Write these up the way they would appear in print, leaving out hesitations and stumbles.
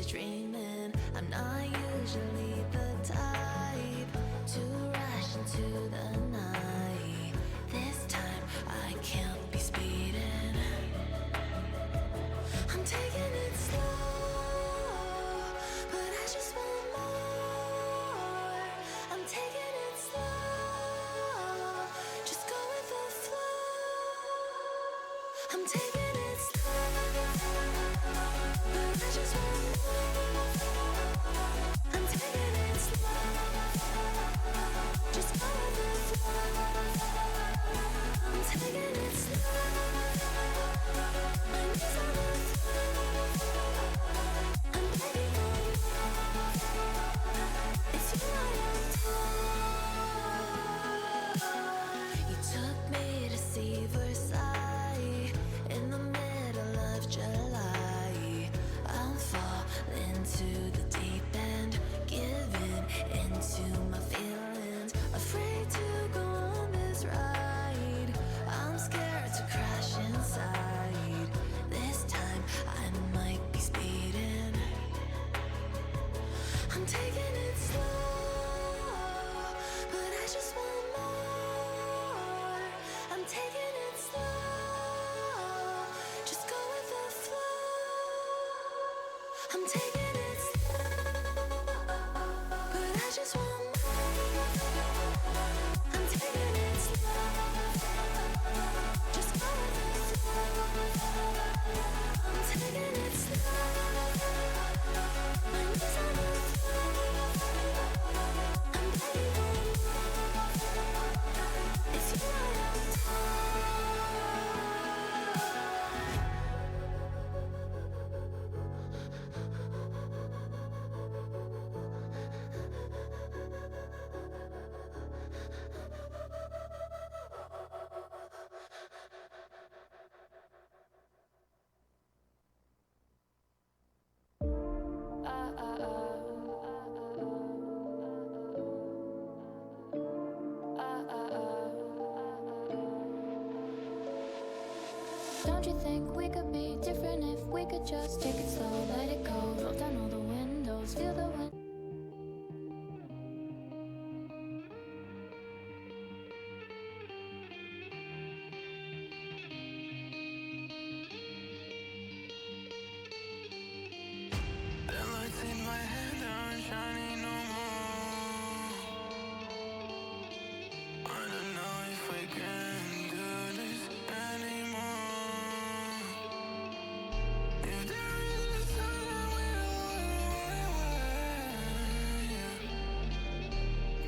to dreaming. I'm not usually the type to rush into the night. This time I can't be speeding. I'm taking it slow, but I just want more. I'm taking it slow, just go with the flow. I'm taking it slow, but I just want more. I'm taking it slow, just go with the flow. I'm taking it slow, my knees on the floor. I'm begging for you, it's you I adore. You took me to see Versailles in the middle of July. I'm falling to the deep end, giving into my feelings, afraid to go on this ride. I'm scared to crash inside. This time I might be speeding. I'm taking it slow, but I just want more. I'm taking it slow, just go with the flow. I'm taking it slow, but I just want more. I'm taking it slow, just go with the flow. I'm taking it slow, my knees on the floor. I'm begging for you, it's you I Don't you think we could be different if we could just take it slow, let it go, roll down all the windows, feel the wind. The lights in my head aren't shining no more. I don't know if I can do this anymore. If there is a sun, I will.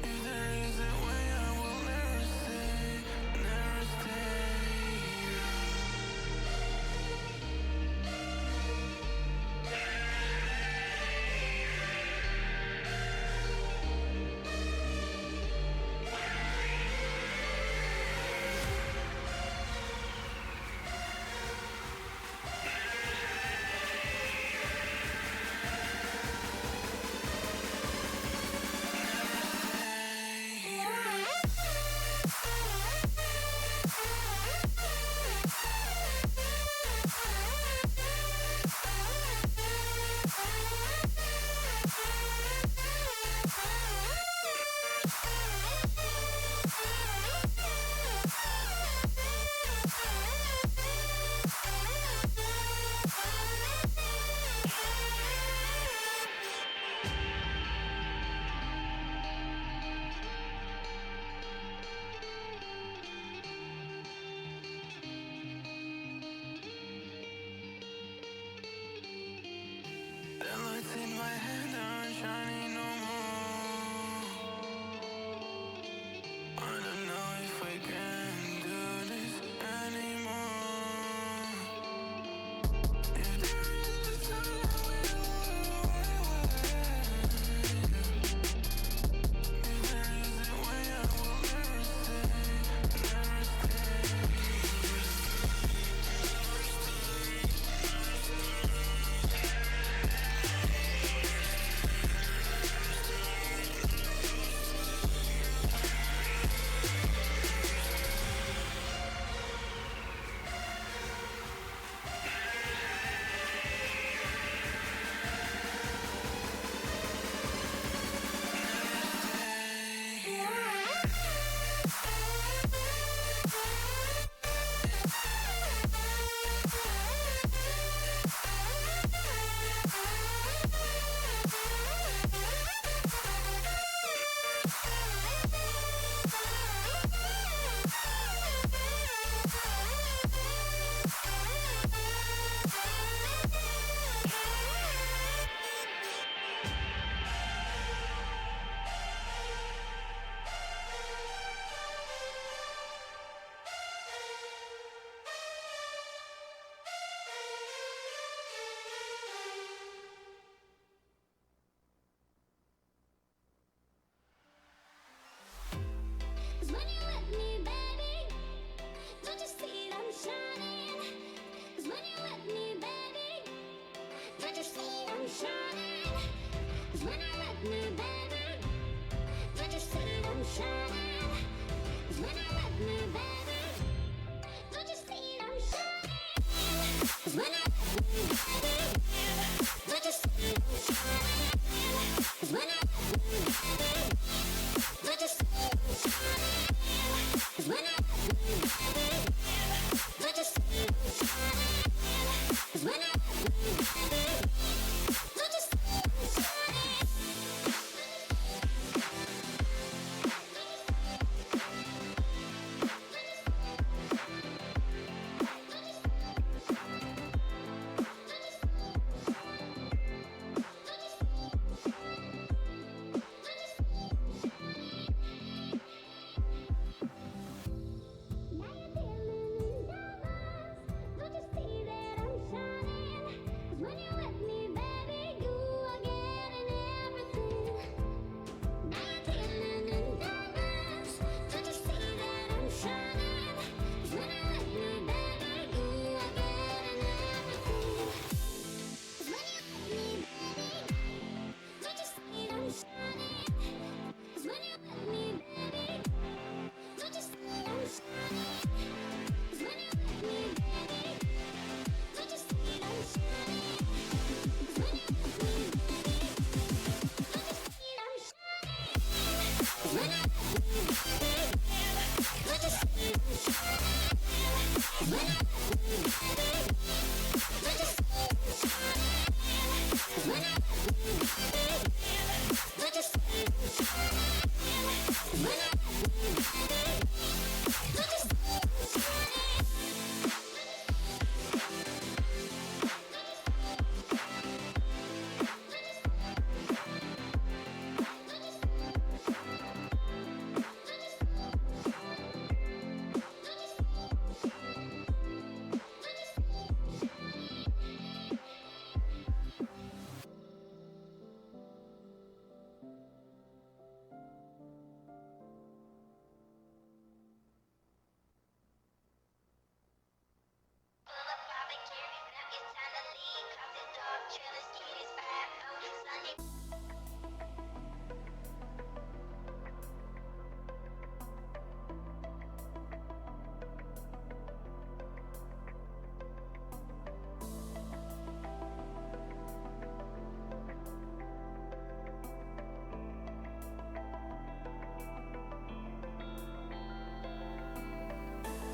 If there is a way, I will never stay, never stay.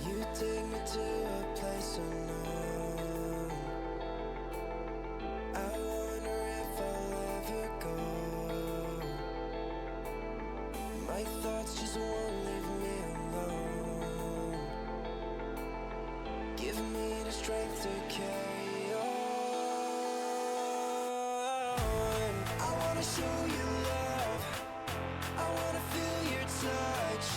You take me to a place unknown. I wonder if I'll ever go. My thoughts just won't leave me alone. Give me the strength to carry on. I wanna show you love. I wanna feel your touch.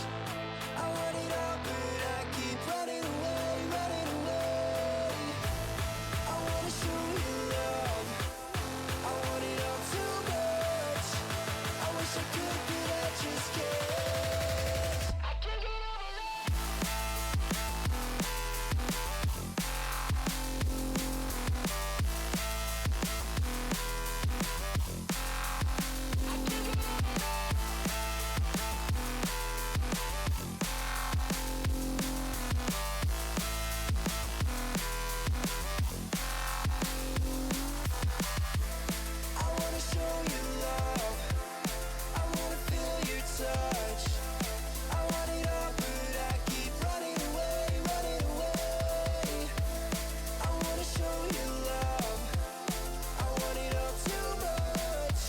I want it all, but I keep running away, running away. I wanna show you love. I want it all too much. I wish I could, but I just can't. I can't get over love. I wanna show you love. I wanna feel your touch. I want it all, but I keep running away, running away. I wanna show you love. I want it all too much.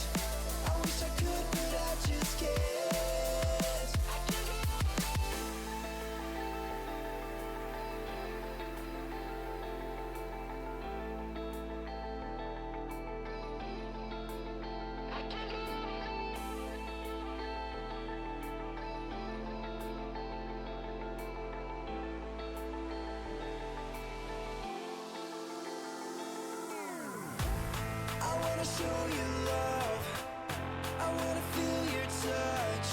I wish I could, but I just can't. I can't get I wanna show you love. I wanna feel your touch.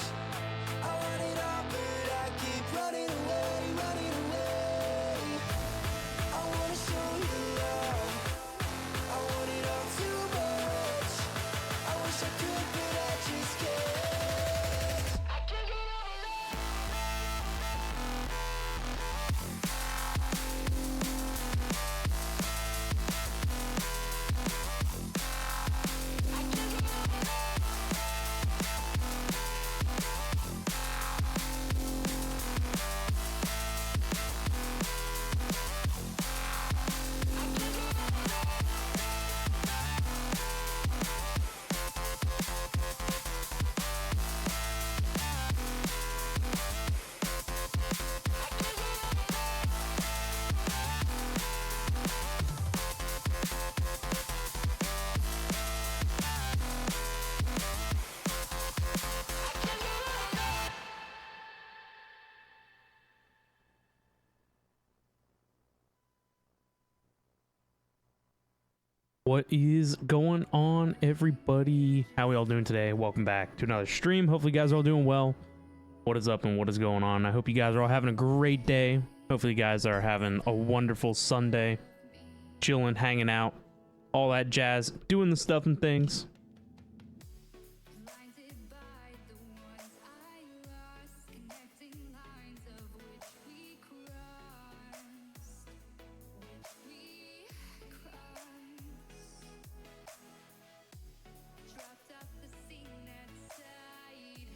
I want it all, but I keep running away, running away. I wanna show you love. I want it all too much. I wish I could, but I just can't. I can't get over love. What is going on, everybody? How we all doing today? Welcome back to another stream. Hopefully you guys are all doing well. What is up and what is going on? I hope you guys are all having a great day. Hopefully you guys are having a wonderful Sunday, chilling, hanging out, all that jazz, doing the stuff and things. Blinded by the ones I lost, connecting lines of which we crossed, dropped off the scene at sight,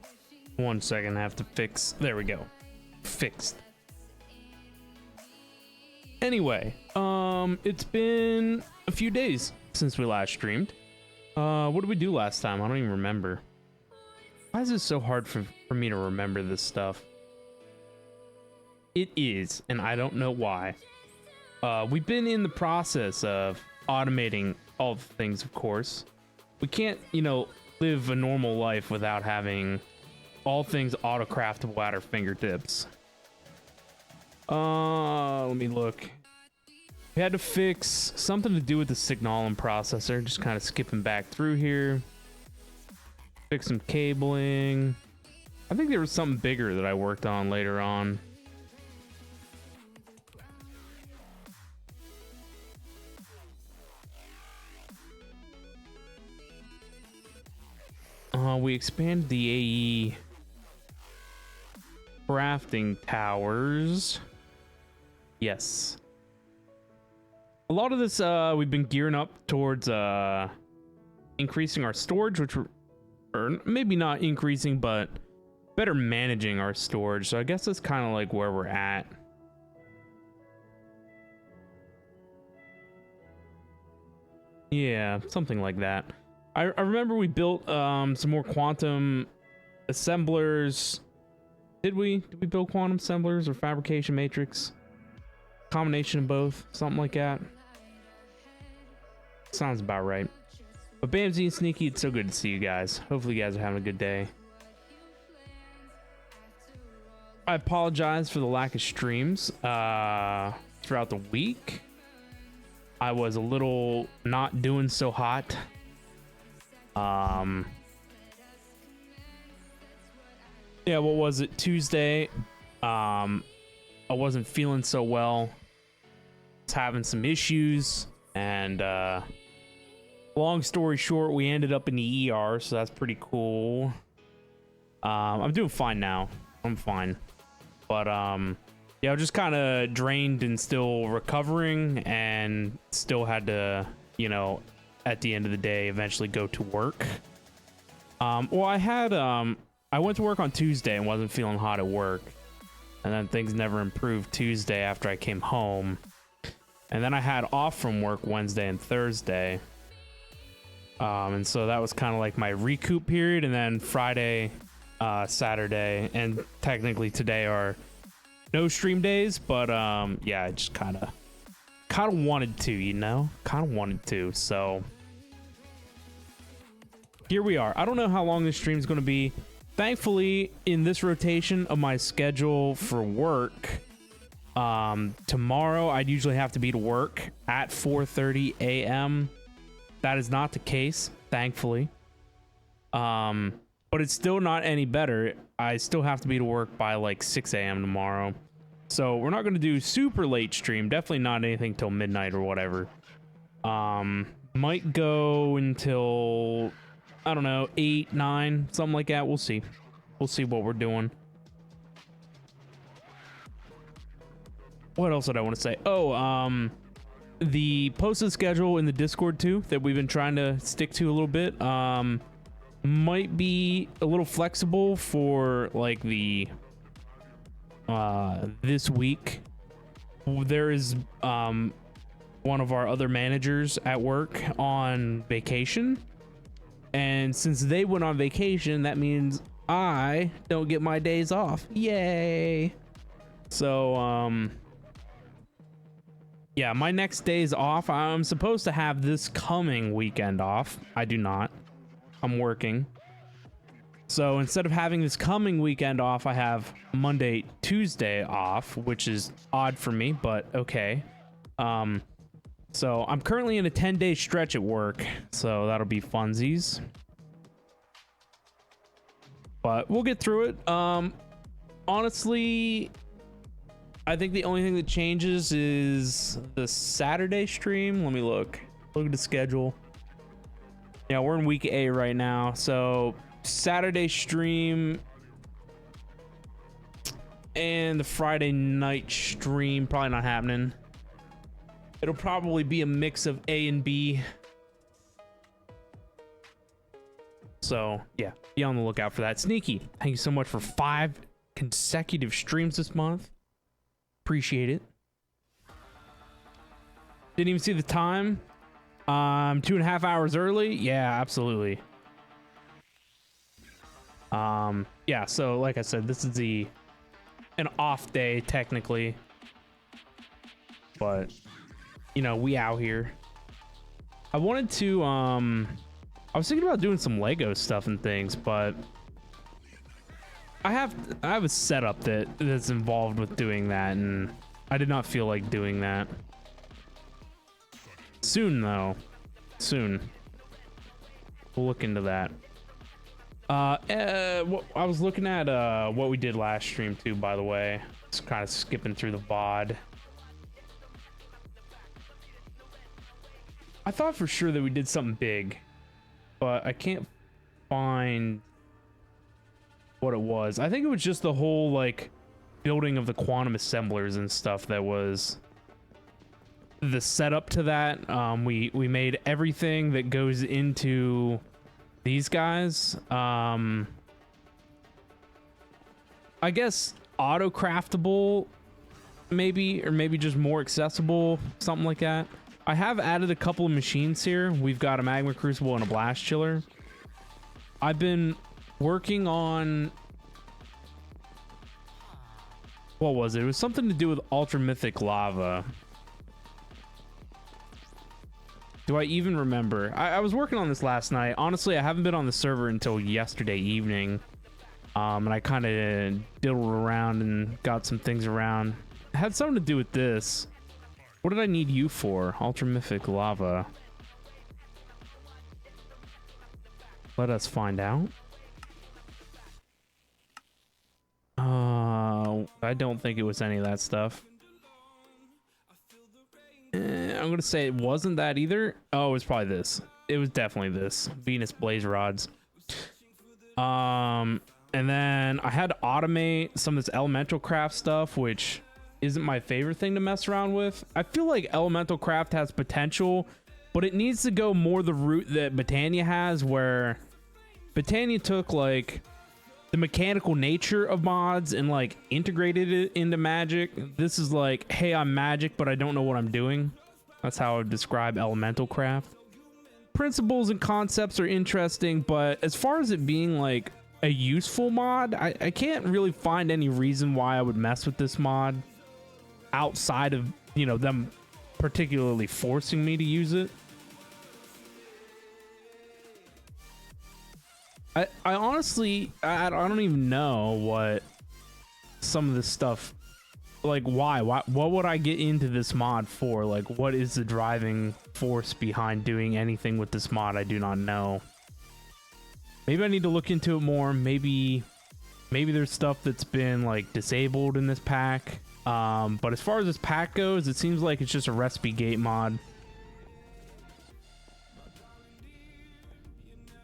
wishing 1 second, I have to fix. There we go. Fixed. Anyway, it's been a few days since we last streamed. What did we do last time? I don't even remember. Why is it so hard for me to remember this stuff? It is, and I don't know why. We've been in the process of automating all the things, of course. We can't, you know, live a normal life without having all things auto-craftable at our fingertips. Let me look. We had to fix something to do with the Signalum processor. Just kind of skipping back through here. Fix some cabling. I think there was something bigger that I worked on later on. We expanded the AE crafting towers. Yes. A lot of this we've been gearing up towards increasing our storage, which or maybe not increasing, but better managing our storage. So I guess that's kind of like where we're at. Yeah, something like that. I remember we built some more quantum assemblers. Did we build quantum assemblers or fabrication matrix? Combination of both, something like that. Sounds about right. But Bamsy and Sneaky, it's so good to see you guys. Hopefully you guys are having a good day. I apologize for the lack of streams throughout the week. I was a little not doing so hot. Yeah, what was it? Tuesday. I wasn't feeling so well. Was having some issues, and long story short, we ended up in the ER, so that's pretty cool. I'm doing fine now. I'm fine. But yeah, I'm just kind of drained and still recovering, and still had to, you know, at the end of the day, eventually go to work. Well, I went to work on Tuesday and wasn't feeling hot at work, and then things never improved Tuesday after I came home, and then I had off from work Wednesday and Thursday, and so that was kind of like my recoup period. And then Friday, Saturday, and technically today are no stream days, but yeah, I just kind of wanted to, you know, so here we are. I don't know how long this stream is going to be. Thankfully, in this rotation of my schedule for work, tomorrow I'd usually have to be to work at 4:30 a.m. That is not the case, thankfully. But it's still not any better. I still have to be to work by like 6 a.m. tomorrow. So we're not going to do super late stream. Definitely not anything till midnight or whatever. Might go until, I don't know, 8, 9, something like that. We'll see. We'll see what we're doing. What else did I want to say? Oh, the posted schedule in the Discord too that we've been trying to stick to a little bit. Might be a little flexible for like the this week. There is one of our other managers at work on vacation, and since they went on vacation, that means I don't get my days off. Yay! So yeah, my next days off, I'm supposed to have this coming weekend off. I do not. I'm working. So instead of having this coming weekend off, I have Monday, Tuesday off, which is odd for me, but okay. So I'm currently in a 10-day stretch at work, so that'll be funsies. But we'll get through it. Honestly, I think the only thing that changes is the Saturday stream. Let me look at the schedule. Yeah, we're in week A right now, so Saturday stream and the Friday night stream probably not happening. It'll probably be a mix of A and B. So yeah, be on the lookout for that. Sneaky, thank you so much for 5 consecutive streams this month. Appreciate it. Didn't even see the time. 2.5 hours early. Yeah, absolutely. Yeah, so like I said, this is an off day technically, but you know, we out here. I wanted to I was thinking about doing some Lego stuff and things, but I have a setup that's involved with doing that, and I did not feel like doing that. Soon though, soon. We'll look into that. I was looking at what we did last stream too, by the way. Just kind of skipping through the VOD. I thought for sure that we did something big, but I can't find what it was. I think it was just the whole like building of the quantum assemblers and stuff that was the setup to that. We made everything that goes into these guys. I guess auto craftable, maybe, or maybe just more accessible, something like that. I have added a couple of machines here. We've got a magma crucible and a blast chiller. I've been working on, what was it? It was something to do with ultra mythic lava. Do I even remember? I was working on this last night. Honestly, I haven't been on the server until yesterday evening. And I kind of diddled around and got some things around. It had something to do with this. What did I need you for? Ultra mythic lava. Let us find out. I don't think it was any of that stuff. I'm gonna say it wasn't that either. Oh, it was probably this. It was definitely this. Venus blaze rods. And then I had to automate some of this elemental craft stuff, which isn't my favorite thing to mess around with. I feel like elemental craft has potential, but it needs to go more the route that Botania has, where Botania took like the mechanical nature of mods and like integrated it into magic. This is like, hey, I'm magic, but I don't know what I'm doing. That's how I would describe elemental craft. Principles and concepts are interesting, but as far as it being like a useful mod, I can't really find any reason why I would mess with this mod outside of, you know, them particularly forcing me to use it. I honestly, I don't even know what some of this stuff, like why what would I get into this mod for? Like, what is the driving force behind doing anything with this mod? I do not know. Maybe I need to look into it more. Maybe there's stuff that's been like disabled in this pack. But as far as this pack goes, it seems like it's just a recipe gate mod.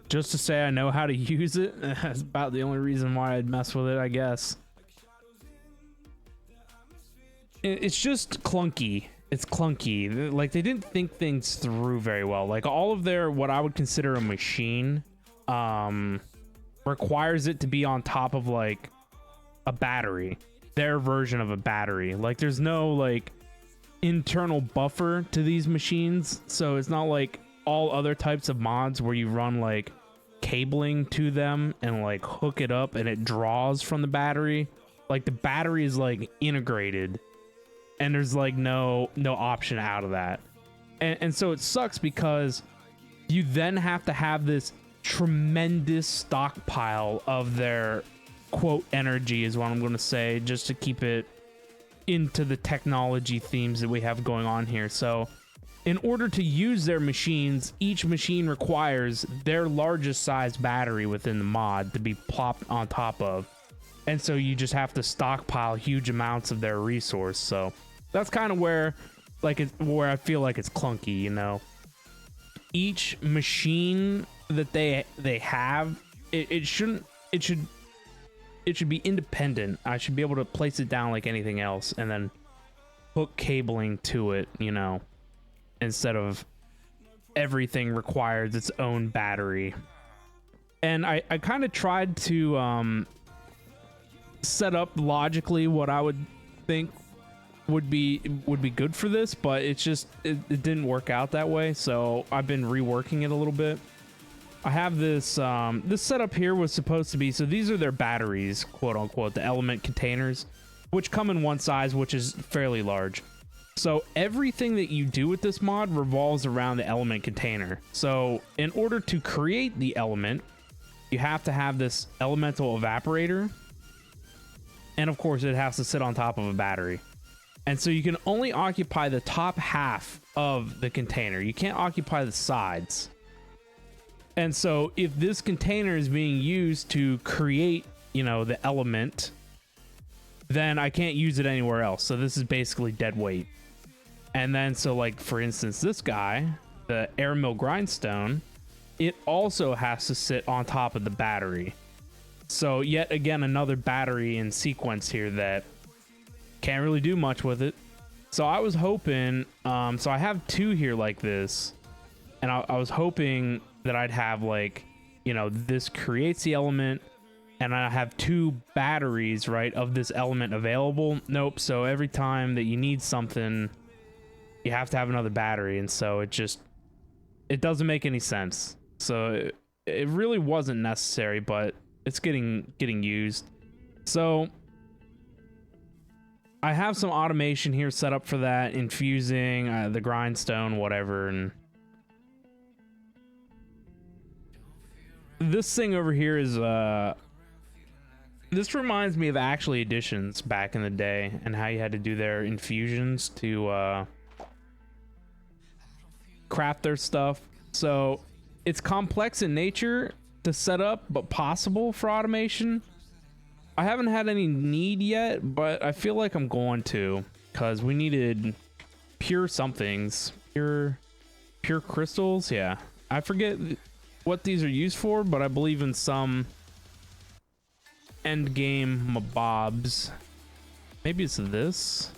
Just to say I know how to use it. That's about the only reason why I'd mess with it, I guess. It's just clunky. It's clunky. Like, they didn't think things through very well. Like, all of their, what I would consider a machine, requires it to be on top of, like, a battery. Their version of a battery. Like, there's no, like, internal buffer to these machines. So it's not like all other types of mods where you run, like, cabling to them and like hook it up and it draws from the battery. Like, the battery is like integrated and there's like no option out of that, and so it sucks because you then have to have this tremendous stockpile of their quote energy, is what I'm going to say, just to keep it into the technology themes that we have going on here. So in order to use their machines, each machine requires their largest size battery within the mod to be plopped on top of. And so you just have to stockpile huge amounts of their resource. So that's kind of where, like, where I feel like it's clunky, you know. Each machine that they have, it should be independent. I should be able to place it down like anything else and then hook cabling to it, you know, instead of everything requires its own battery. And I kind of tried to set up logically what I would think would be good for this, but it's just it didn't work out that way. So I've been reworking it a little bit. I have this this setup here was supposed to be, so these are their batteries, quote unquote, the element containers, which come in one size, which is fairly large. So everything that you do with this mod revolves around the element container. So in order to create the element, you have to have this elemental evaporator. And of course, it has to sit on top of a battery. And so you can only occupy the top half of the container. You can't occupy the sides. And so if this container is being used to create, you know, the element, then I can't use it anywhere else. So this is basically dead weight. And then, so like, for instance, this guy, the air mill grindstone, it also has to sit on top of the battery. So yet again, another battery in sequence here that can't really do much with it. So I was hoping, so I have two here like this, and I was hoping that I'd have like, you know, this creates the element, and I have two batteries, right, of this element available. Nope. So every time that you need something, you have to have another battery, and so it doesn't make any sense. So it really wasn't necessary, but it's getting used. So I have some automation here set up for that, infusing the grindstone, whatever, and this thing over here is this reminds me of Actually Editions back in the day and how you had to do their infusions to craft their stuff. So it's complex in nature to set up, but possible for automation. I haven't had any need yet, but I feel like I'm going to, because we needed pure somethings, pure crystals. Yeah, I forget what these are used for, but I believe in some end game mobobs. Maybe it's this.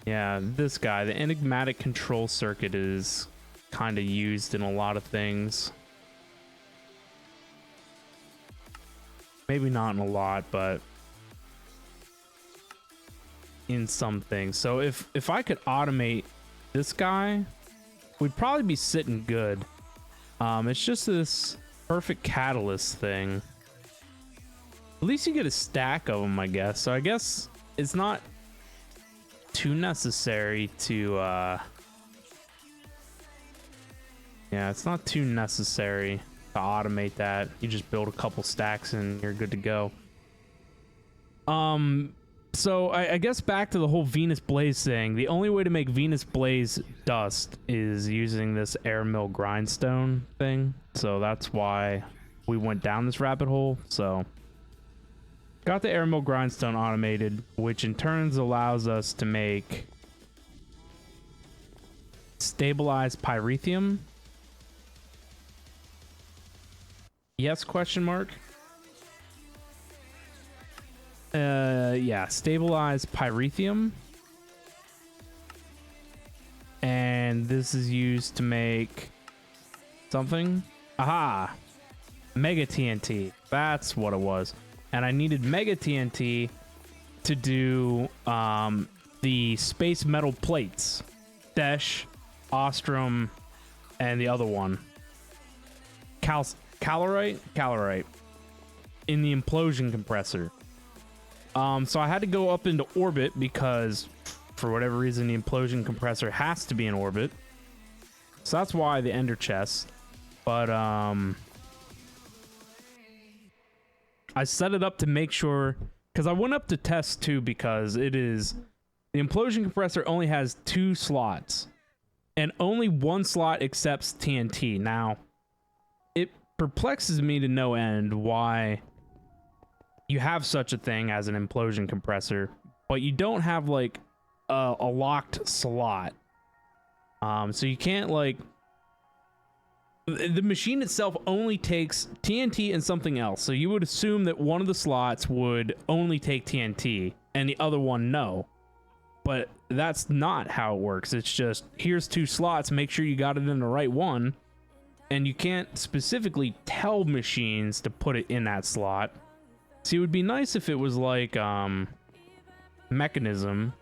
Yeah, this guy, the enigmatic control circuit, is kind of used in a lot of things. Maybe not in a lot, but in some things. So if I could automate this guy, we'd probably be sitting good. It's just this perfect catalyst thing. At least you get a stack of them, I guess. So I guess it's not too necessary to yeah, it's not too necessary to automate that. You just build a couple stacks and you're good to go. So I guess back to the whole Venus Blaze thing. The only way to make Venus Blaze dust is using this air mill grindstone thing. So that's why we went down this rabbit hole. So got the air mill grindstone automated, which in turn allows us to make stabilized pyrethium. Yes, question mark. Yeah, stabilized pyrethium. And this is used to make something. Aha! Mega TNT. That's what it was. And I needed Mega TNT to do the space metal plates. Desh, Ostrom, and the other one. Calorite in the implosion compressor. So I had to go up into orbit because for whatever reason the implosion compressor has to be in orbit. So that's why the ender chest. But I set it up to make sure, because I went up to test too, because it is, the implosion compressor only has 2 slots and only 1 slot accepts TNT. Now it perplexes me to no end why you have such a thing as an implosion compressor, but you don't have like a locked slot. So you can't, like, the machine itself only takes TNT and something else. So you would assume that one of the slots would only take TNT and the other one no. But that's not how it works. It's just, here's 2 slots, make sure you got it in the right one. And you can't specifically tell machines to put it in that slot. See, it would be nice if it was like mechanism.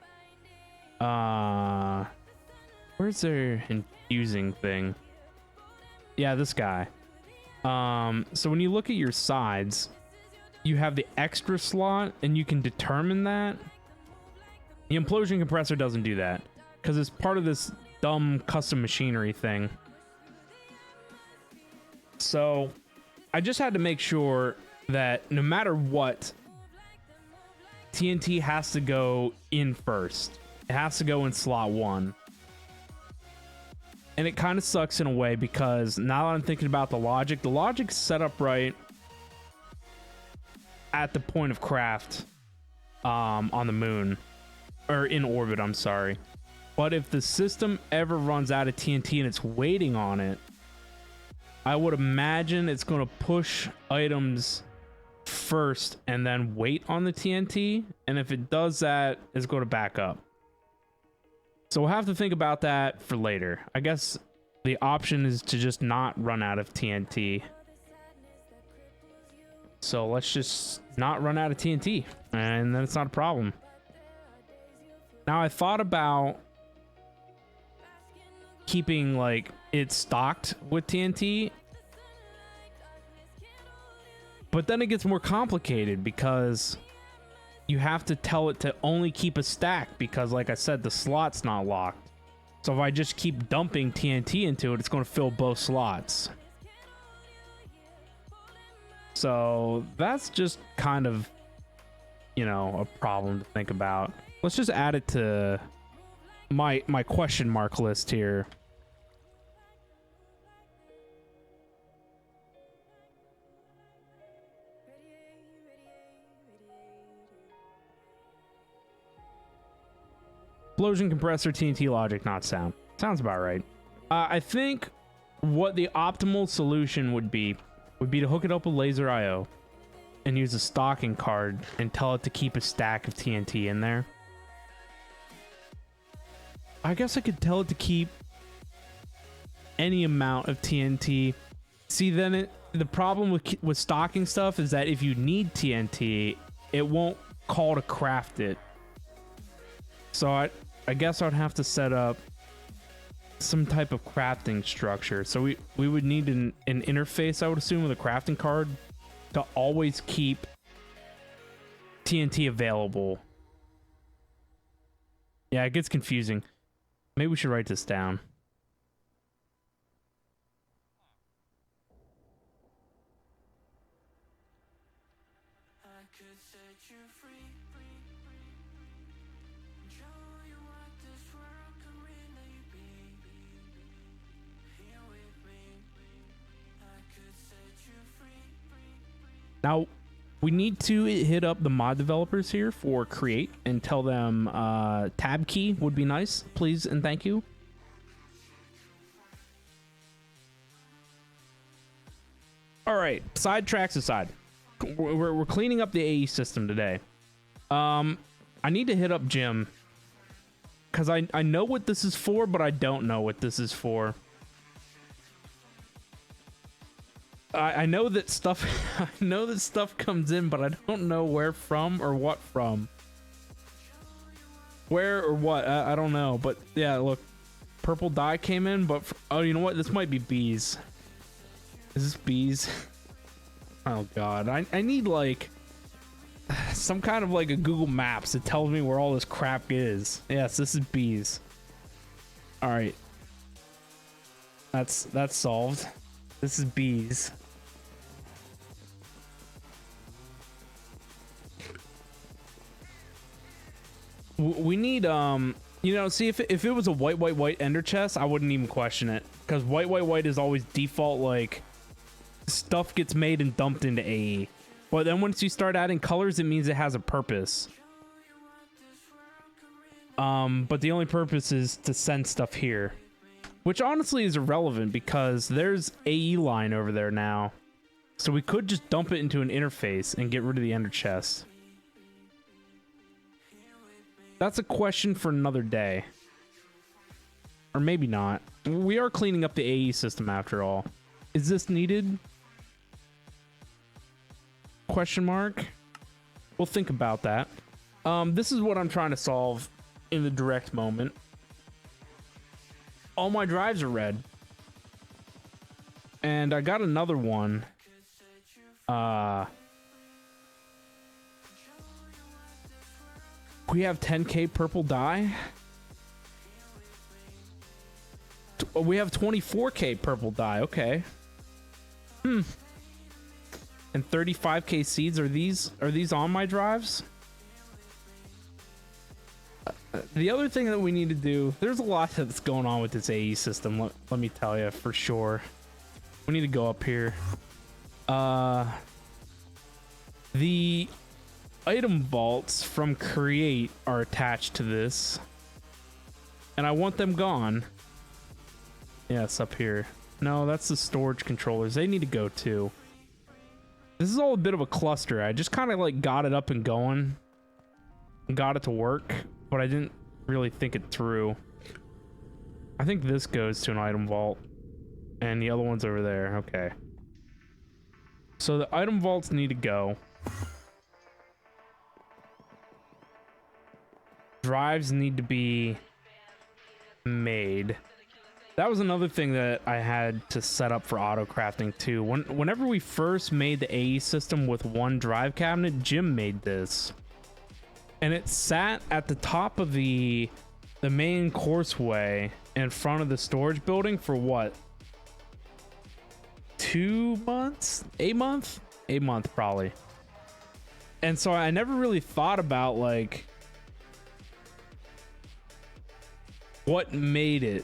Where's their infusing thing? Yeah, this guy. So when you look at your sides, you have the extra slot and you can determine that. The implosion compressor doesn't do that because it's part of this dumb custom machinery thing. So I just had to make sure that no matter what, TNT has to go in first. It has to go in slot 1. And it kind of sucks in a way because now that I'm thinking about the logic's set up right at the point of craft on the moon, or in orbit, I'm sorry. But if the system ever runs out of TNT and it's waiting on it, I would imagine it's going to push items first and then wait on the TNT. And if it does that, it's going to back up. So we'll have to think about that for later. I guess the option is to just not run out of TNT. So let's just not run out of TNT, and then it's not a problem. Now I thought about keeping like it stocked with TNT, but then it gets more complicated because you have to tell it to only keep a stack because, like I said, the slot's not locked. So if I just keep dumping TNT into it, it's going to fill both slots. So that's just kind of, you know, a problem to think about. Let's just add it to my question mark list here. Explosion compressor TNT logic not sound. Sounds about right. I think what the optimal solution would be to hook it up with laser IO and use a stocking card and tell it to keep a stack of TNT in there. I guess I could tell it to keep any amount of TNT. See, then the problem with stocking stuff is that if you need TNT, it won't call to craft it. So I guess I'd have to set up some type of crafting structure. So we would need an interface, I would assume, with a crafting card to always keep TNT available. Yeah, it gets confusing. Maybe we should write this down. I could set you free. Show you what this world can really be. Here with me. I could set you free. Now, we need to hit up the mod developers here for create and tell them tab key would be nice, please and thank you. All right, sidetracks aside, we're cleaning up the AE system today. I need to hit up Jim because I know what this is for, but I don't know what this is for. I know that stuff I know that stuff comes in, but I don't know where from or what from. Where or what, I don't know. But yeah, look, purple dye came in, but oh, you know what? This might be bees. Is this bees? Oh god, I need like some kind of like a Google Maps that tells me where all this crap is. Yes, this is bees. All right, that's solved. This is bees. We need you know, see if it was a white ender chest, I wouldn't even question it, because white is always default, like stuff gets made and dumped into AE. But then once you start adding colors, it means it has a purpose. But the only purpose is to send stuff here, which honestly is irrelevant because there's AE line over there now. So we could just dump it into an interface and get rid of the ender chest. That's a question for another day. Or maybe not. We are cleaning up the AE system after all. Is this needed? Question mark. We'll think about that. This is what I'm trying to solve in the direct moment. All my drives are red. And I got another one. We have 10k purple dye. We have 24k purple dye. Okay. And 35k seeds. Are these on my drives? The other thing that we need to do, there's a lot that's going on with this AE system. Let me tell you for sure. We need to go up here. The item vaults from create are attached to this, and I want them gone. Yes, up here. No, that's the storage controllers. They need to go too. This is all a bit of a cluster. I just kind of like got it up and going. Got it to work, but I didn't really think it through. I think this goes to an item vault. And the other one's over there. Okay. So the item vaults need to go. Drives need to be made. That was another thing that I had to set up for auto crafting too. Whenever we first made the AE system with one drive cabinet, Jim made this. And it sat at the top of the main courseway in front of the storage building for what? 2 months? A month probably. And so I never really thought about like what made it,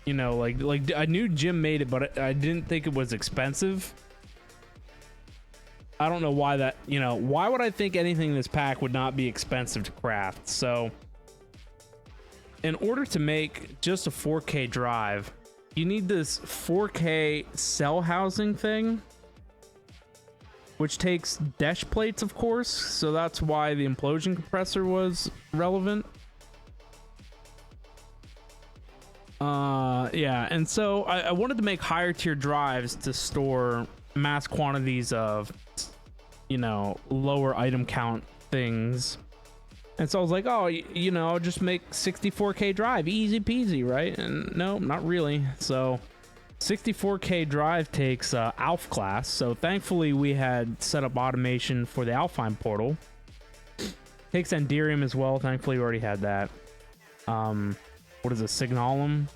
you know, like I knew Jim made it, but I didn't think it was expensive. I don't know why that, you know, why would I think anything in this pack would not be expensive to craft? So in order to make just a 4K drive, you need this 4K cell housing thing, which takes dash plates, of course. So that's why the implosion compressor was relevant. Yeah, and so I wanted to make higher tier drives to store mass quantities of, you know, lower item count things. And so I was like, oh, you know, I'll just make 64K drive, easy peasy, right? And no, not really. So 64K drive takes ALF class. So thankfully we had set up automation for the Alfheim portal. Takes Enderium as well. Thankfully we already had that. What is a Signalum?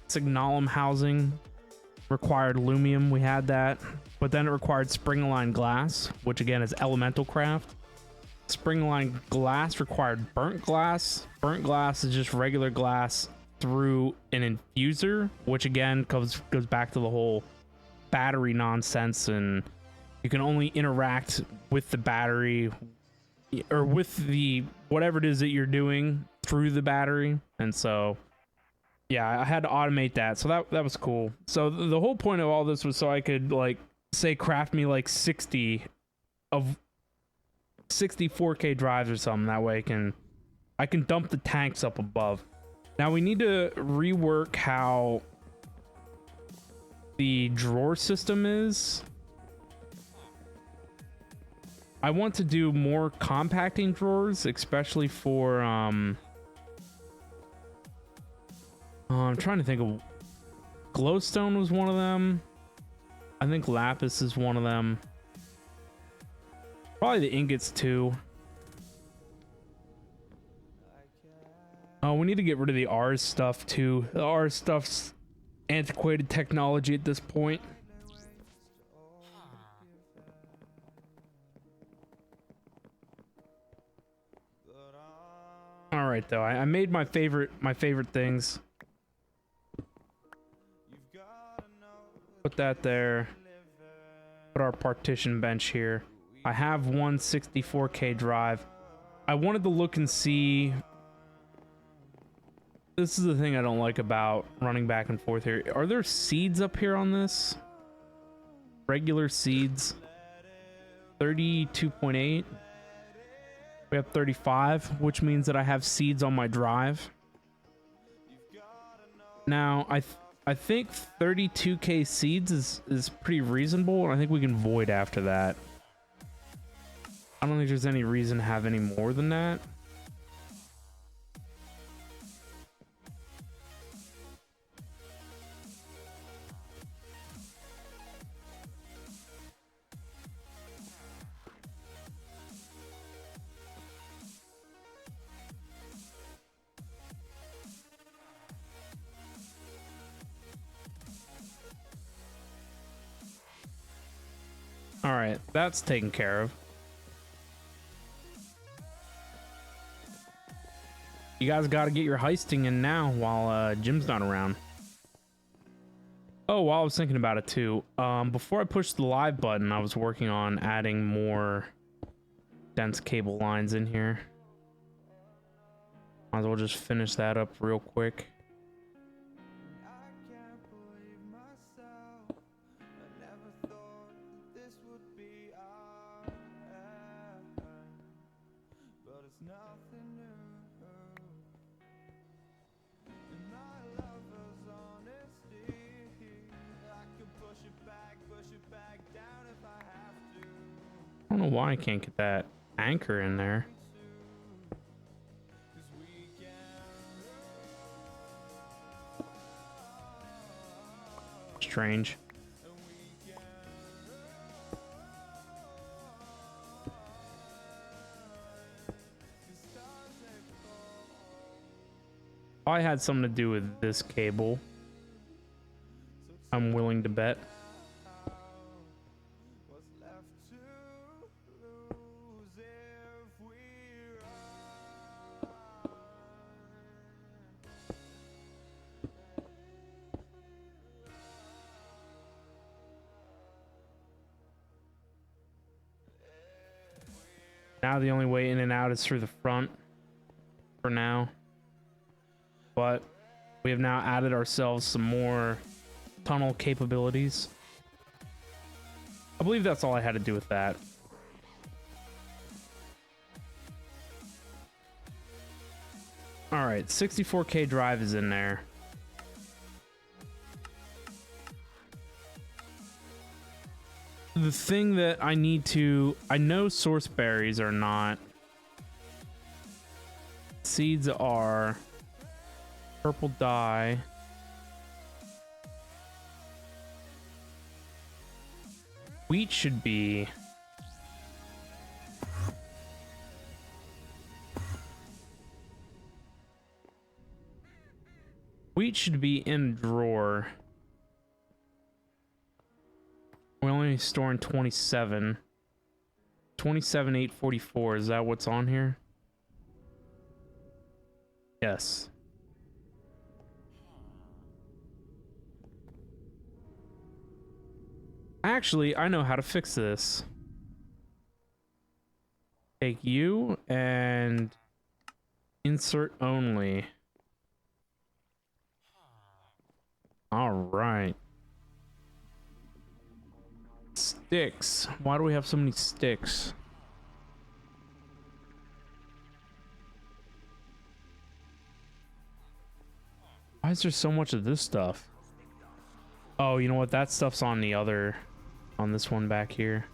Signalum housing required Lumium. We had that. But then it required spring-aligned glass, which again is elemental craft. Spring-aligned glass required burnt glass. Burnt glass is just regular glass through an infuser, which again goes back to the whole battery nonsense, and you can only interact with the battery or with the whatever it is that you're doing through the battery. And so yeah, I had to automate that, so that was cool. So the whole point of all this was so I could like say craft me like 60 of 64K drives or something. That way I can dump the tanks up above. Now we need to rework how the drawer system is. I want to do more compacting drawers, especially for I'm trying to think of, glowstone was one of them. I think lapis is one of them. Probably the ingots too. Oh, we need to get rid of the R's stuff too. The R stuff's antiquated technology at this point. All right, though, I made my favorite things. Put that there. Put our partition bench here. I have one 64K drive. I wanted to look and see. This is the thing I don't like about running back and forth here. Are there seeds up here on this? Regular seeds. 32.8. We have 35, which means that I have seeds on my drive. Now, I think 32K seeds is pretty reasonable, and I think we can void after that. I don't think there's any reason to have any more than that. All right, that's taken care of. You guys got to get your heisting in now while Jim's not around. Oh, while I was thinking about it too, before I pushed the live button, I was working on adding more dense cable lines in here. Might as well just finish that up real quick. I can't believe myself. I never thought that this would be our end, but it's nothing new. And my lover's honesty, I can push it back down if I have to. I don't know why I can't get that anchor in there. Strange. I had something to do with this cable. I'm willing to bet. What's left to lose if we run? Now the only way in and out is through the front for now. But we have now added ourselves some more tunnel capabilities. I believe that's all I had to do with that. All right, 64K drive is in there. The thing that I need to, I know source berries are not. Seeds are purple dye. Wheat should be. Wheat should be in a drawer. We're only storing 27. 27,844. Is that what's on here? Yes. Actually, I know how to fix this. Take you and insert only. All right. Sticks. Why do we have so many sticks? Why is there so much of this stuff? Oh, you know what? That stuff's on the other, on this one back here.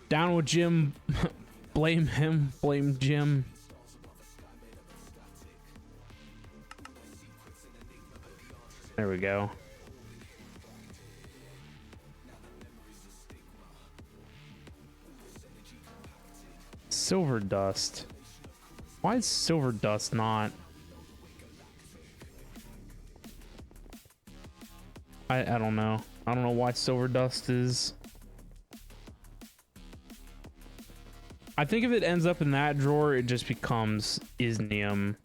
Down with Jim. Blame him. Blame Jim. There we go. Silver dust. Why is silver dust not? I don't know. I don't know why silver dust is. I think if it ends up in that drawer, it just becomes isnium.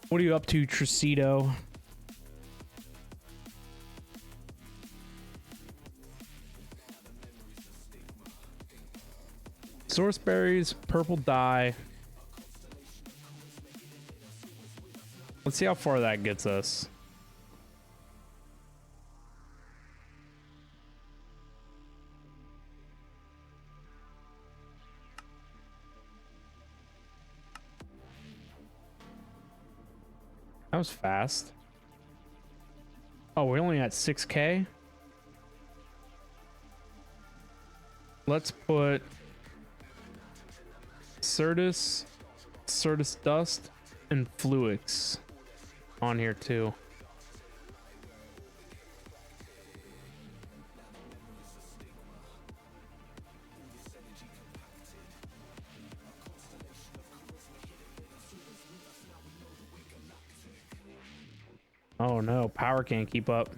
What are you up to, Tricito? Source berries, purple dye. Let's see how far that gets us. That was fast. Oh, we're only at 6K. Let's put Certus dust, and Fluix on here too. Oh no, power can't keep up.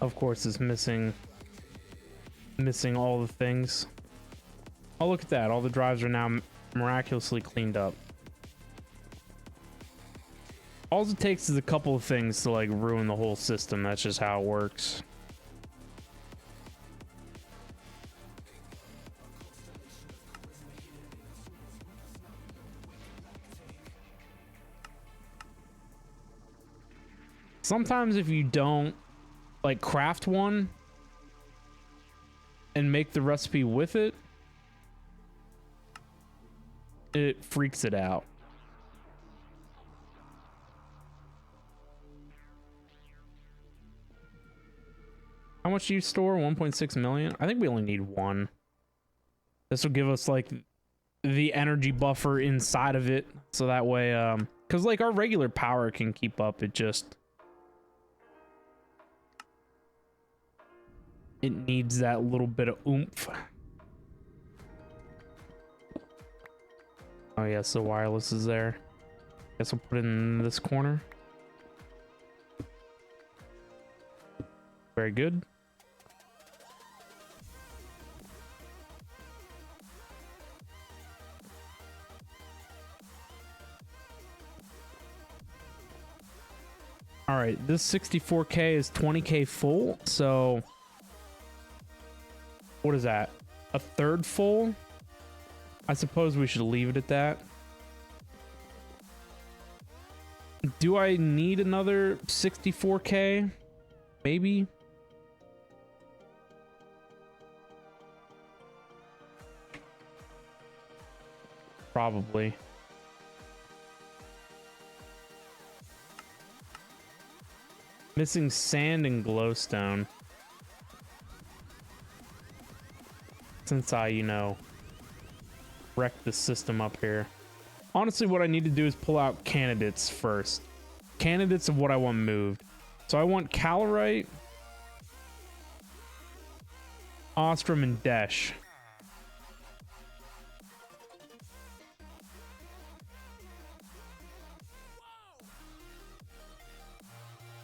Of course, it's missing all the things. Oh, look at that. All the drives are now miraculously cleaned up. All it takes is a couple of things to like ruin the whole system. That's just how it works. Sometimes if you don't like craft one and make the recipe with it, it freaks it out. How much do you store? 1.6 million? I think we only need one. This will give us like the energy buffer inside of it. So that way, because like our regular power can keep up. It needs that little bit of oomph. Oh yes, the wireless is there. Guess we'll put it in this corner. Very good. All right, this 64K is 20K full, so what is that? A third full? I suppose we should leave it at that. Do I need another 64K? Maybe. Probably. Missing sand and glowstone. Since I, you know, wrecked the system up here. Honestly, what I need to do is pull out candidates first. Candidates of what I want moved. So I want Calorite, Ostrom, and Desh.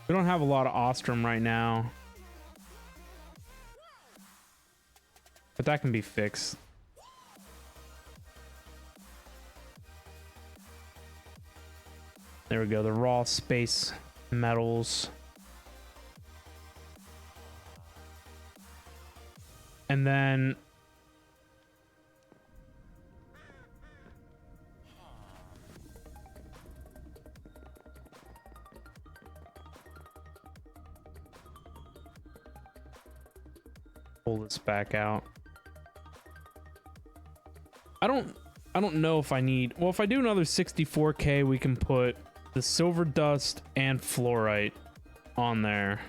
We don't have a lot of Ostrom right now. But that can be fixed. There we go, the raw space metals. And then pull this back out. I don't know if I need, well, if I do another 64K, we can put the silver dust and fluorite on there.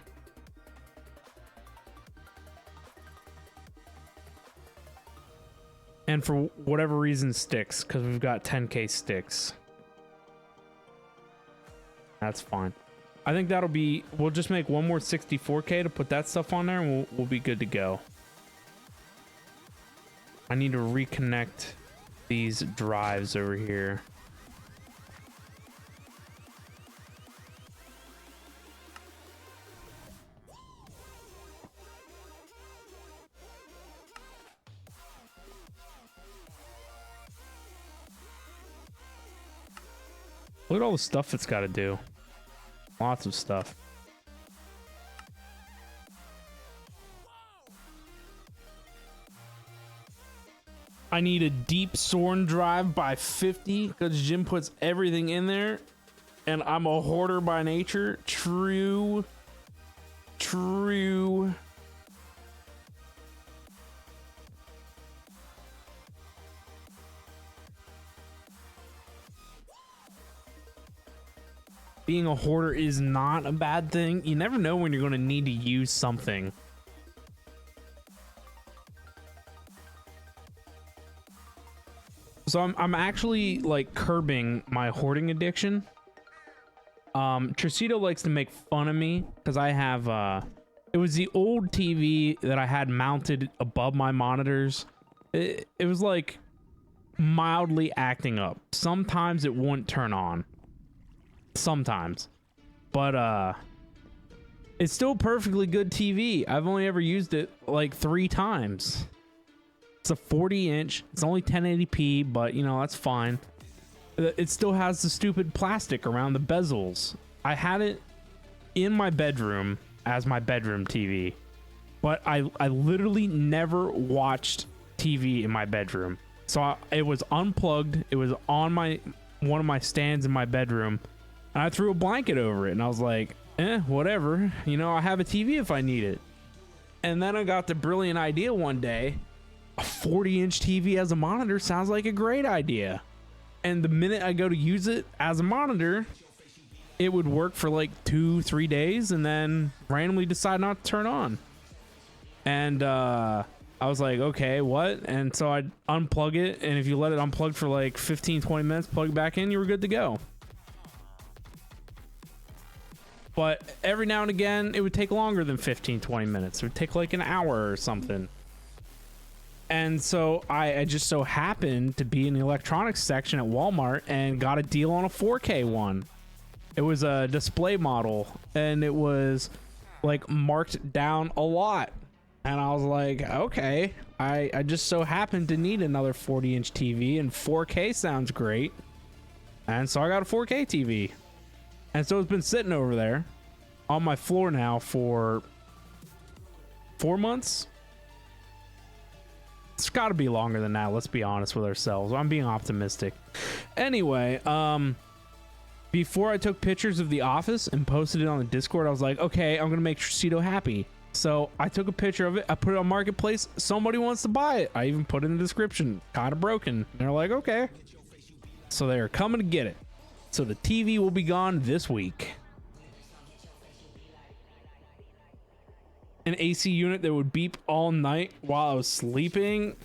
And for whatever reason, sticks, because we've got 10K sticks. That's fine. I think that'll be, we'll just make one more 64K to put that stuff on there, and we'll be good to go. I need to reconnect these drives over here. Look at all the stuff it's got to do. Lots of stuff. I need a deep Sorn drive by 50 because Jim puts everything in there and I'm a hoarder by nature. True. True. Being a hoarder is not a bad thing. You never know when you're going to need to use something. So I'm actually like curbing my hoarding addiction. Tricito likes to make fun of me because I have it was the old TV that I had mounted above my monitors. It was like mildly acting up. Sometimes it wouldn't turn on. Sometimes. But It's still perfectly good TV. I've only ever used it like 3 times. It's a 40-inch. It's only 1080p, but you know, that's fine. It still has the stupid plastic around the bezels. I had it in my bedroom as my bedroom TV, but I literally never watched TV in my bedroom. So it was unplugged. It was on one of my stands in my bedroom, and I threw a blanket over it, and I was like, whatever, you know, I have a TV if I need it. And then I got the brilliant idea one day, a 40-inch TV as a monitor sounds like a great idea. And the minute I go to use it as a monitor, it would work for like 2-3 days and then randomly decide not to turn on. And I was like, okay, what? And so I'd unplug it, and if you let it unplug for like 15-20 minutes, plug it back in, you were good to go. But every now and again, it would take longer than 15-20 minutes. It would take like an hour or something. And so I just so happened to be in the electronics section at Walmart and got a deal on a 4K one. It was a display model, and it was like marked down a lot. And I was like, okay, I just so happened to need another 40-inch TV, and 4K sounds great. And so I got a 4K TV. And so it's been sitting over there on my floor now for 4 months. It's got to be longer than that. Let's be honest with ourselves. I'm being optimistic. Anyway, before I took pictures of the office and posted it on the Discord, I was like, okay, I'm going to make Tricito happy. So I took a picture of it. I put it on Marketplace. Somebody wants to buy it. I even put it in the description. Kind of broken. And they're like, okay. So they're coming to get it. So the TV will be gone this week. An AC unit that would beep all night while I was sleeping.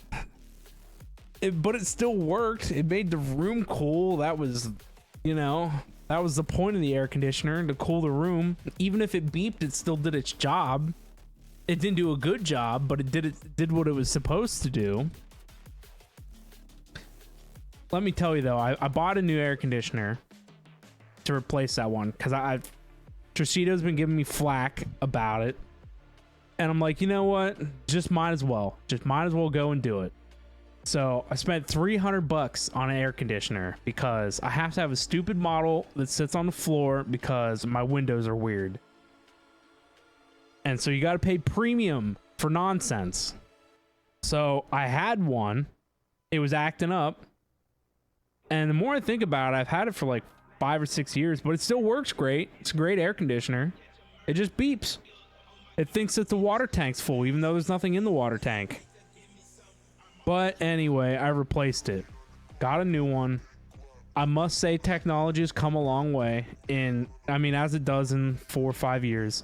But it still worked. It made the room cool. That was, you know, that was the point of the air conditioner, to cool the room. Even if it beeped, it still did its job. It didn't do a good job, but it did what it was supposed to do. Let me tell you though, I bought a new air conditioner to replace that one because Tricito's been giving me flack about it, and I'm like, you know what? Just might as well go and do it. So I spent $300 on an air conditioner because I have to have a stupid model that sits on the floor because my windows are weird. And so you got to pay premium for nonsense. So I had one. It was acting up. And the more I think about it, I've had it for like 5 or 6 years, but it still works great. It's a great air conditioner. It just beeps. It thinks that the water tank's full, even though there's nothing in the water tank. But anyway, I replaced it. Got a new one. I must say technology has come a long way as it does in 4 or 5 years.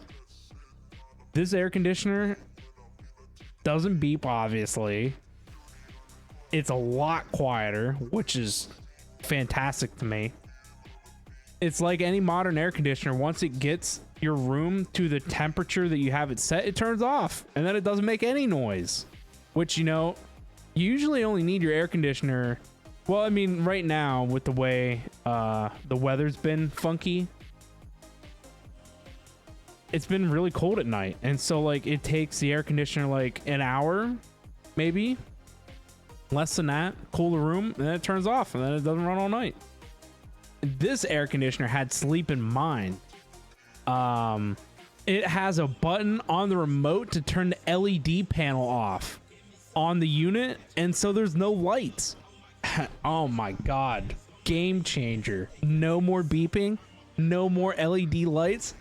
This air conditioner doesn't beep, obviously. It's a lot quieter, which is fantastic to me. It's like any modern air conditioner. Once it gets your room to the temperature that you have it set, it turns off, and then it doesn't make any noise. Which, you know, you usually only need your air conditioner. Well, I mean, right now with the way the weather's been funky, it's been really cold at night, and so like it takes the air conditioner like an hour, maybe less than that, cool the room, and then it turns off, and then it doesn't run all night. This air conditioner had sleep in mind. It has a button on the remote to turn the LED panel off on the unit, and so there's no lights. Oh my god, game changer. No more beeping, no more LED lights.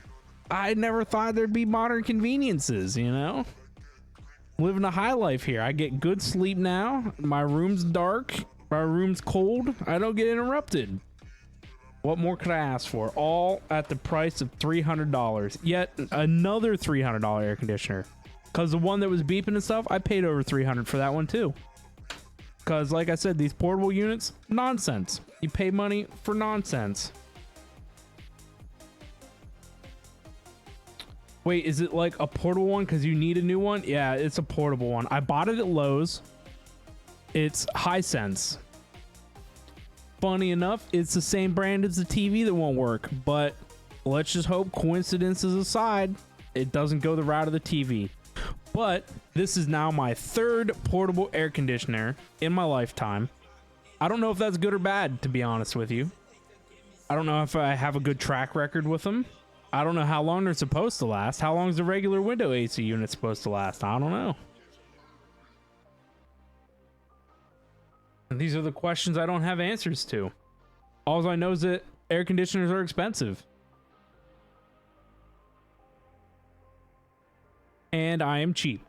I never thought there'd be modern conveniences, you know? Living a high life here. I get good sleep now. My room's dark. My room's cold. I don't get interrupted. What more could I ask for? All at the price of $300. Yet another $300 air conditioner. Because the one that was beeping and stuff, I paid over $300 for that one too. Because like I said, these portable units, nonsense. You pay money for nonsense. Wait, is it like a portable one because you need a new one? Yeah, it's a portable one. I bought it at Lowe's. It's Hisense. Funny enough, it's the same brand as the TV that won't work, but let's just hope, coincidences aside, It doesn't go the route of the TV. But this is now my third portable air conditioner in my lifetime. I don't know if that's good or bad, to be honest with you. I don't know if I have a good track record with them. I don't know how long they're supposed to last. How long is the regular window AC unit supposed to last? I don't know. And these are the questions I don't have answers to. All I know is that air conditioners are expensive. And I am cheap.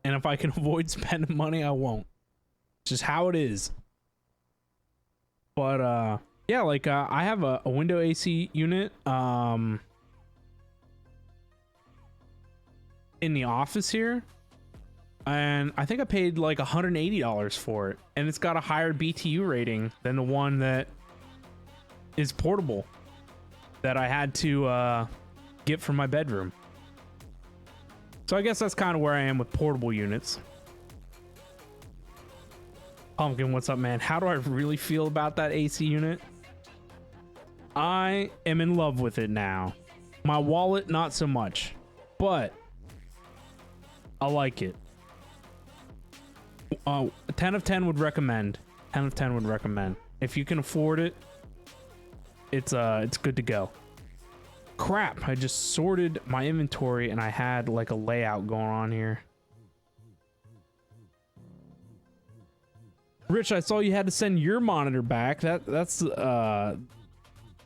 And if I can avoid spending money, I won't. It's just how it is. But, yeah, like, I have a window AC unit, in the office here. And I think I paid like $180 for it. And it's got a higher BTU rating than the one that is portable that I had to get from my bedroom. So I guess that's kind of where I am with portable units. Pumpkin, what's up, man? How do I really feel about that AC unit? I am in love with it now. My wallet, not so much. But I like it. 10 of 10 would recommend. 10 of 10 would recommend. If you can afford it, it's good to go. Crap, I just sorted my inventory and I had like a layout going on here. Rich, I saw you had to send your monitor back. That's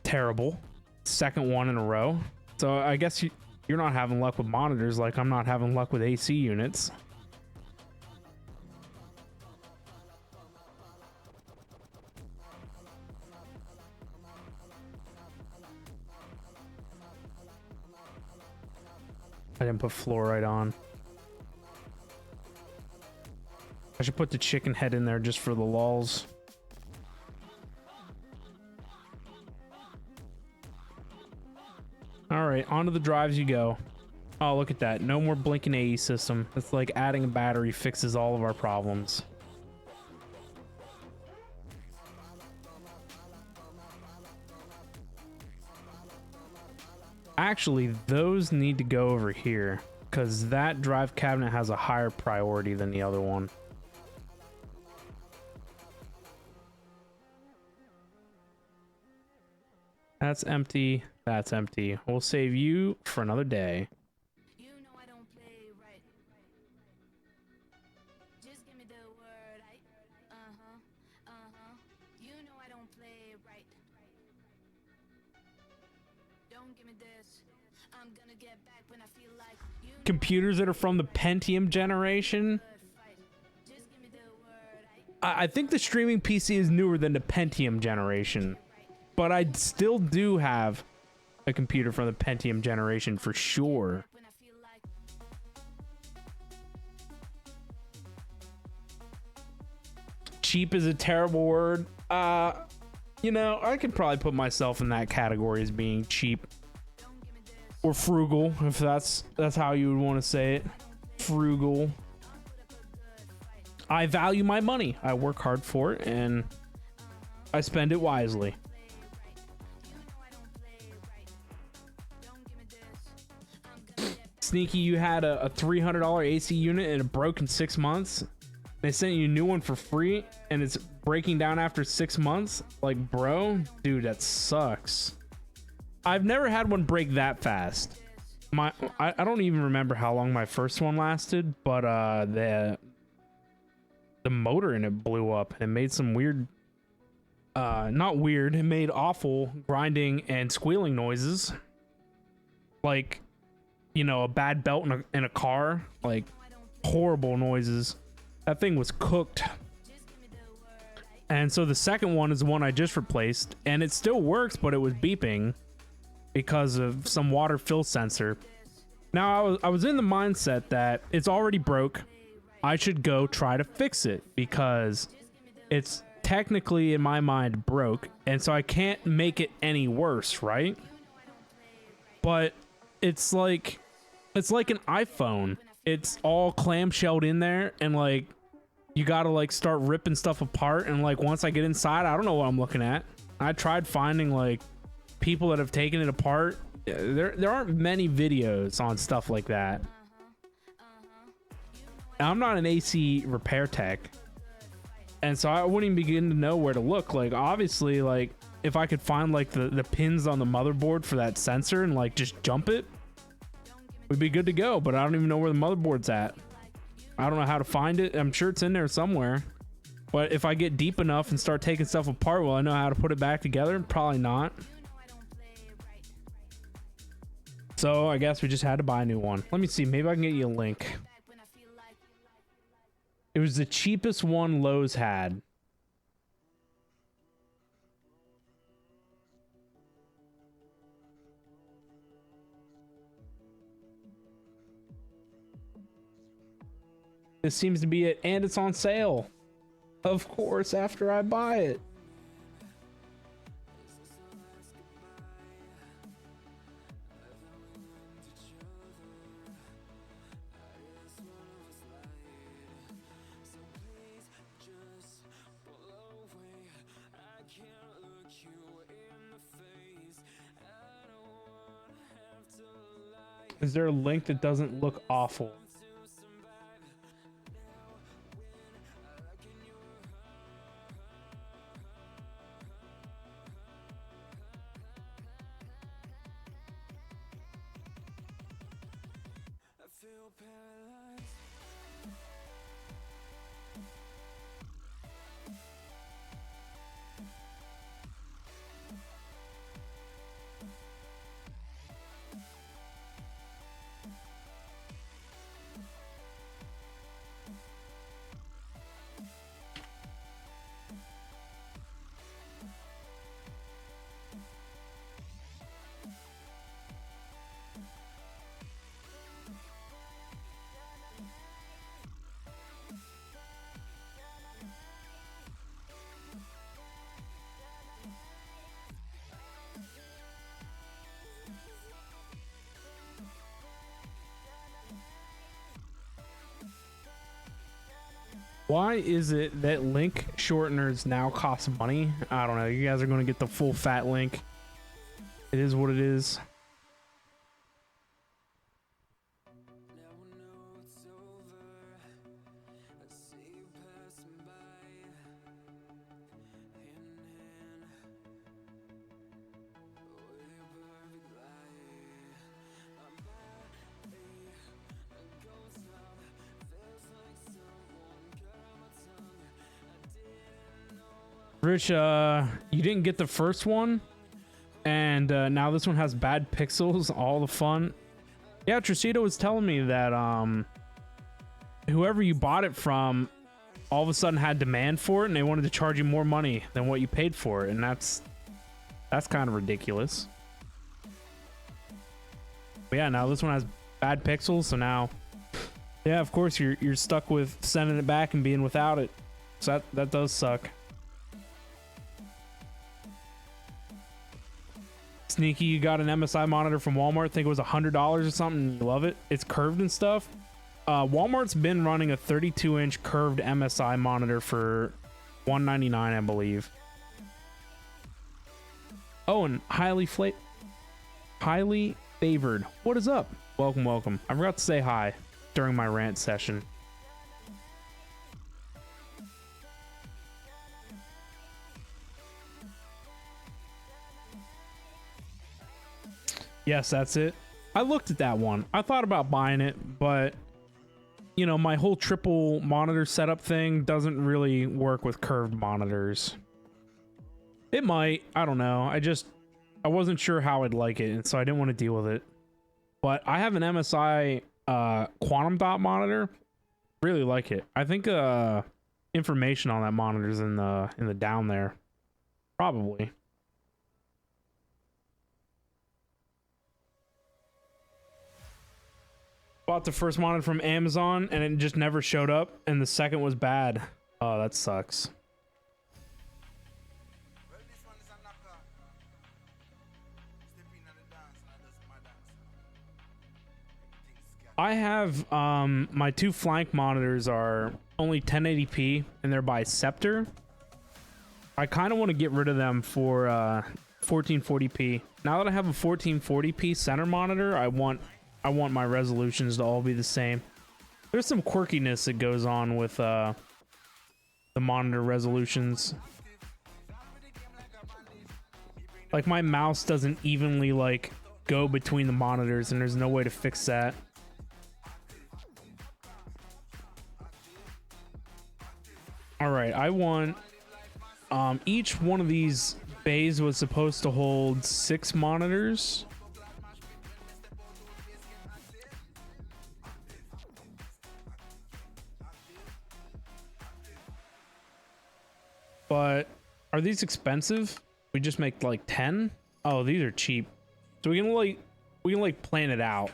terrible. Second one in a row. So I guess you're not having luck with monitors like I'm not having luck with AC units. I didn't put fluoride on. I should put the chicken head in there just for the lulz. All right, onto the drives you go. Oh, look at that. No more blinking AE system. It's like adding a battery fixes all of our problems. Actually, those need to go over here because that drive cabinet has a higher priority than the other one. That's empty. That's empty. We'll save you for another day. You know I don't play right. Just give me the word. You know I don't play right. Don't give me this. I'm gonna get back when I feel like you. Computers that are from the Pentium generation. Just give me the word. I think the streaming PC is newer than the Pentium generation, but I still do have a computer from the Pentium generation for sure. When I feel like Cheap is a terrible word. You know, I could probably put myself in that category as being cheap or frugal, if that's how you would want to say it. Frugal. I value my money. I work hard for it and I spend it wisely. Sneaky, you had a $300 AC unit and it broke in 6 months. They sent you a new one for free and it's breaking down after 6 months. Like, bro, dude, that sucks. I've never had one break that fast. I don't even remember how long my first one lasted, but the motor in it blew up and it made some weird, not weird, it made awful grinding and squealing noises. Like, you know, a bad belt in a car, like horrible noises. That thing was cooked. And so the second one is the one I just replaced and it still works, but it was beeping because of some water fill sensor. Now I was in the mindset that it's already broke. I should go try to fix it because it's technically in my mind broke. And so I can't make it any worse, right? But it's like an iPhone. It's all clamshelled in there and like you gotta like start ripping stuff apart, and like once I get inside I don't know what I'm looking at. I tried finding like people that have taken it apart there aren't many videos on stuff like that. Now, I'm not an AC repair tech, and so I wouldn't even begin to know where to look. Like, obviously, like, if I could find like the pins on the motherboard for that sensor and like just jump it, we'd be good to go. But I don't even know where the motherboard's at. I don't know how to find it. I'm sure it's in there somewhere. But if I get deep enough and start taking stuff apart, will I know how to put it back together? Probably not. So I guess we just had to buy a new one. Let me see. Maybe I can get you a link. It was the cheapest one Lowe's had. This seems to be it, and it's on sale. Of course, after I buy it. Is there a link that doesn't look awful? Why is it that link shorteners now cost money? I don't know. You guys are going to get the full fat link. It is what it is. Rich, you didn't get the first one, and now this one has bad pixels. All the fun. Yeah, Tricito was telling me that whoever you bought it from all of a sudden had demand for it, and they wanted to charge you more money than what you paid for it, and that's kind of ridiculous. But yeah, now this one has bad pixels, so now, yeah, of course you're stuck with sending it back and being without it. So that does suck. Sneaky, you got an MSI monitor from Walmart. Think it was $100 or something. You love it. It's curved and stuff. Walmart's been running a 32-inch curved MSI monitor for $199, I believe. Oh, and highly favored. What is up? Welcome, welcome. I forgot to say hi during my rant session. Yes, that's it. I looked at that one. I thought about buying it, but you know, my whole triple monitor setup thing doesn't really work with curved monitors. It might, I don't know. I wasn't sure how I'd like it, and so I didn't want to deal with it. But I have an MSI quantum dot monitor. Really like it. I think information on that monitor is in the down there. Probably. Bought the first monitor from Amazon and it just never showed up, and the second was bad. Oh, that sucks. Well, this one is a knocker. Step in on the dance, and I just my dance. I have my two flank monitors are only 1080p and they're by Scepter. I kind of want to get rid of them for 1440p. Now that I have a 1440p center monitor, I want my resolutions to all be the same. There's some quirkiness that goes on with the monitor resolutions. Like my mouse doesn't evenly like go between the monitors, and there's no way to fix that. All right, I want each one of these bays was supposed to hold 6 monitors. But are these expensive? We just make like 10? Oh, these are cheap. So we can like plan it out.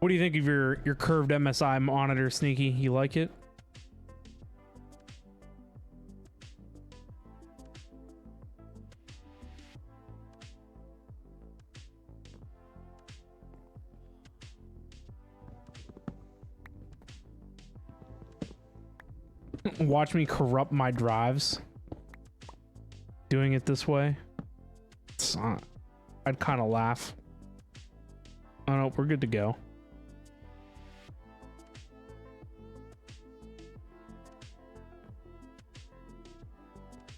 What do you think of your curved MSI monitor, Sneaky? You like it? Watch me corrupt my drives. Doing it this way. It's not, I'd kind of laugh. Oh no, we're good to go.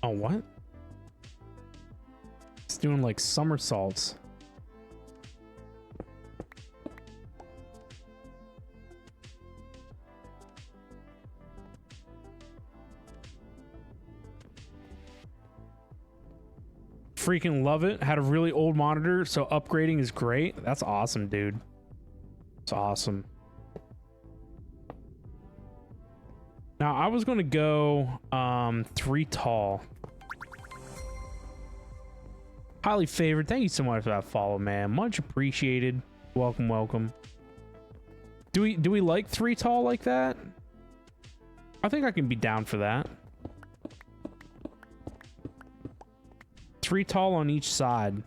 Oh, what? It's doing like somersaults. Freaking love it. Had a really old monitor, so upgrading is great. That's awesome, dude. It's awesome. Now, I was going to go 3 tall. Highly favored. Thank you so much for that follow, man. Much appreciated. Welcome, welcome. Do we like 3 tall like that? I think I can be down for that. 3 tall on each side.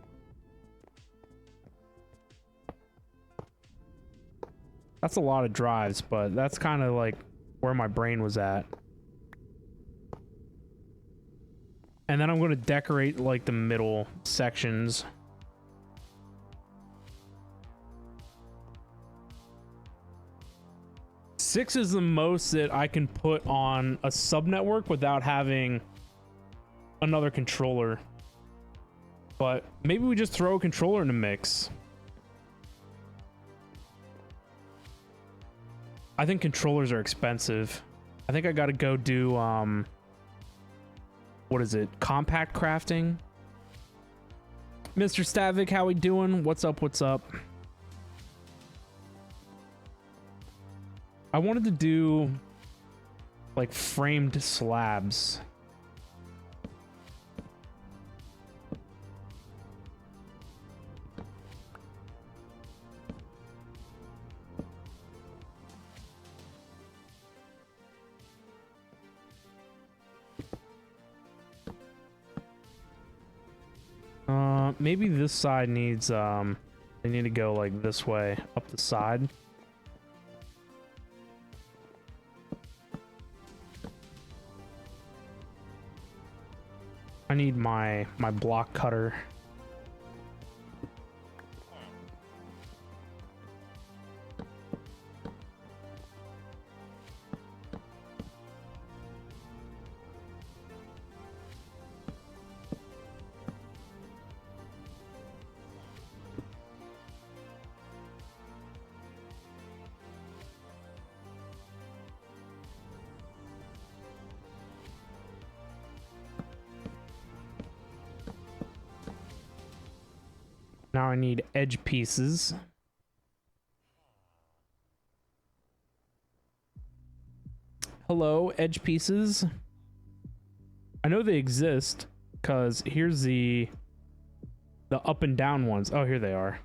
That's a lot of drives, but that's kind of like where my brain was at. And then I'm going to decorate like the middle sections. Six is the most that I can put on a subnetwork without having another controller. But maybe we just throw a controller in the mix. I think controllers are expensive. I think I got to go do what is it? Compact crafting. Mr. Stavik, how we doing? What's up? What's up? I wanted to do like framed slabs. Maybe this side needs, they need to go like this way, up the side. I need my block cutter. Now I need edge pieces. Hello, edge pieces. I know they exist because here's the The up and down ones. Oh, here they are.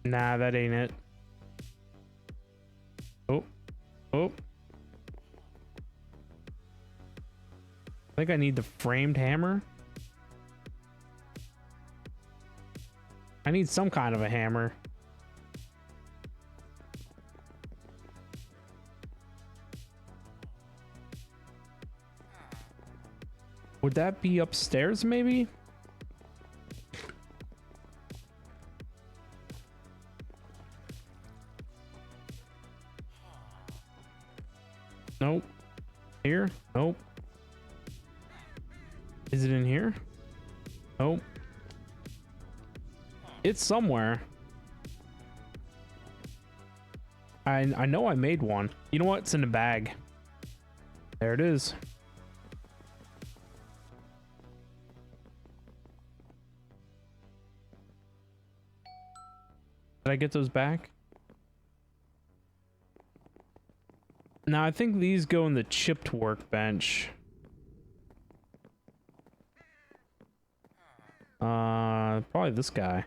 Nah, that ain't it. Oh, oh. I think I need the framed hammer. I need some kind of a hammer. Would that be upstairs, maybe? Nope. Here? Nope. Is it in here? Nope. It's somewhere. I know I made one. You know what? It's in the bag. There it is. Did I get those back? Now, I think these go in the chipped workbench. Probably this guy.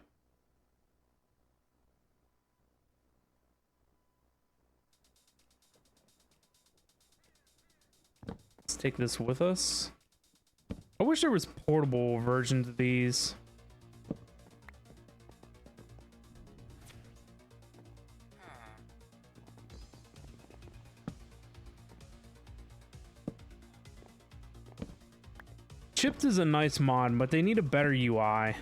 Let's take this with us. I wish there was portable versions of these. Chipped is a nice mod, but they need a better UI.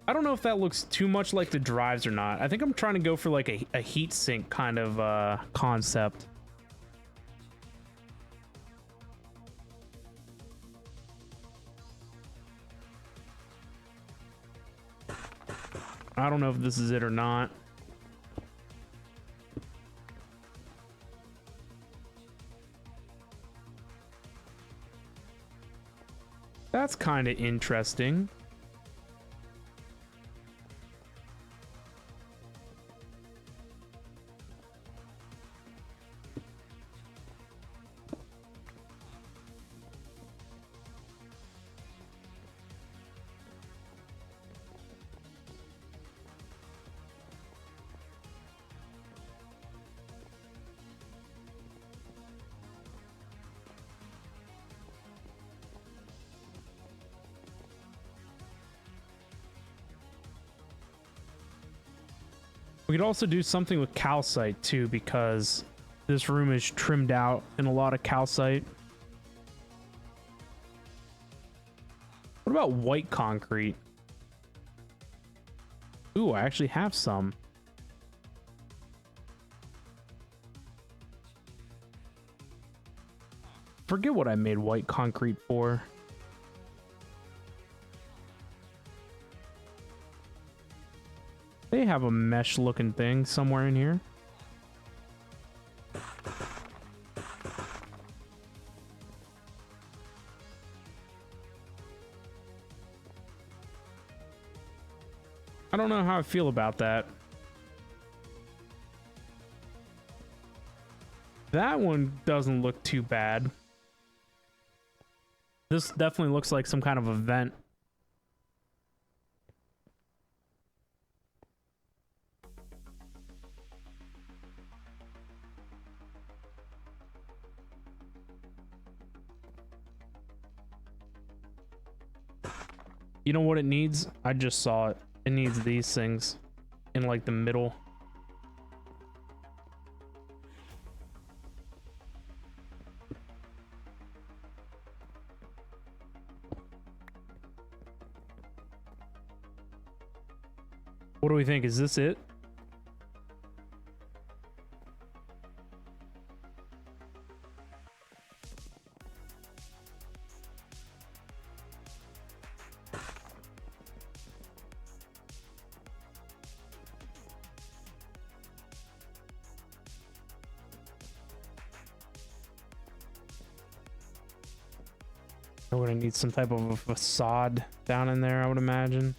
I don't know if that looks too much like the drives or not. I think I'm trying to go for like a heat sink kind of concept. I don't know if this is it or not. That's kind of interesting. We could also do something with calcite too, because this room is trimmed out in a lot of calcite. What about white concrete? Ooh, I actually have some. Forget what I made white concrete for. They have a mesh looking thing somewhere in here. I don't know how I feel about that. That one doesn't look too bad. This definitely looks like some kind of a vent. You know what it needs? I just saw it. It needs these things in like the middle. What do we think? Is this it? We're gonna need some type of a facade down in there, I would imagine.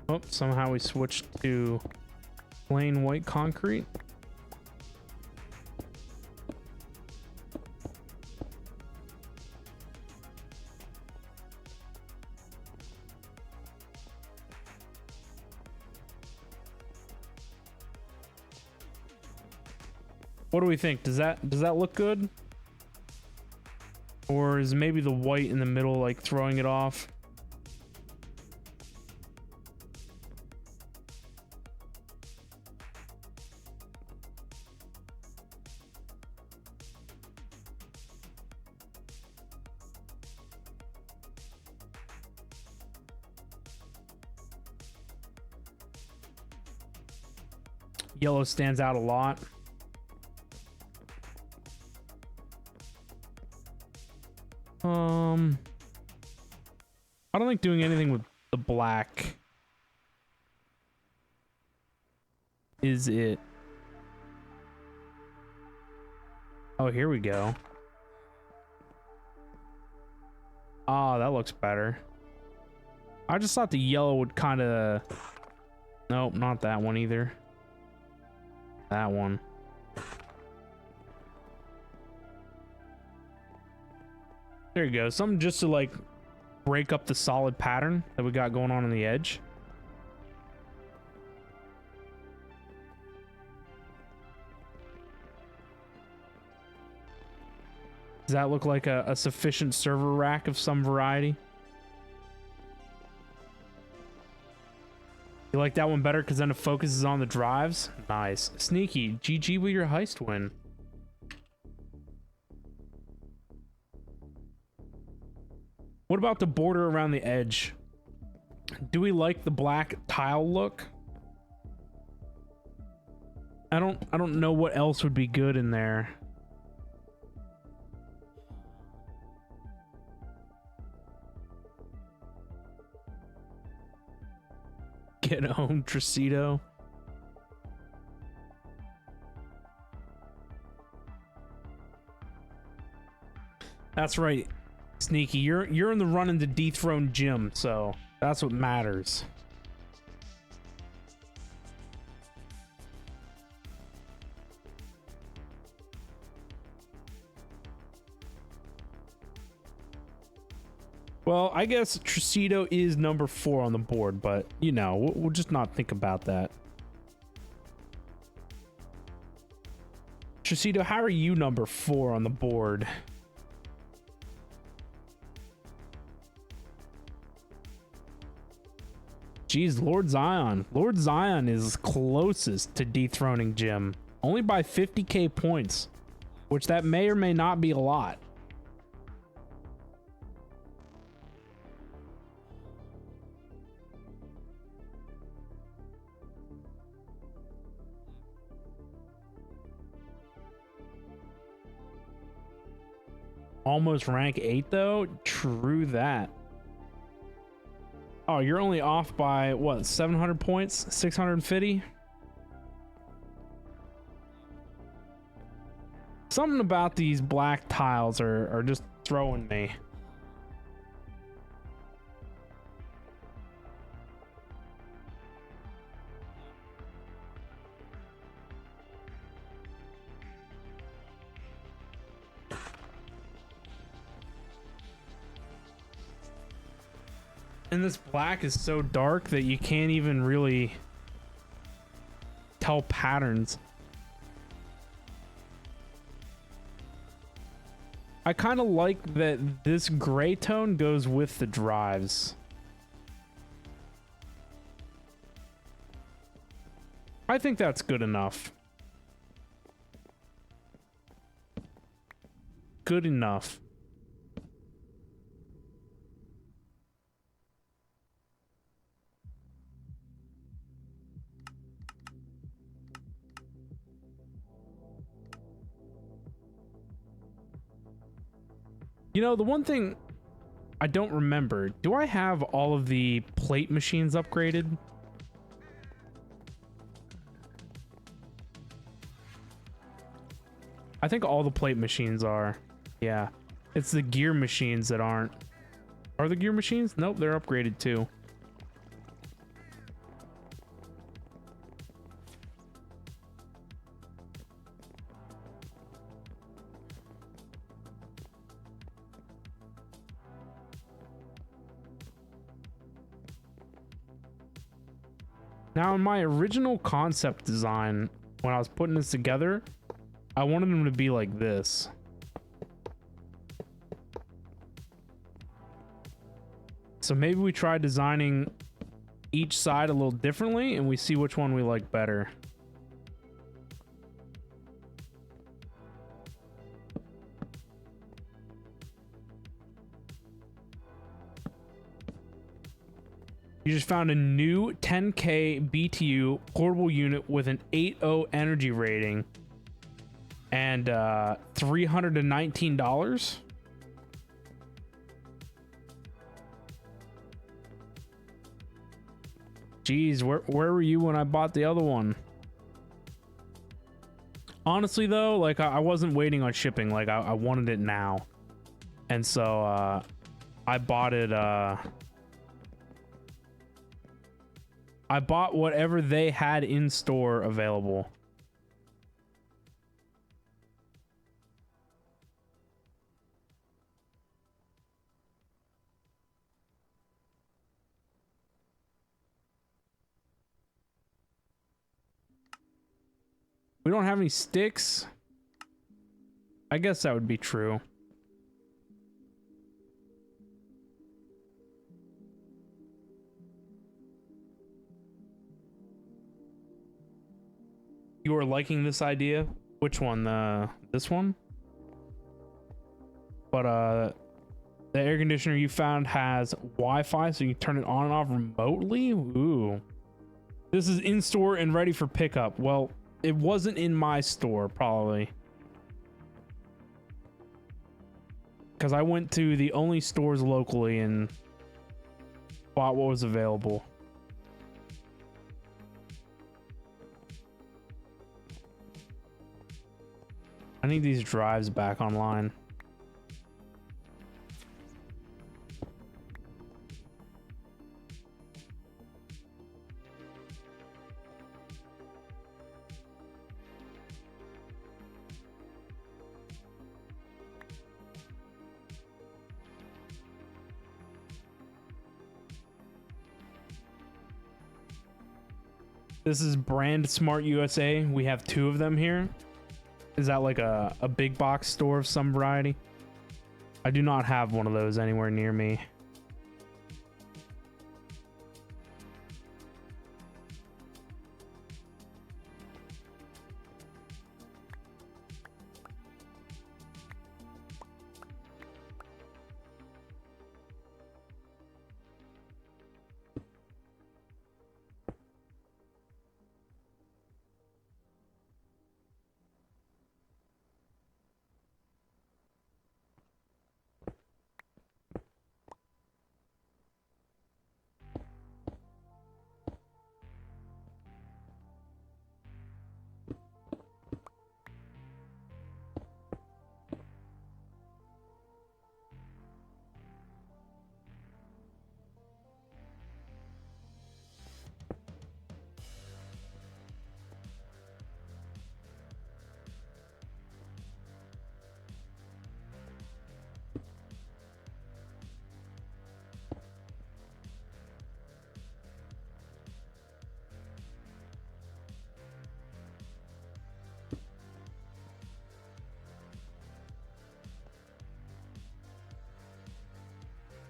Oh, somehow we switched to plain white concrete. What do we think? Does that look good? Or is maybe the white in the middle like throwing it off? Yellow stands out a lot. I don't think doing anything with the black is it. Oh, here we go. Ah, that looks better. I just thought the yellow would kind of... Nope, not that one either. That one. There you go. Something just to like break up the solid pattern that we got going on the edge. Does that look like a sufficient server rack of some variety? You like that one better because then it focuses on the drives? Nice. Sneaky, GG with your heist win. What about the border around the edge? Do we like the black tile look? I don't know what else would be good in there. Get home, Tricito. That's right, Sneaky. You're in the running to dethrone Jim, so that's what matters. Well, I guess Tricito is number 4 on the board, but you know, we'll just not think about that. Tricito, how are you number 4 on the board? Jeez, Lord Zion. Lord Zion is closest to dethroning Jim. Only by 50k points, which that may or may not be a lot. Almost rank 8 though? True that. Oh, you're only off by what, 700 points? 650? Something about these black tiles are just throwing me. And this black is so dark that you can't even really tell patterns. I kind of like that this gray tone goes with the drives. I think that's good enough. Good enough. You know, the one thing I don't remember, do I have all of the plate machines upgraded? I think all the plate machines are. Yeah. It's the gear machines that aren't. Are the gear machines? Nope, they're upgraded too. Now, in my original concept design, when I was putting this together, I wanted them to be like this. So maybe we try designing each side a little differently and we see which one we like better. You just found a new 10K BTU portable unit with an 8.0 energy rating and $319. Jeez, where were you when I bought the other one? Honestly though, like I wasn't waiting on shipping, like I wanted it now. And so I bought it I bought whatever they had in store available. We don't have any sticks. I guess that would be true. You are liking this idea? Which one? This one? But the air conditioner you found has Wi-Fi, so you can turn it on and off remotely? Ooh. This is in store and ready for pickup. Well, it wasn't in my store, probably. Because I went to the only stores locally and bought what was available. I need these drives back online. This is Brand Smart USA. We have 2 of them here. Is that like a big box store of some variety? I do not have one of those anywhere near me.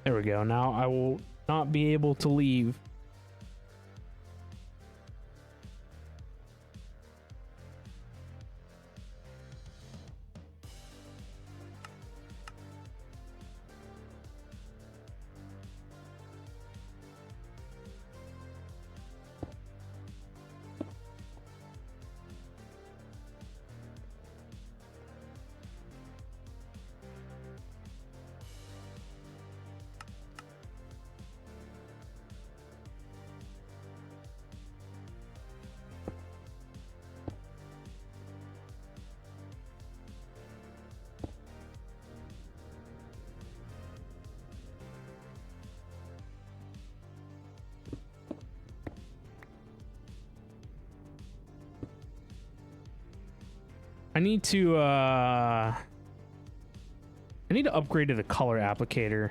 There we go. Now I will not be able to leave. I need to upgrade to the color applicator.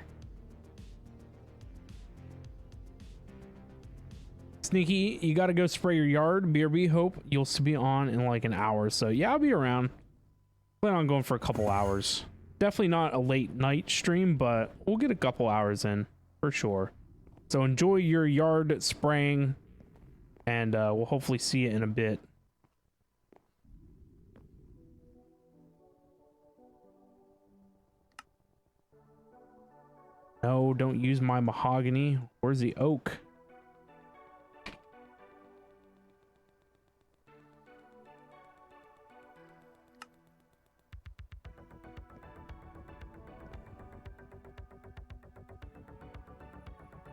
Sneaky, you gotta go spray your yard. BRB, hope you'll be on in like an hour. So yeah, I'll be around. Plan on going for a couple hours. Definitely not a late night stream, but we'll get a couple hours in for sure. So enjoy your yard spraying, and we'll hopefully see you in a bit. No, don't use my mahogany. Where's the oak?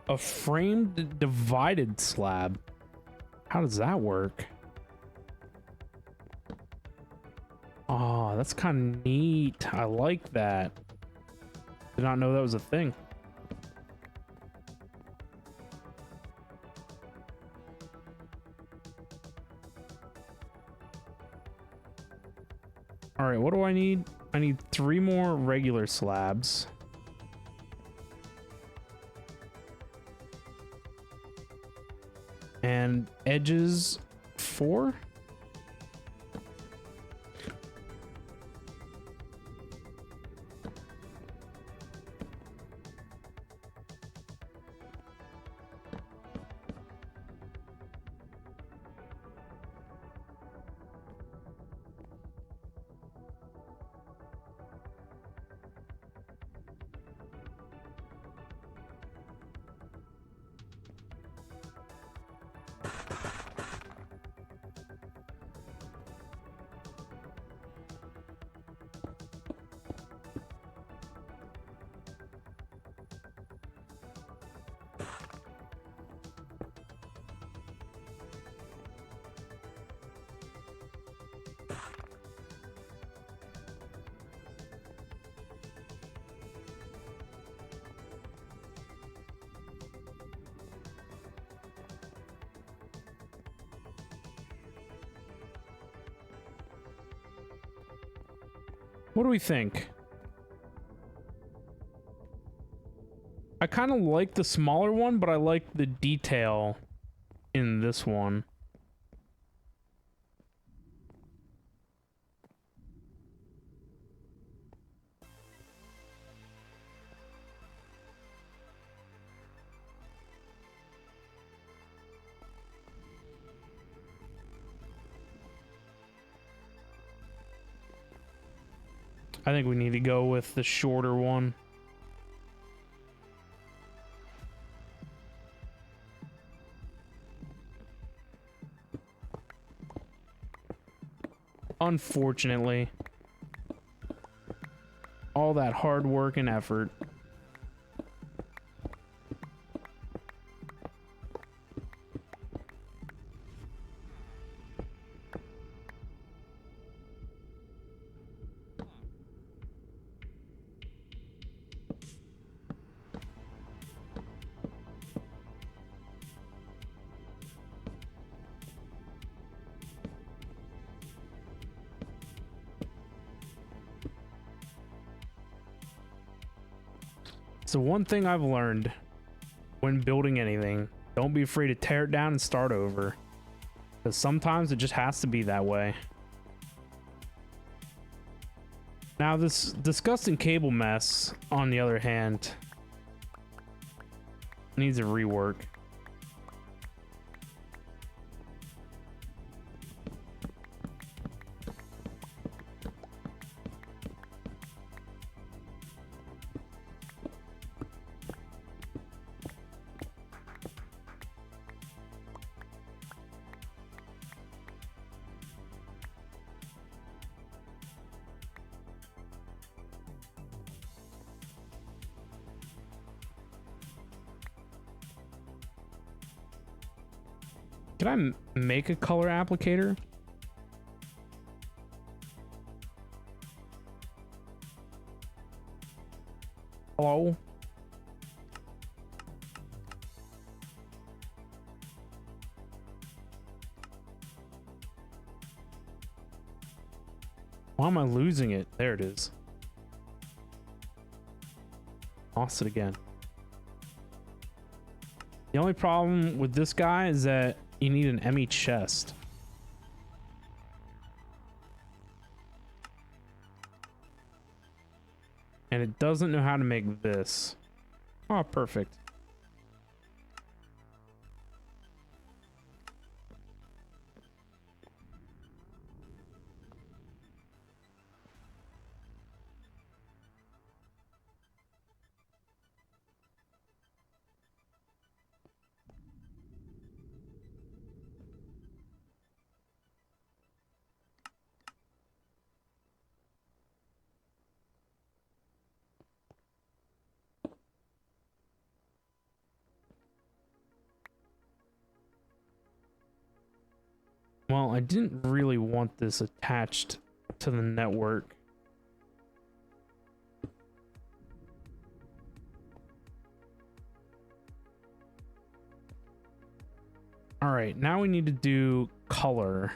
A framed divided slab. How does that work? Oh, that's kind of neat. I like that. Did not know that was a thing. All right, what do I need? I need 3 more regular slabs. And edges 4? What do we think? I kind of like the smaller one, but I like the detail in this one. I think we need to go with the shorter one. Unfortunately, all that hard work and effort. So one thing I've learned when building anything, don't be afraid to tear it down and start over. Because sometimes it just has to be that way. Now this disgusting cable mess, on the other hand, needs a rework. Can I make a color applicator? Hello? Why am I losing it? There it is. Lost it again. The only problem with this guy is that you need an ME chest. And it doesn't know how to make this. Oh, perfect. Well, I didn't really want this attached to the network. All right, now we need to do color.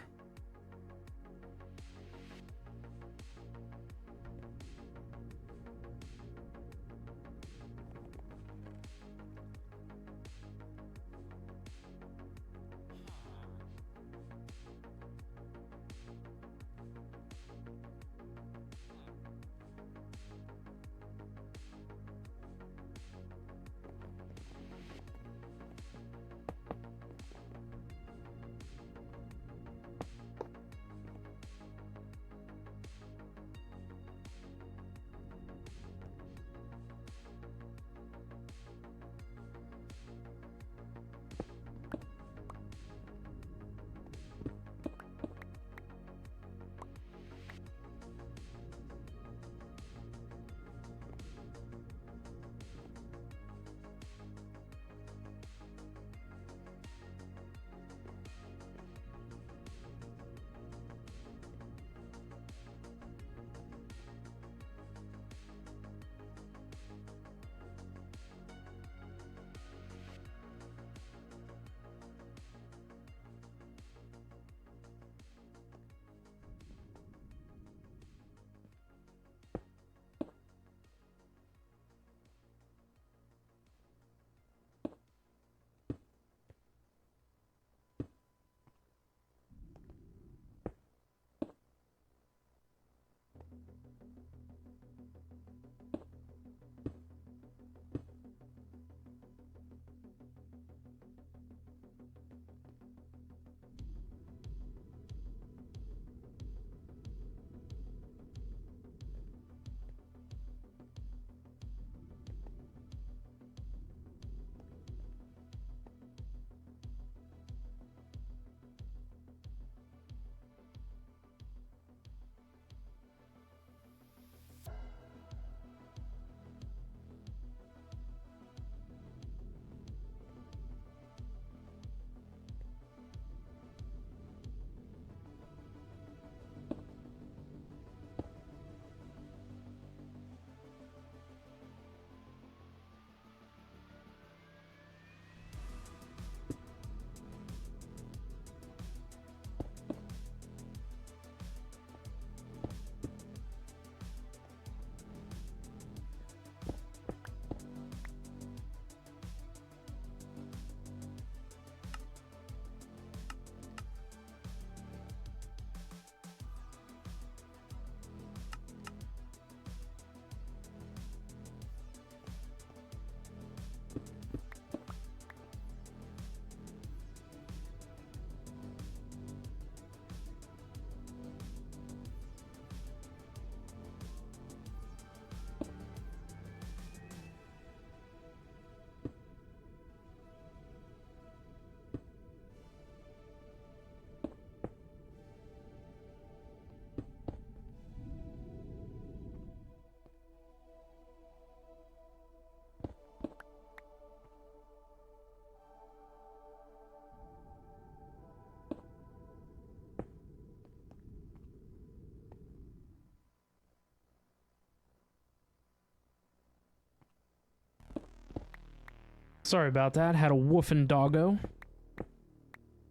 Sorry about that. Had a woofing doggo.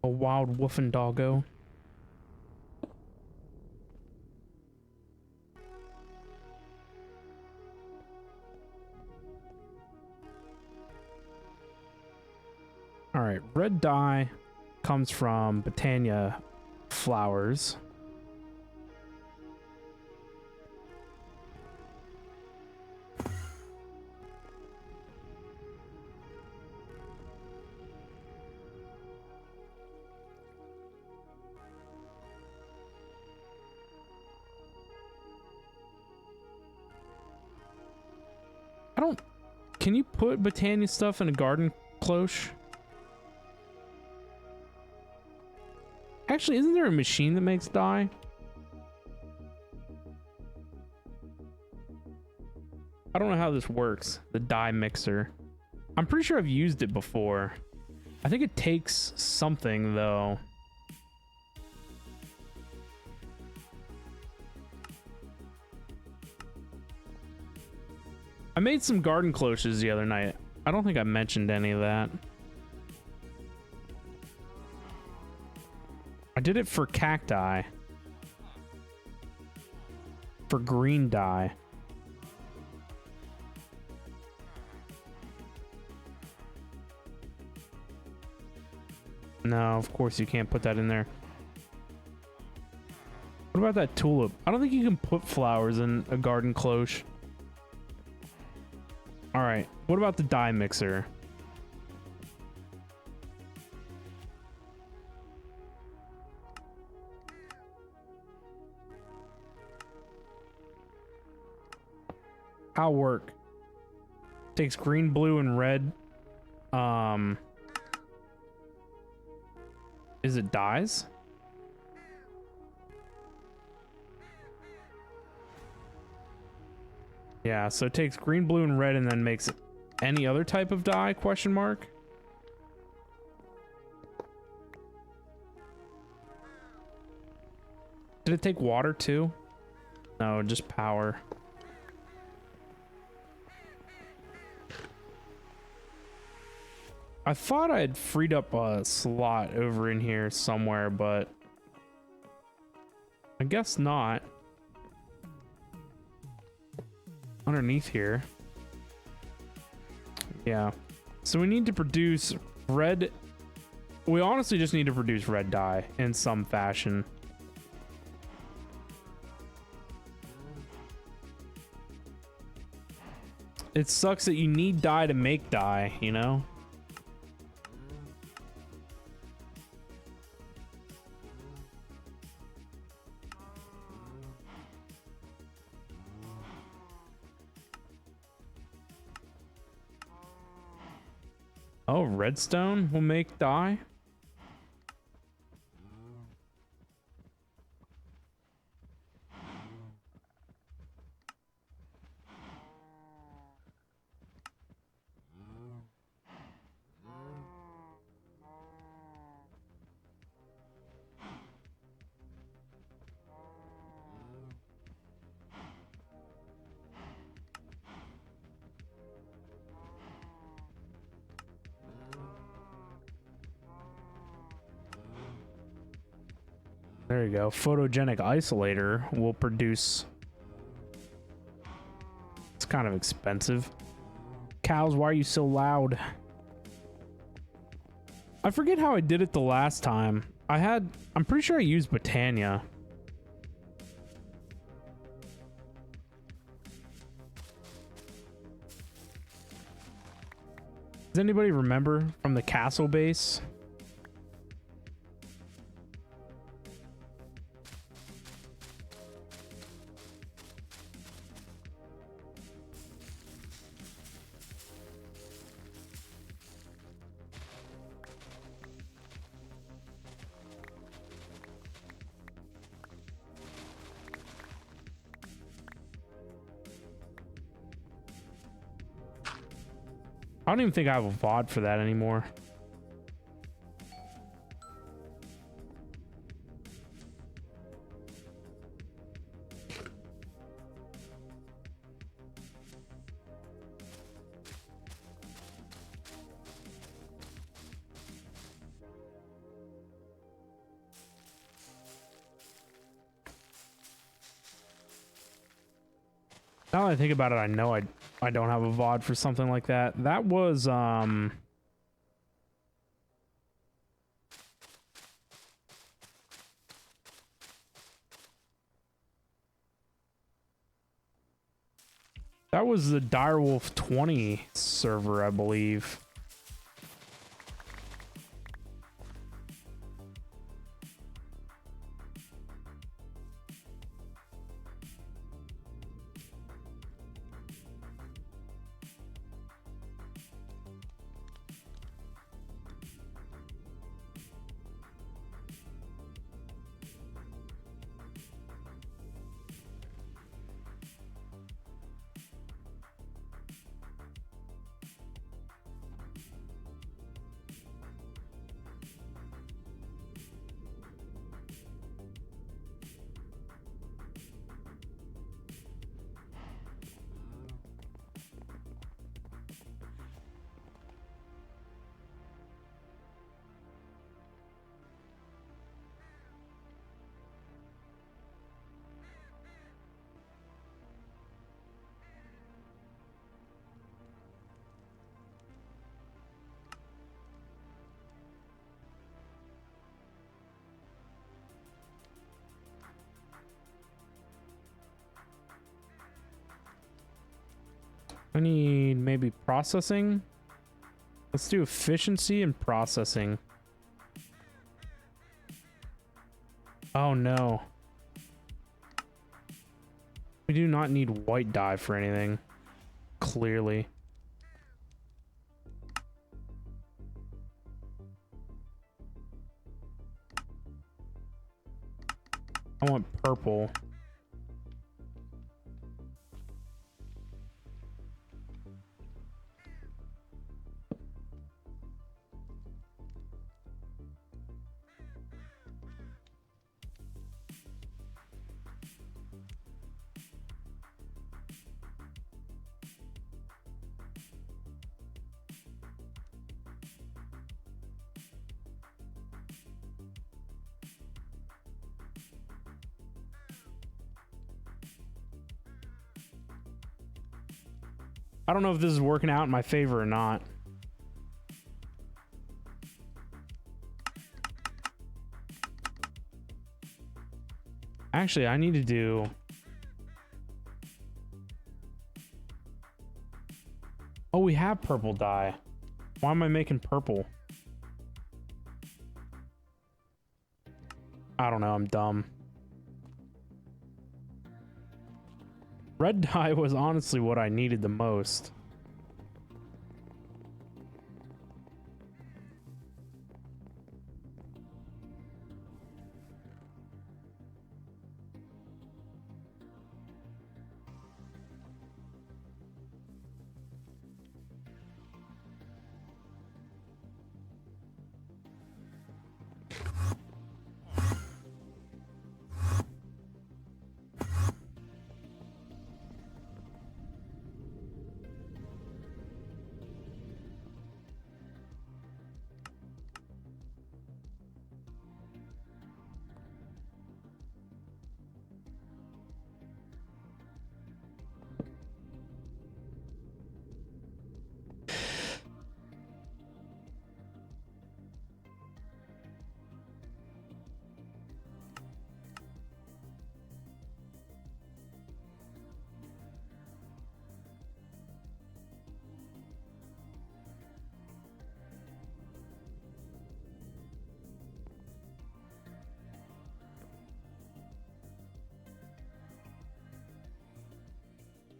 A wild woofing doggo. All right, red dye comes from Botania flowers. I don't... Can you put Botania stuff in a garden cloche? Actually, isn't there a machine that makes dye? I don't know how this works, the dye mixer. I'm pretty sure I've used it before. I think it takes something, though. I made some garden cloches the other night. I don't think I mentioned any of that. I did it for cacti. For green dye. No, of course you can't put that in there. What about that tulip? I don't think you can put flowers in a garden cloche. All right, what about the dye mixer? How work? Takes green, blue, and red. Is it dyes? Yeah, so it takes green, blue, and red and then makes any other type of dye, question mark? Did it take water too? No, just power. I thought I had freed up a slot over in here somewhere, but I guess not. Underneath here. Yeah. So we need to produce red. We honestly just need to produce red dye in some fashion. It sucks that you need dye to make dye, you know? Oh, redstone will make dye? There you go. Photogenic isolator will produce. It's kind of expensive. Cows, why are you so loud? I forget how I did it the last time. I'm pretty sure I used Botania. Does anybody remember from the castle base? I don't even think I have a VOD for that anymore. Now that I think about it, I know I don't have a VOD for something like that. That was That was the Direwolf 20 server, I believe. I need maybe processing. Let's do efficiency and processing. Oh no. We do not need white dye for anything. Clearly. I want purple. I don't know if this is working out in my favor or not. Actually, I need to do... Oh, we have purple dye. Why am I making purple? I don't know, I'm dumb. Red dye was honestly what I needed the most.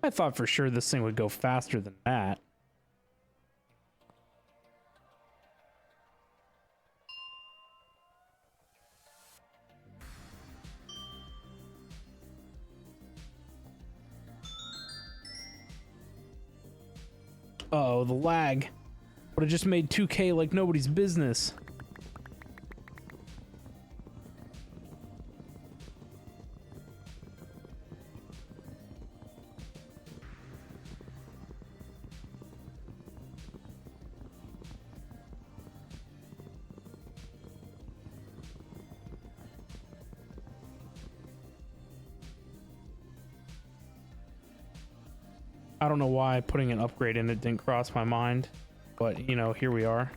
I thought for sure this thing would go faster than that. Uh-oh, the lag. Would have just made 2K like nobody's business. I don't know why putting an upgrade in it didn't cross my mind, but you know, here we are.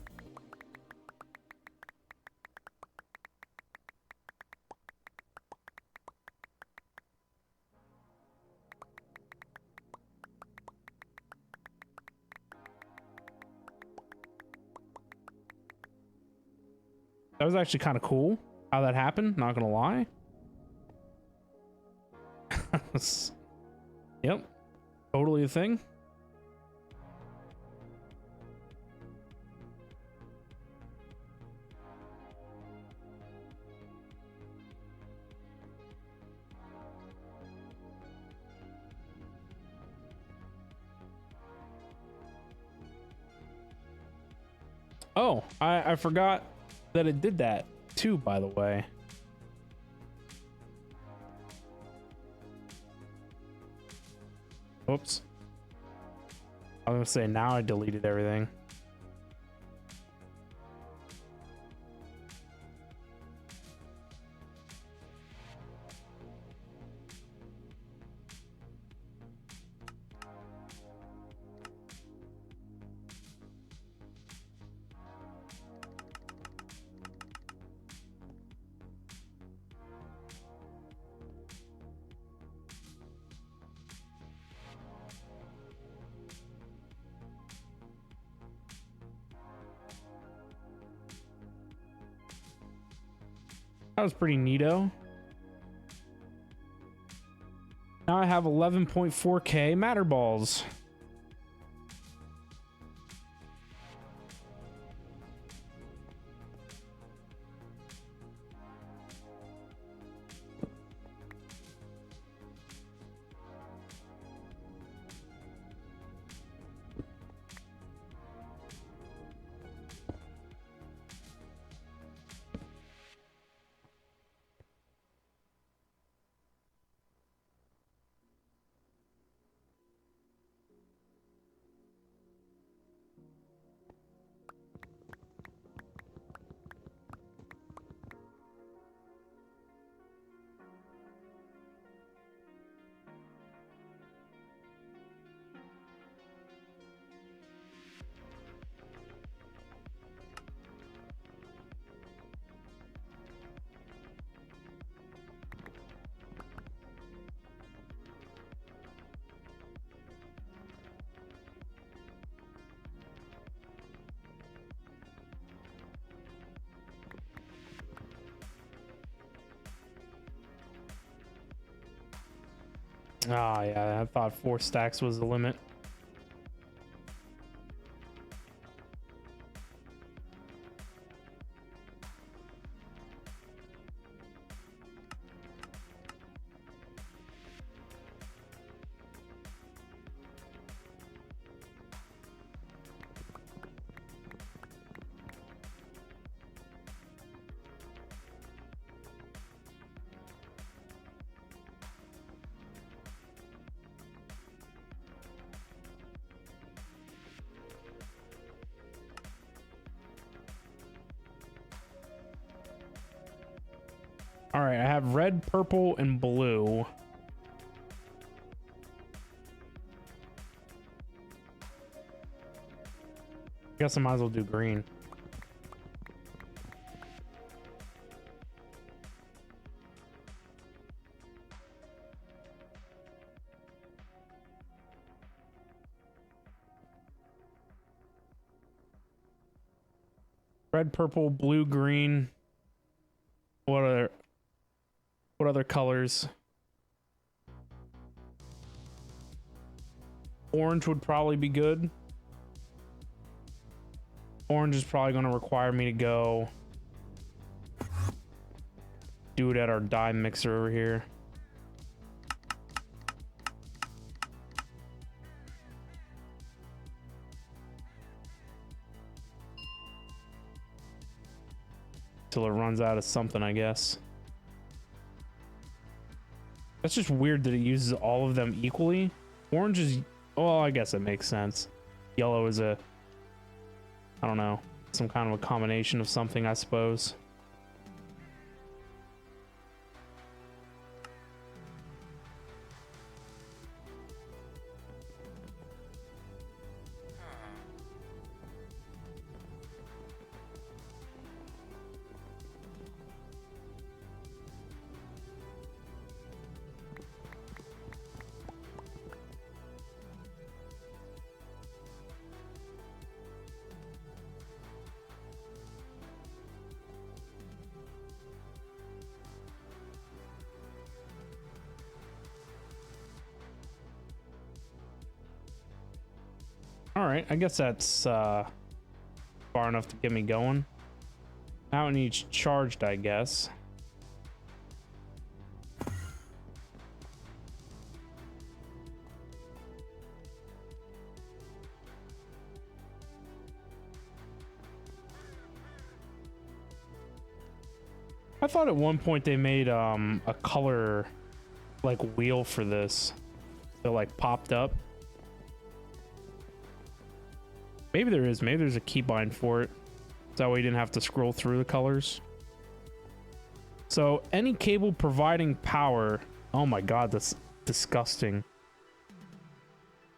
That was actually kind of cool how that happened, not gonna lie. Yep, totally a thing. Oh, I forgot that it did that too, by the way. Oops. I was gonna say, now I deleted everything. That was pretty neato. Now I have 11.4K matter balls. Ah, yeah, I thought 4 stacks was the limit. All right, I have red, purple, and blue. Guess I might as well do green. Red, purple, blue, green. What other colors? Orange would probably be good. Orange is probably going to require me to go do it at our dye mixer over here. Till it runs out of something, I guess. That's just weird that it uses all of them equally. Orange is, well, I guess it makes sense. Yellow is a, I don't know, some kind of a combination of something, I suppose. All right, I guess that's far enough to get me going. Now it needs charged, I guess. I thought at one point they made a color like wheel for this that like popped up. Maybe there is. Maybe there's a keybind for it. That way you didn't have to scroll through the colors. So any cable providing power. Oh my god, that's disgusting.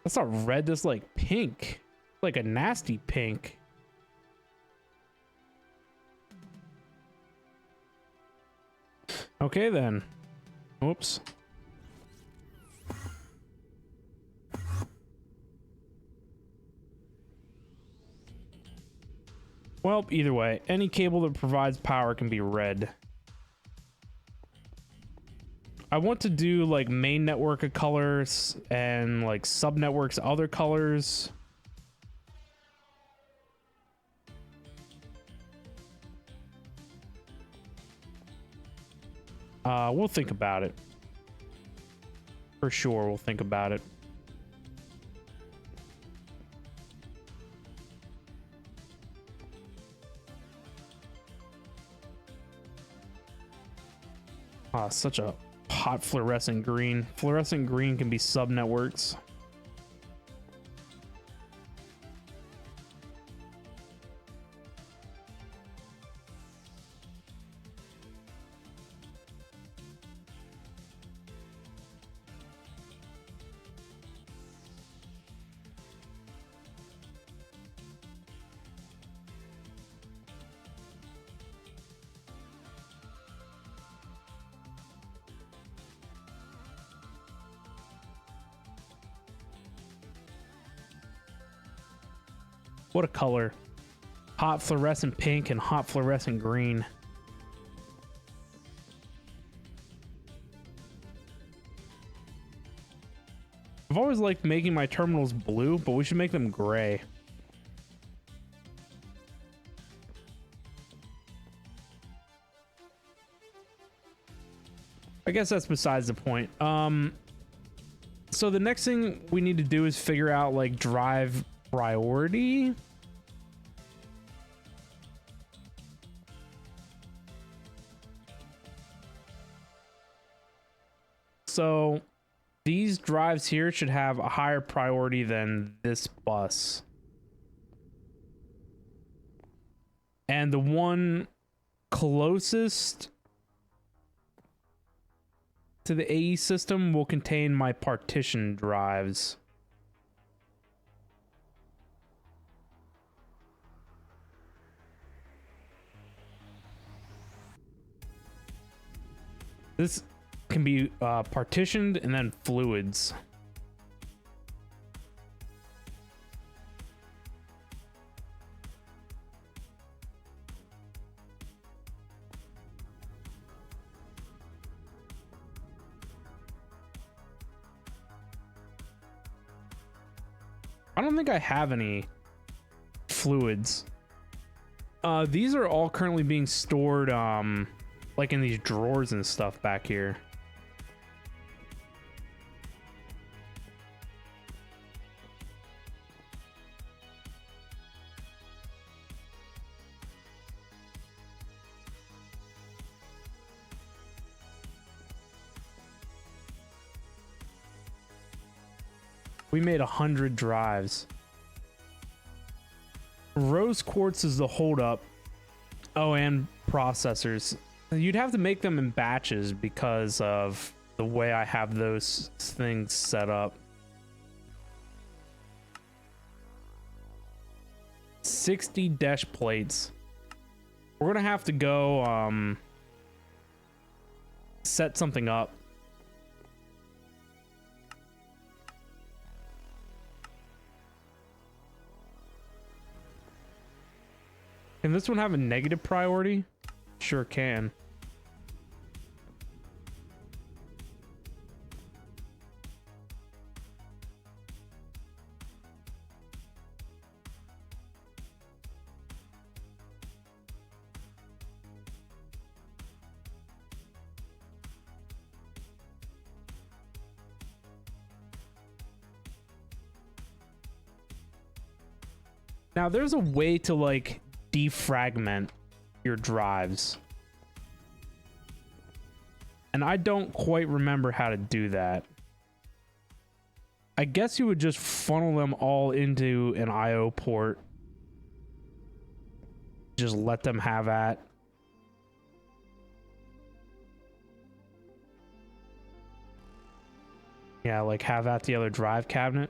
That's not red, that's like pink. Like a nasty pink. Okay then. Oops. Well, either way, any cable that provides power can be red. I want to do like main network of colors and like sub networks other colors. We'll think about it. For sure, we'll think about it. Such a hot fluorescent green. Fluorescent green can be sub networks. What a color. Hot fluorescent pink and hot fluorescent green. I've always liked making my terminals blue, but we should make them gray. I guess that's besides the point. So the next thing we need to do is figure out like drive priority. So these drives here should have a higher priority than this bus. And the one closest to the AE system will contain my partition drives. This can be partitioned and then fluids. I don't think I have any fluids. These are all currently being stored like in these drawers and stuff back here. We made 100 drives. Rose quartz is the holdup. Oh, and processors. You'd have to make them in batches because of the way I have those things set up. 60 dash plates. We're gonna have to go set something up. Can this one have a negative priority? Sure can. Now there's a way to like defragment your drives. And I don't quite remember how to do that. I guess you would just funnel them all into an IO port. Just let them have at. Yeah, like have at the other drive cabinet.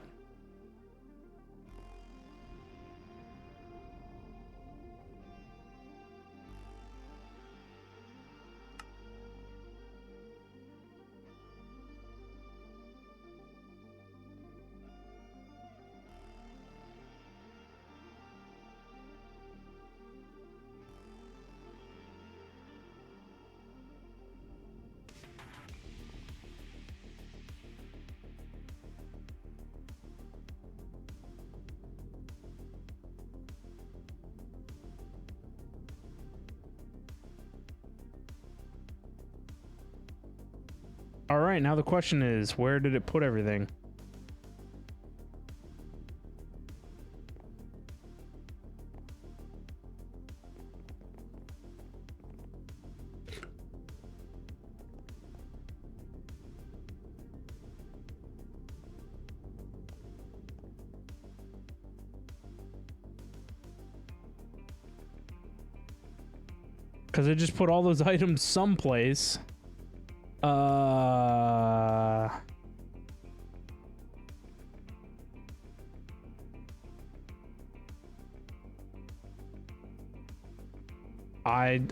All right, now the question is, where did it put everything? Because it just put all those items someplace.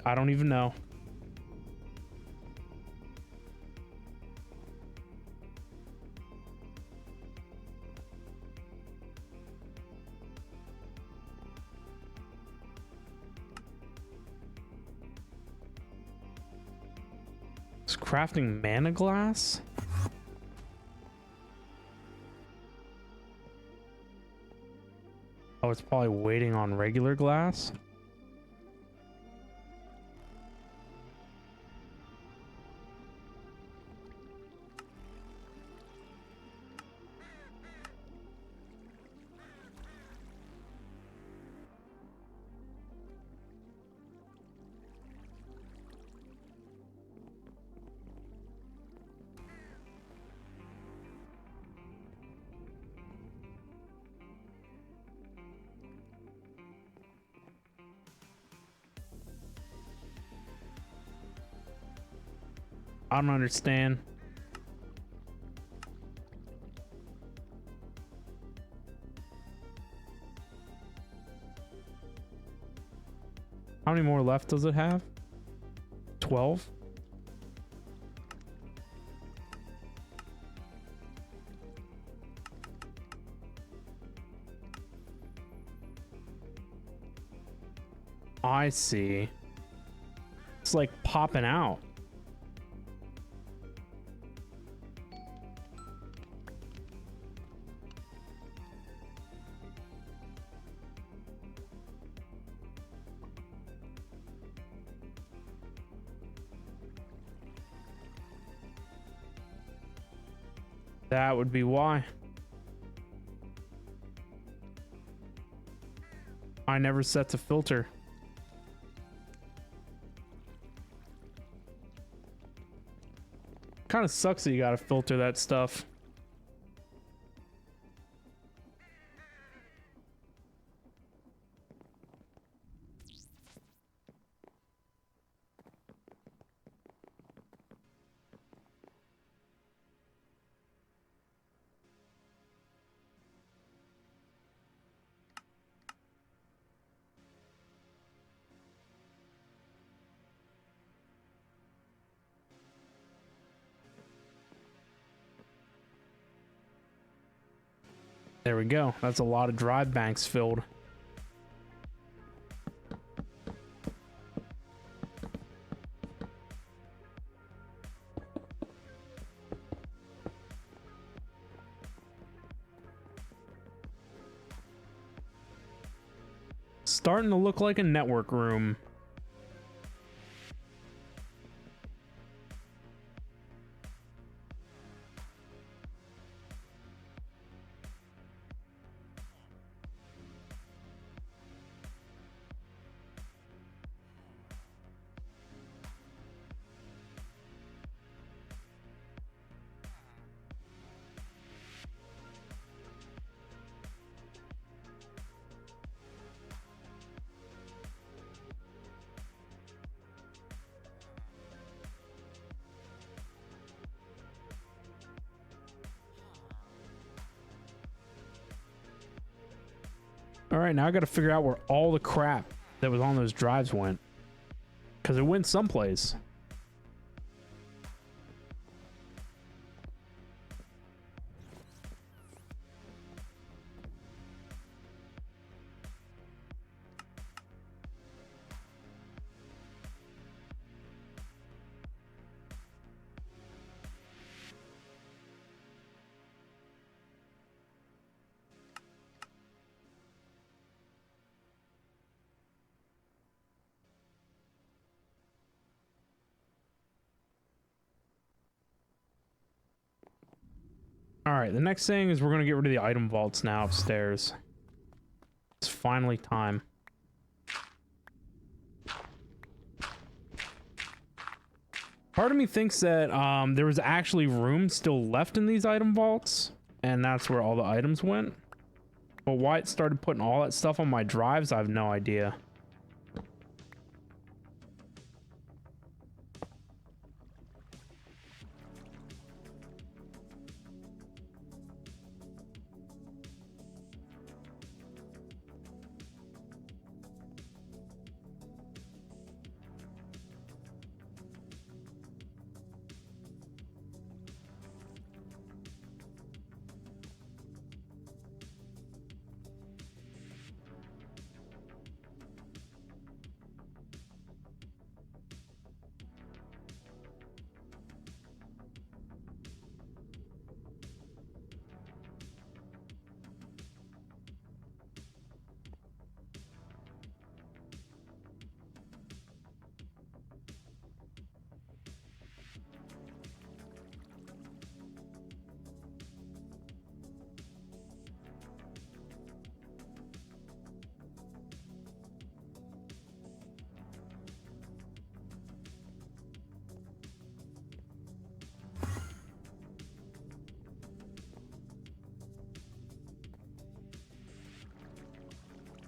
I don't even know. It's crafting mana glass? Oh, it's probably waiting on regular glass? I don't understand. How many more left does it have? 12? I see. It's like popping out. That would be why. I never set to filter. Kind of sucks that you gotta filter that stuff. There we go. That's a lot of drive banks filled. Starting to look like a network room. All right, now I got to figure out where all the crap that was on those drives went. Because it went someplace. All right, the next thing is we're going to get rid of the item vaults now upstairs. It's finally time. Part of me thinks that there was actually room still left in these item vaults, and that's where all the items went. But why it started putting all that stuff on my drives, I have no idea.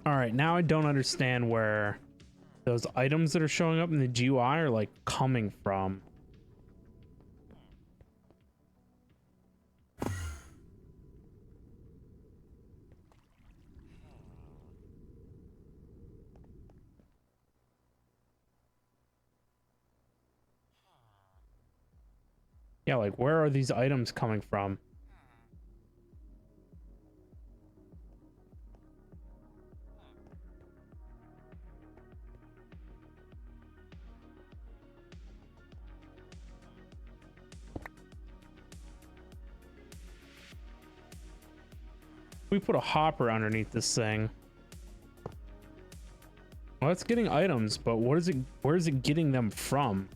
All right, now I don't understand where those items that are showing up in the GUI are like coming from. Yeah, like where are these items coming from? We put a hopper underneath this thing. Well, it's getting items, but what is it? Where is it getting them from?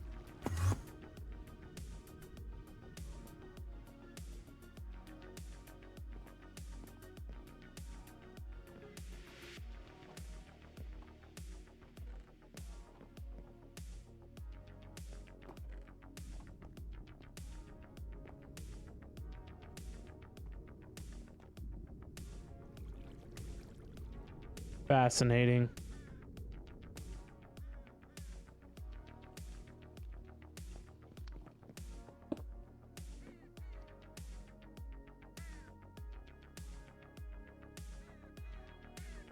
Fascinating.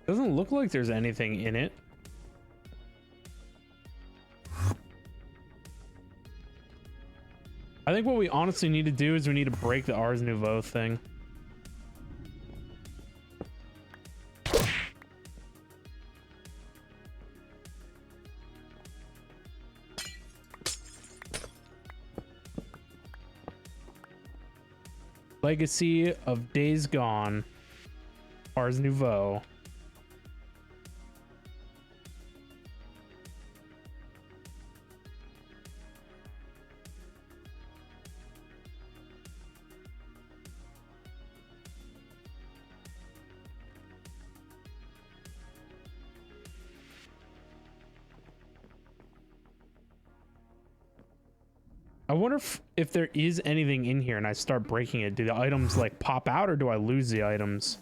Doesn't look like there's anything in it. I think what we honestly need to do is we need to break the Ars Nouveau thing. Legacy of Days Gone, Ars Nouveau. I wonder if there is anything in here and I start breaking it. Do the items like pop out or do I lose the items?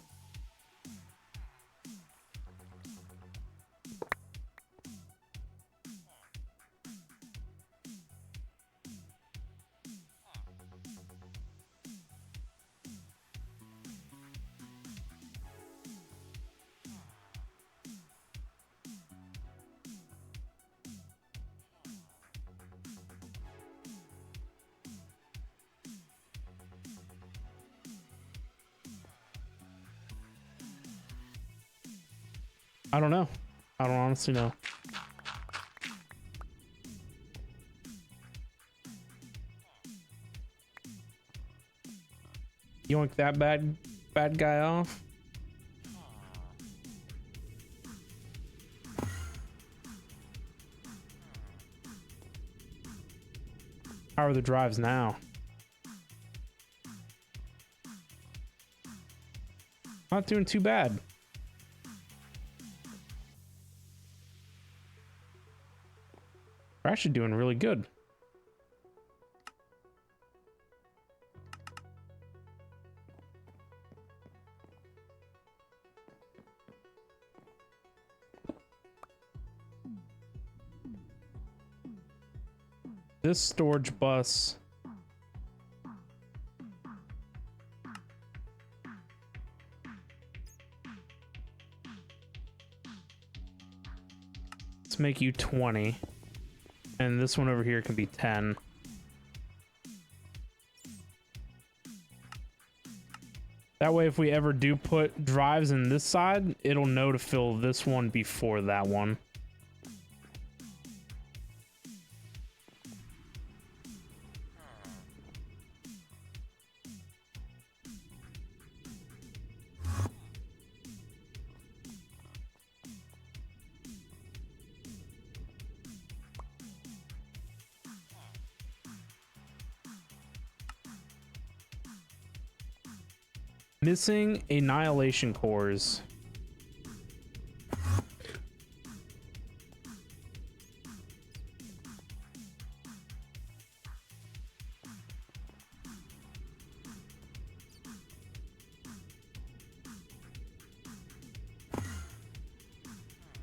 I don't know. I don't honestly know. Yoink that bad guy off. How are the drives now? Not doing too bad. We're actually doing really good. This storage bus let's make you 20, and this one over here can be 10. That way if we ever do put drives in this side, it'll know to fill this one before that one. Missing annihilation cores.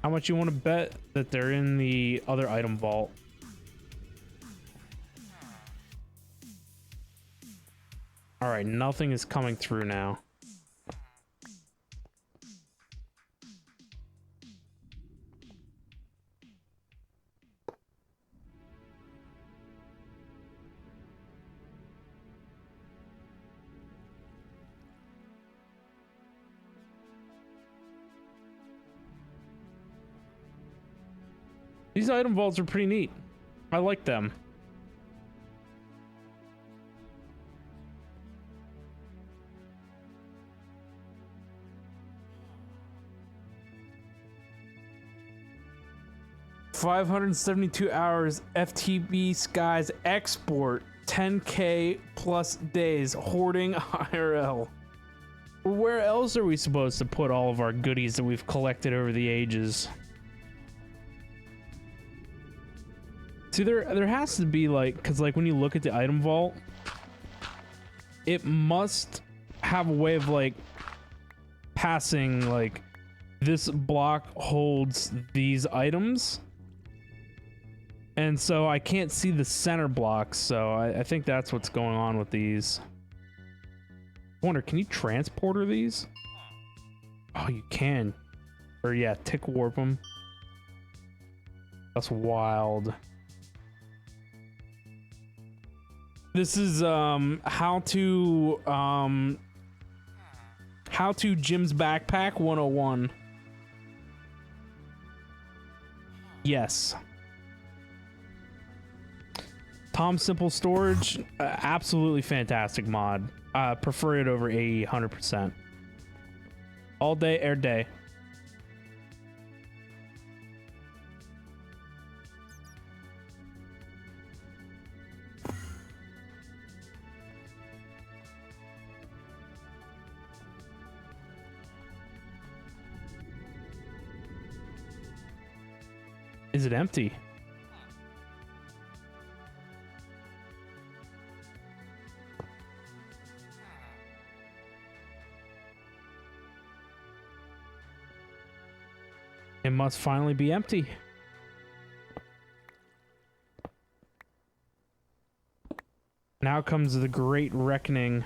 How much you want to bet that they're in the other item vault? All right, nothing is coming through now. These item vaults are pretty neat. I like them. $572 hours FTB Skies export 10K plus days hoarding IRL. Where else are we supposed to put all of our goodies that we've collected over the ages? See, there has to be like, because like when you look at the item vault, it must have a way of like passing like this block holds these items. And so I can't see the center blocks, so I think that's what's going on with these. I wonder, can you transporter these? Oh, you can. Or yeah, tick warp them. That's wild. This is how to Jim's backpack 101. Yes. Tom Simple Storage, absolutely fantastic mod. Prefer it over 100%. All day, air day. Is it empty? It must finally be empty. Now comes the great reckoning.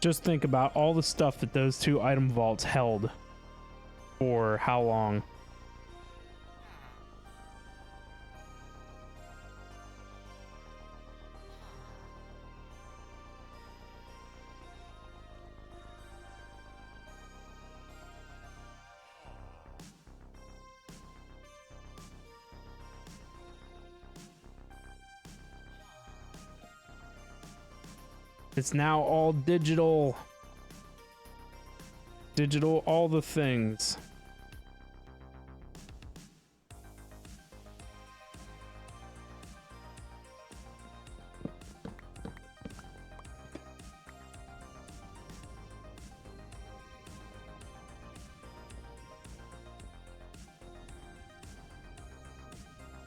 Just think about all the stuff that those two item vaults held for how long. It's now all digital. Digital, all the things.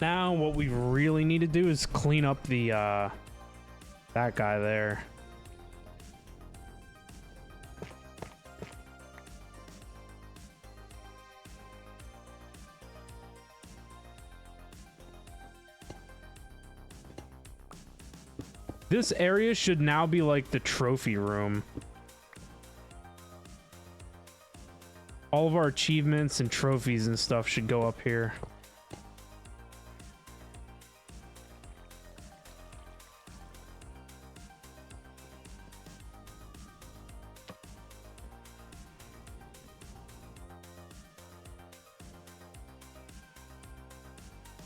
Now what we really need to do is clean up the that guy there. This area should now be like the trophy room. All of our achievements and trophies and stuff should go up here.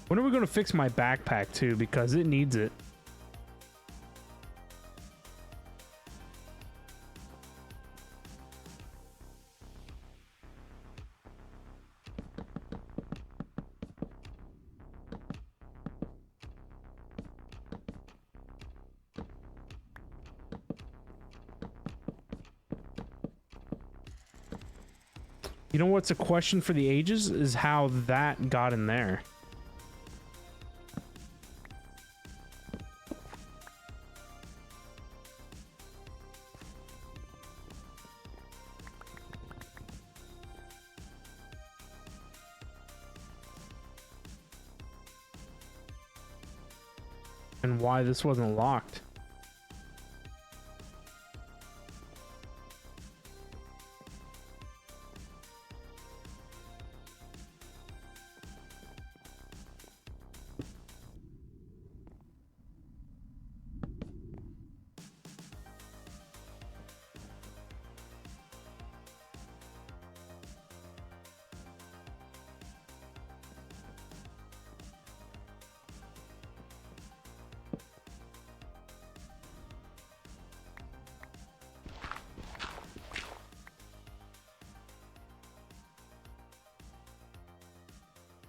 When are we going to fix my backpack too? Because it needs it. You know what's a question for the ages is how that got in there. And why this wasn't locked.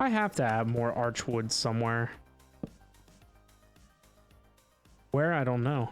I have to add more archwood somewhere. Where? I don't know.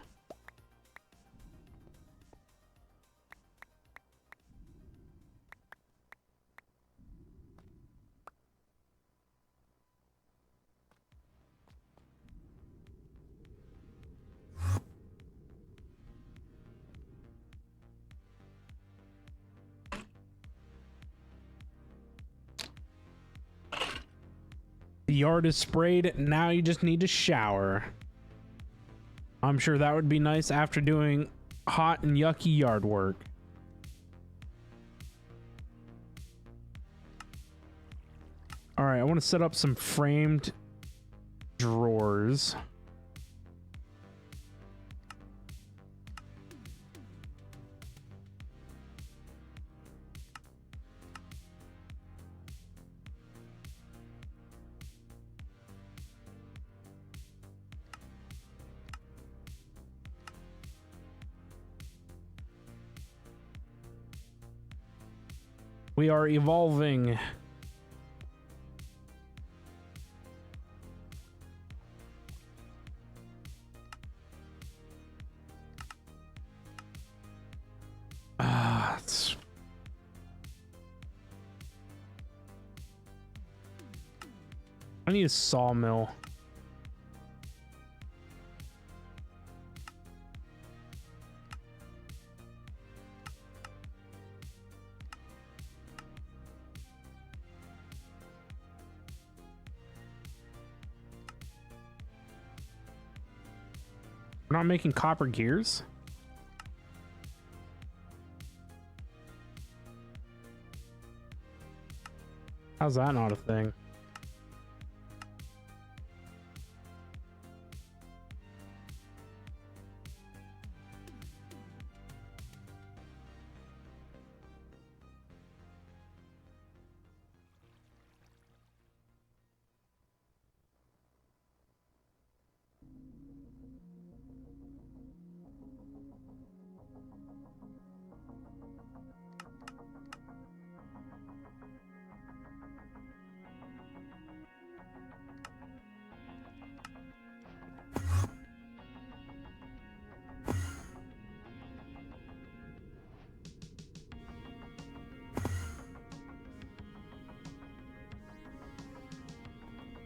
The yard is sprayed. Now you just need to shower. I'm sure that would be nice after doing hot and yucky yard work. All right, I want to set up some framed drawers. We are evolving. I need a sawmill. We're not making copper gears? How's that not a thing?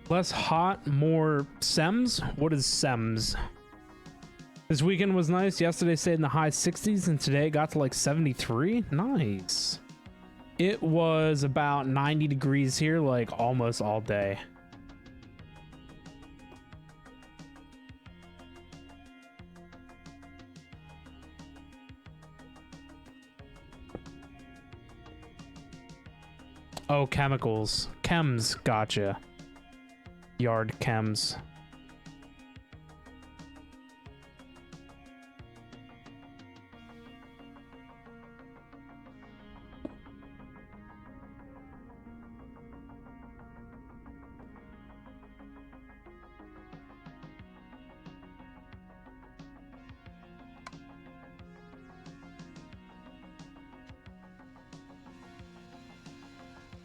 Less hot, more sems? What is sems? This weekend was nice. Yesterday stayed in the high 60s and today got to like 73. Nice. It was about 90 degrees here like almost all day. Oh, chemicals. Chems, gotcha. Yard chems.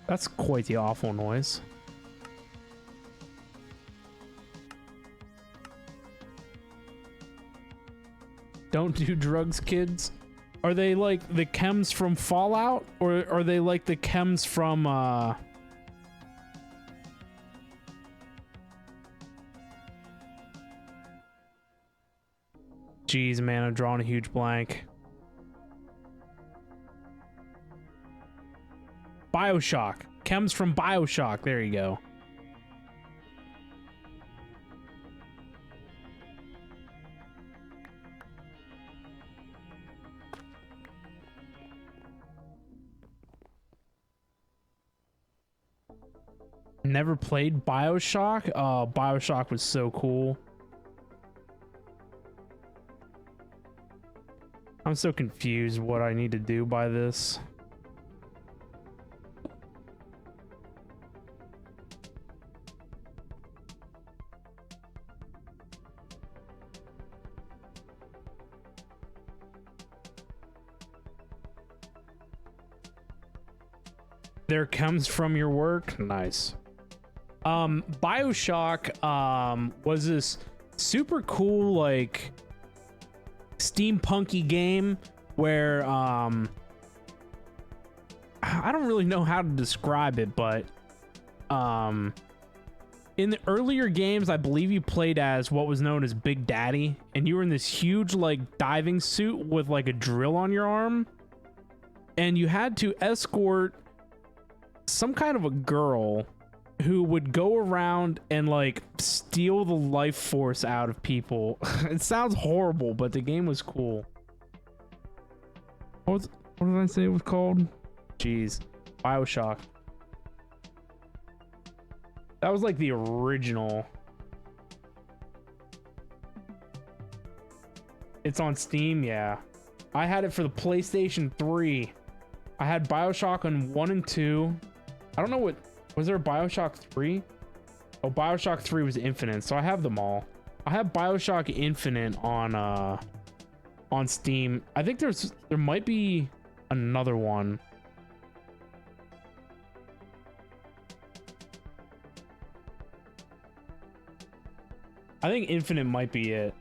That's quite the awful noise. Don't do drugs, kids. Are they like the chems from Fallout, or are they like the chems from Jeez, man, I'm drawing a huge blank. BioShock. Chems from BioShock. There you go. Never played BioShock. BioShock was so cool. I'm so confused what I need to do by this. There comes from your work. Nice. BioShock was this super cool like steampunky game where I don't really know how to describe it, but in the earlier games I believe you played as what was known as Big Daddy, and you were in this huge like diving suit with like a drill on your arm, and you had to escort some kind of a girl who would go around and like steal the life force out of people. It sounds horrible, but the game was cool. What did I say it was called? Jeez. BioShock. That was like the original. It's on Steam, yeah. I had it for the PlayStation 3. I had BioShock on 1 and 2. I don't know what... Was there a BioShock 3? Oh, BioShock 3 was Infinite, so I have them all. I have BioShock Infinite on Steam. I think there might be another one. I think Infinite might be it.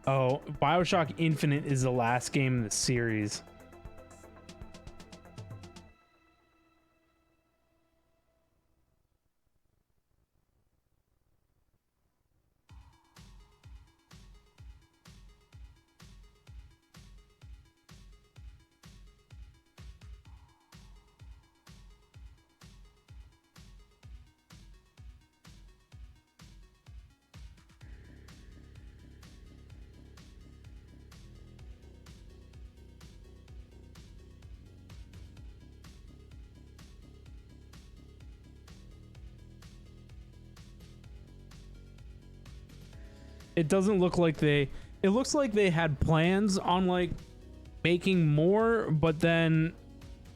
Oh, BioShock Infinite is the last game in the series. It doesn't look like they... It looks like they had plans on, like, making more, but then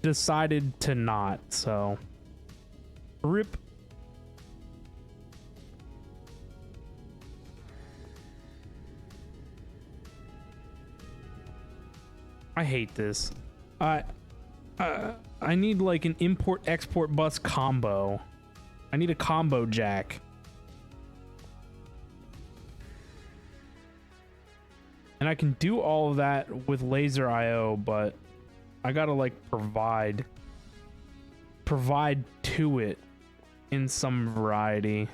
decided to not, so... RIP. I hate this. I need like an import-export bus combo. I need a combo jack. And I can do all of that with laser IO, but I gotta like provide to it in some variety.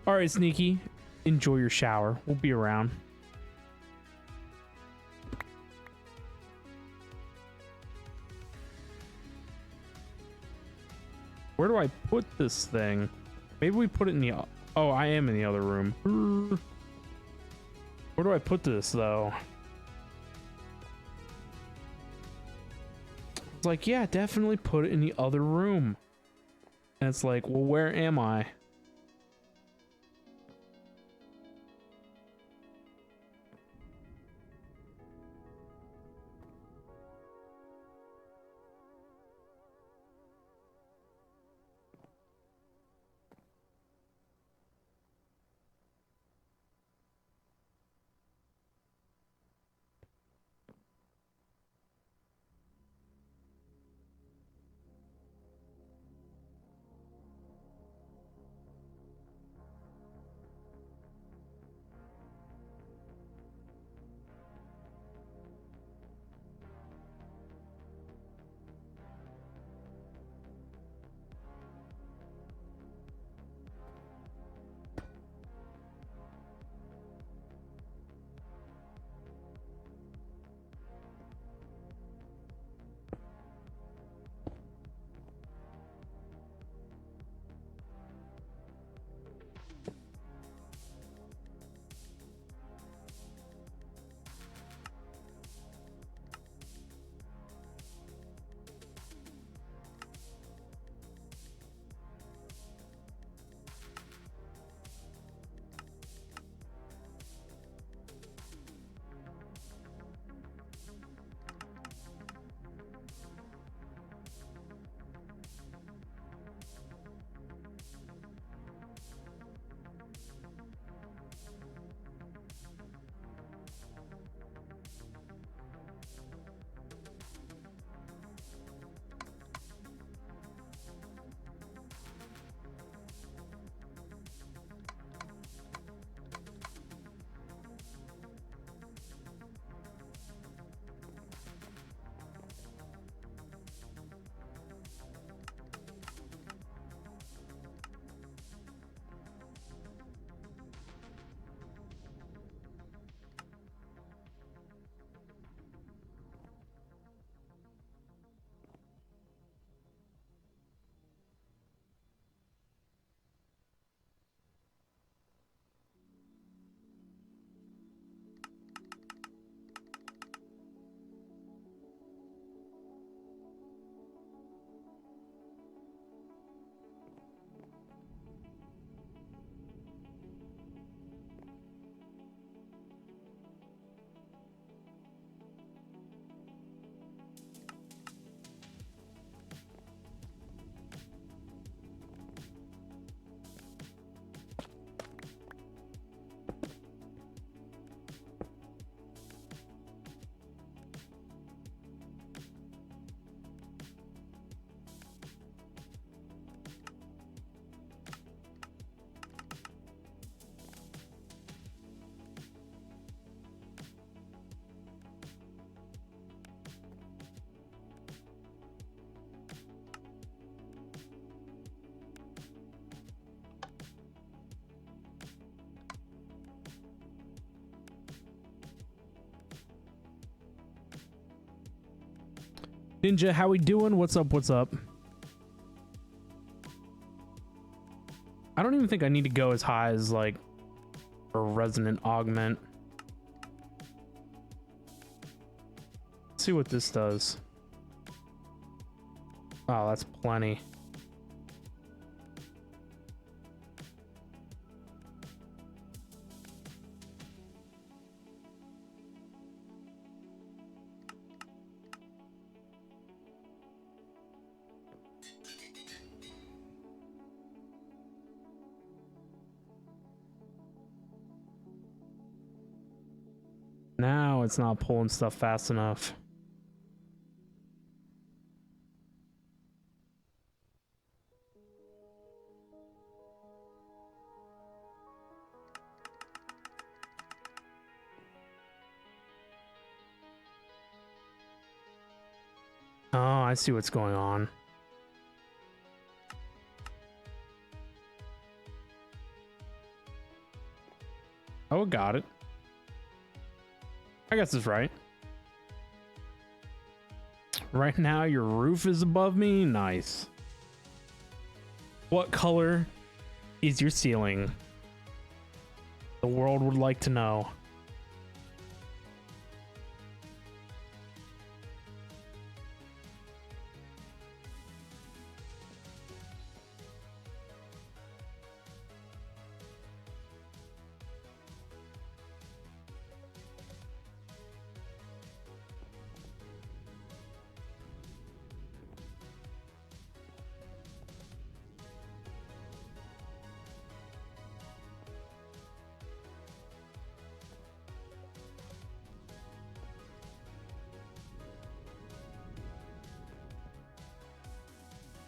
All right, Sneaky, enjoy your shower. We'll be around. Where do I put this thing? Maybe we put it in the... Oh, I am in the other room. Where do I put this, though? It's like, yeah, definitely put it in the other room. And it's like, well, where am I? Ninja, how we doing? What's up? What's up? I don't even think I need to go as high as like a resonant augment. Let's see what this does. Oh, that's plenty. Now it's not pulling stuff fast enough. Oh, I see what's going on. Oh, got it. I guess it's right. Right now, your roof is above me. Nice. What color is your ceiling? The world would like to know.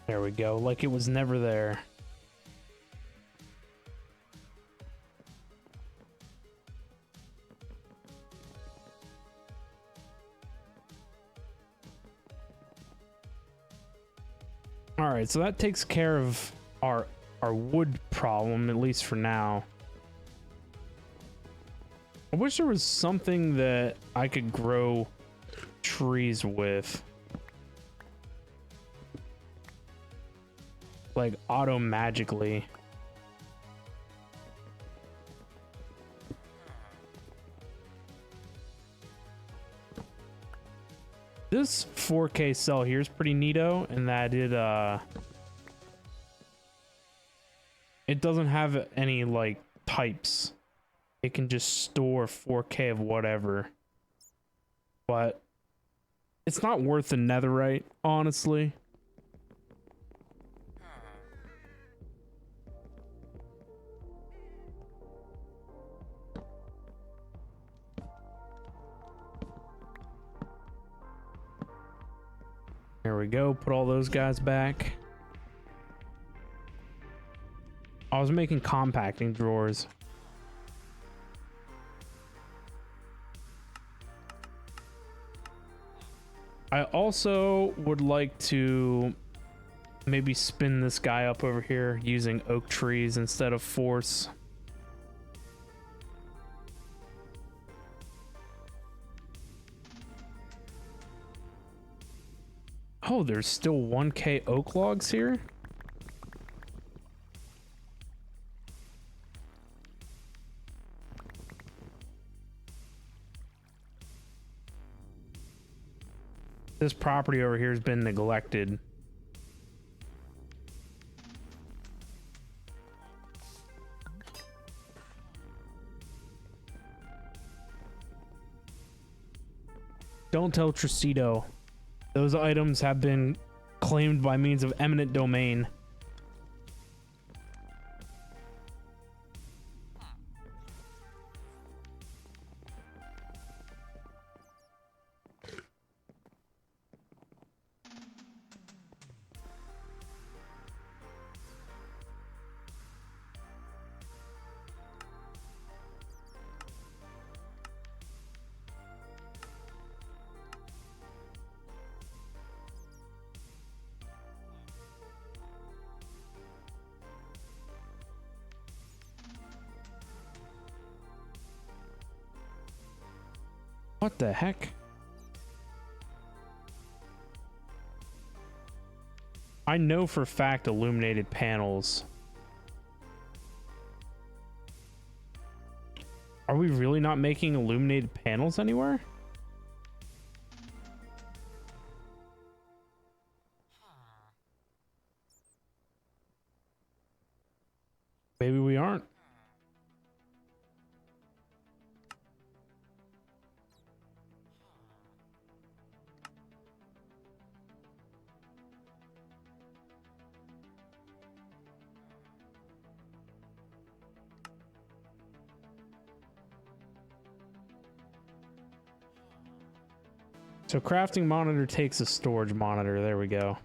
There we go, like it was never there. All right, so that takes care of our wood problem, at least for now. I wish there was something that I could grow trees with. Like auto magically. This 4K cell here is pretty neato in that it doesn't have any like types. It can just store 4K of whatever. But it's not worth the netherite, honestly. There we go, put all those guys back. I was making compacting drawers. I also would like to maybe spin this guy up over here using oak trees instead of force. Oh, there's still 1K oak logs here? This property over here has been neglected. Don't tell Tricito. Those items have been claimed by means of eminent domain. What the heck? I know for a fact illuminated panels. Are we really not making illuminated panels anywhere? Maybe we aren't. So crafting monitor takes a storage monitor. There we go.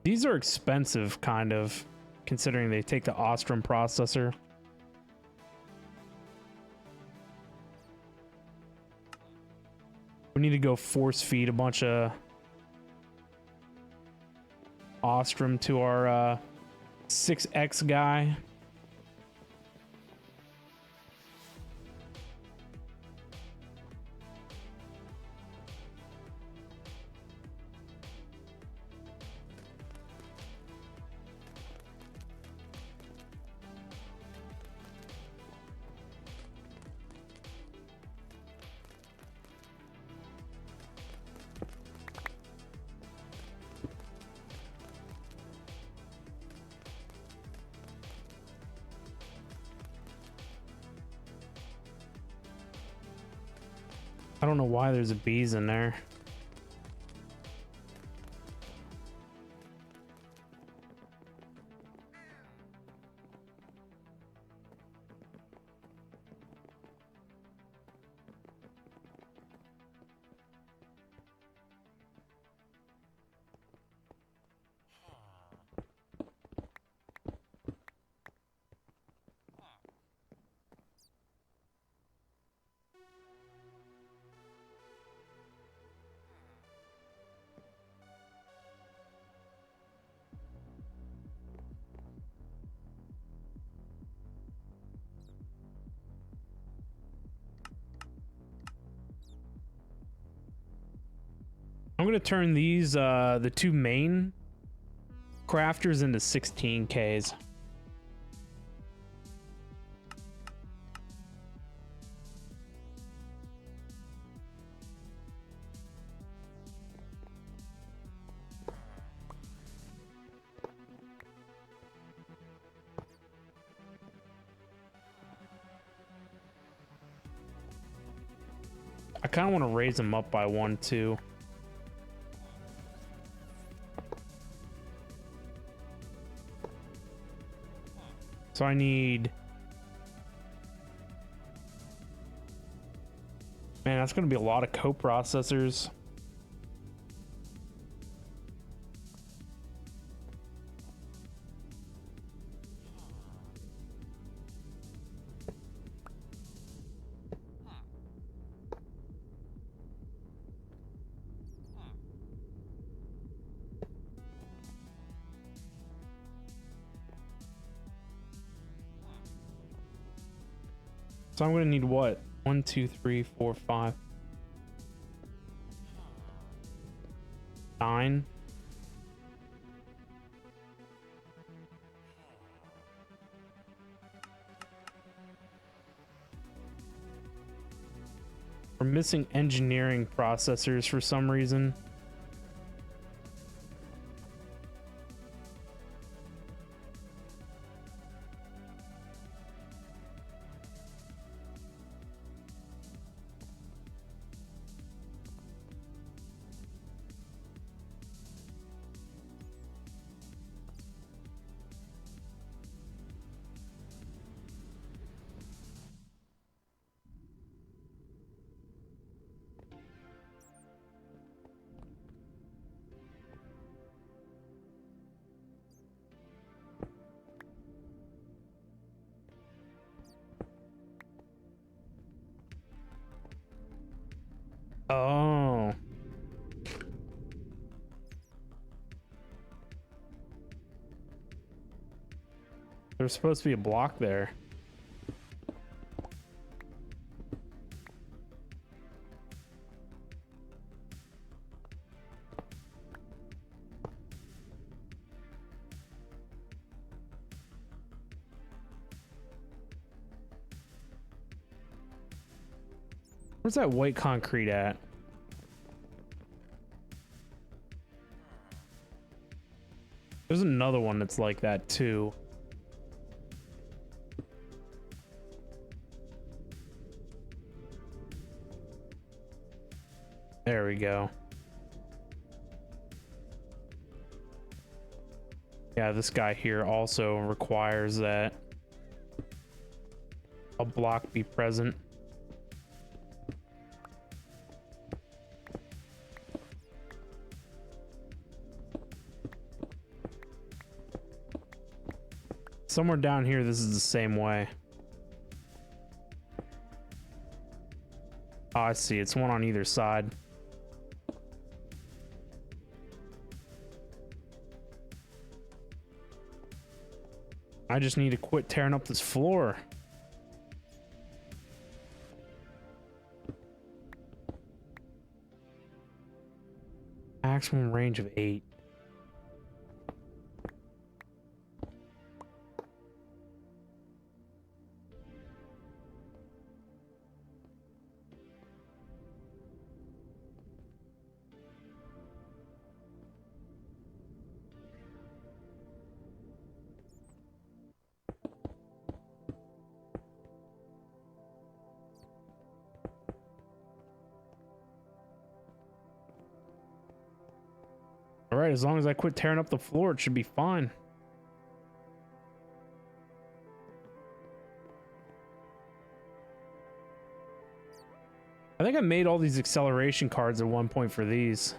These are expensive, kind of, considering they take the Ostrom processor. We need to go force feed a bunch of Ostrom to our 6X guy. I don't know why there's a bees in there. I'm gonna turn these the two main crafters into 16Ks. I kind of want to raise them up by 1, 2. So I need... Man, that's going to be a lot of coprocessors. So I'm gonna need what? 1, 2, 3, 4, 5, 9. We're missing engineering processors for some reason. Oh. There's supposed to be a block there. Where's that white concrete at? There's another one that's like that too. There we go. Yeah, this guy here also requires that a block be present. Somewhere down here, this is the same way. Oh, I see. It's one on either side. I just need to quit tearing up this floor. Maximum range of 8. All right, as long as I quit tearing up the floor, it should be fine. I think I made all these acceleration cards at one point for these.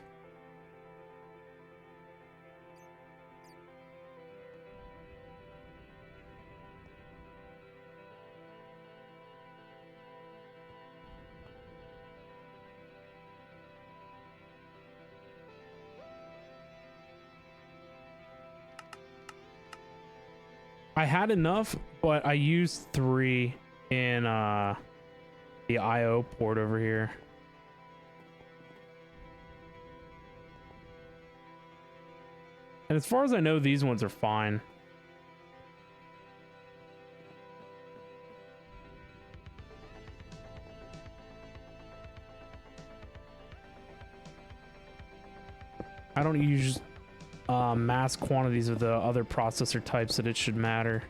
I had enough, but I used 3 in the IO port over here. And as far as I know, these ones are fine. I don't use mass quantities of the other processor types that it should matter.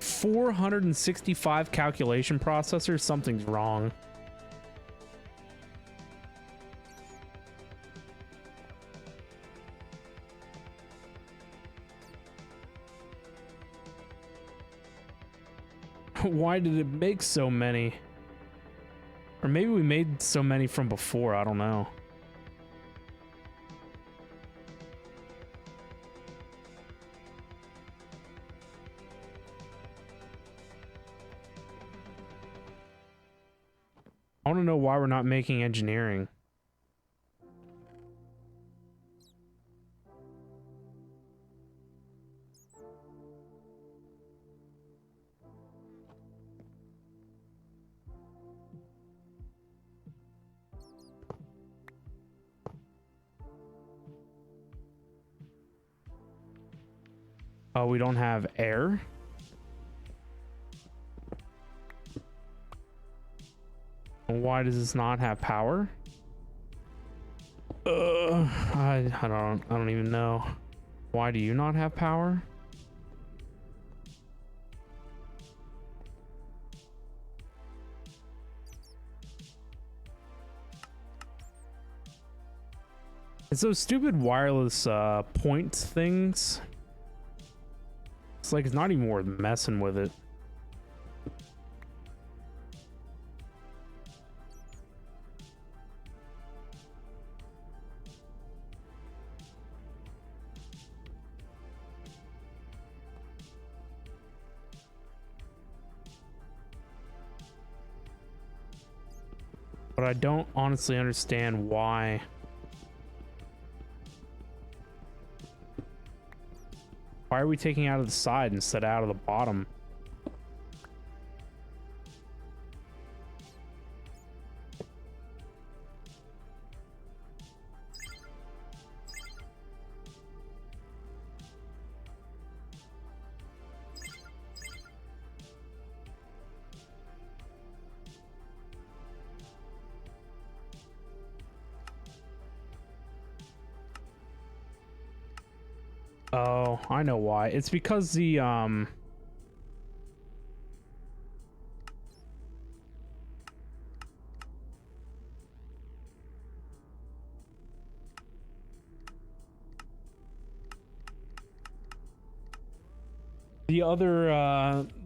$465 calculation processors, something's wrong. Why did it make so many? Or maybe we made so many from before, I don't know. I want to know why we're not making engineering. Oh, we don't have air? Why does this not have power? I don't even know. Why do you not have power? It's those stupid wireless points things. It's like it's not even worth messing with it. But I don't honestly understand why. Why are we taking out of the side instead of out of the bottom? Oh, I know why. It's because the other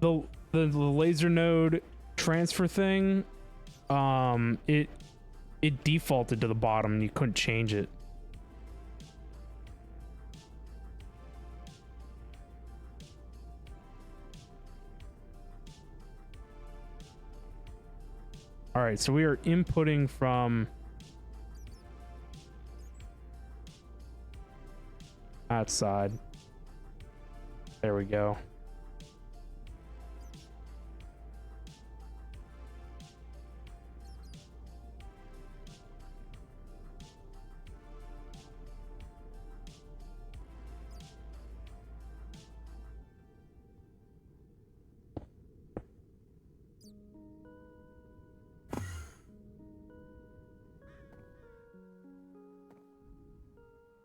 the laser node transfer thing, it defaulted to the bottom and you couldn't change it. All right, so we are inputting from that side. There we go.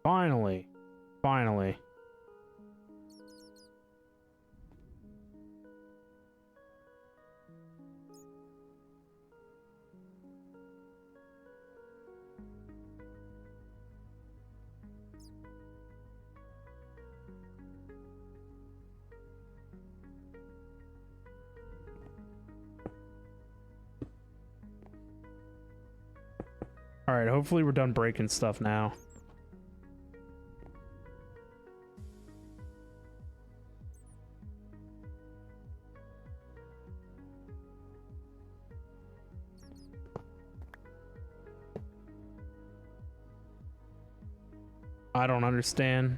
Finally. Finally. All right, hopefully we're done breaking stuff now. I don't understand.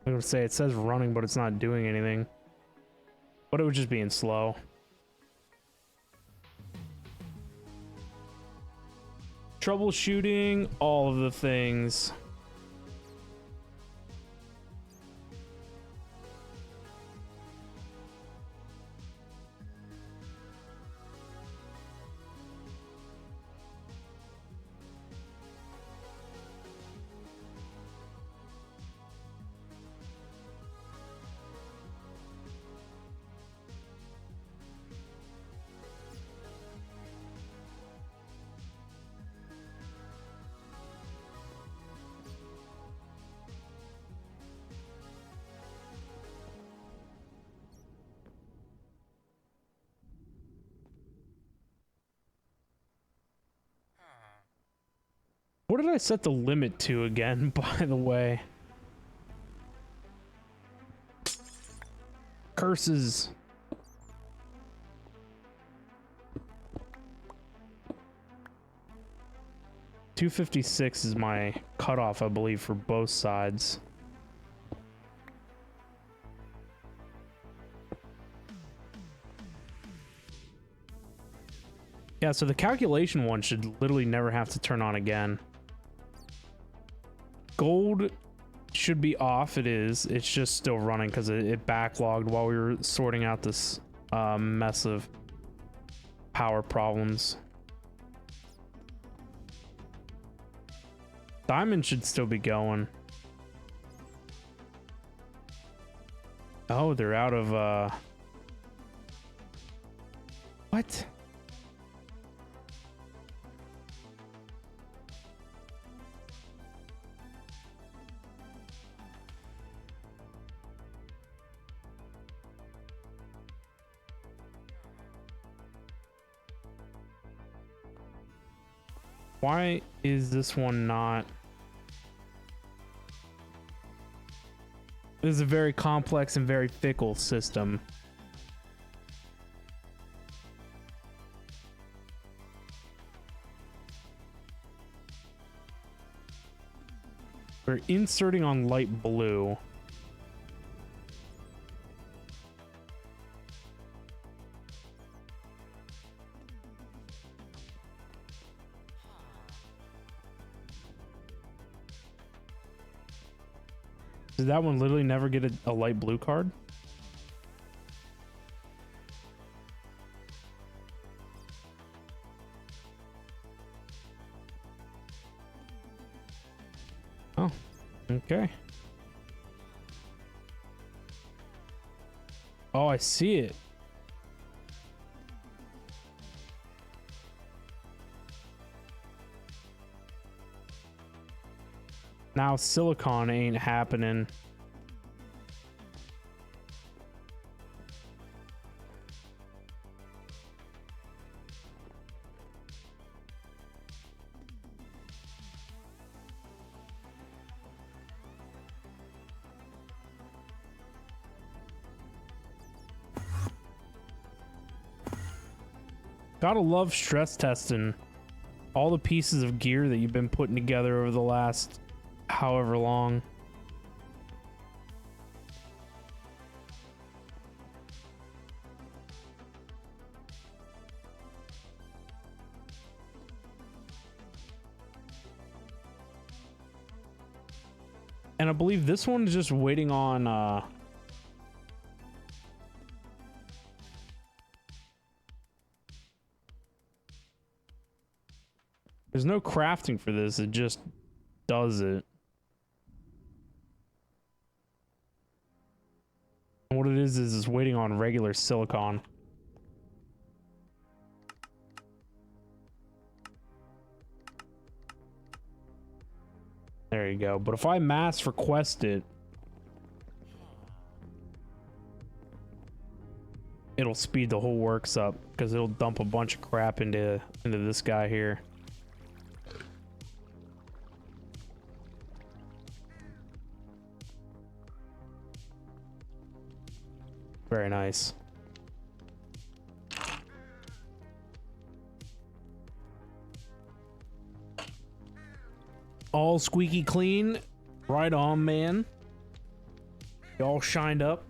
I'm gonna say it says running, but it's not doing anything. But it was just being slow. Troubleshooting all of the things. What did I set the limit to again, by the way? Curses. $256 is my cutoff, I believe, for both sides. Yeah, so the calculation one should literally never have to turn on again. Gold should be off. It is. It's just still running because it backlogged while we were sorting out this mess of power problems. Diamond should still be going. Oh, they're out of what? Why is this one not? This is a very complex and very fickle system. We're inserting on light blue. Did that one literally never get a light blue card? Oh, okay. Oh, I see it. Now silicon ain't happening. Gotta love stress testing all the pieces of gear that you've been putting together over the last however long. And I believe this one is just waiting on there's no crafting for this, it just does it. And what it is it's waiting on regular silicon. There you go. But if I mass request it, it'll speed the whole works up because it'll dump a bunch of crap into this guy here. Very nice. All squeaky clean. Right on, man. All shined up.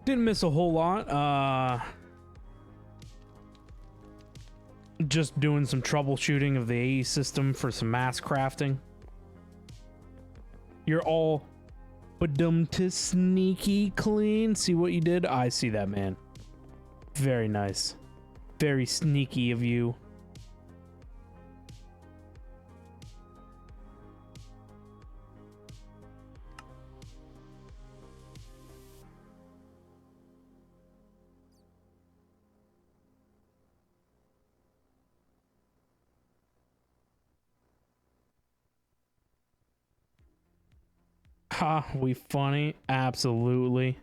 Didn't miss a whole lot. Just doing some troubleshooting of the AE system for some mass crafting. You're all badum to sneaky clean. See what you did? I see that, man. Very nice. Very sneaky of you. Ha, we funny? Absolutely.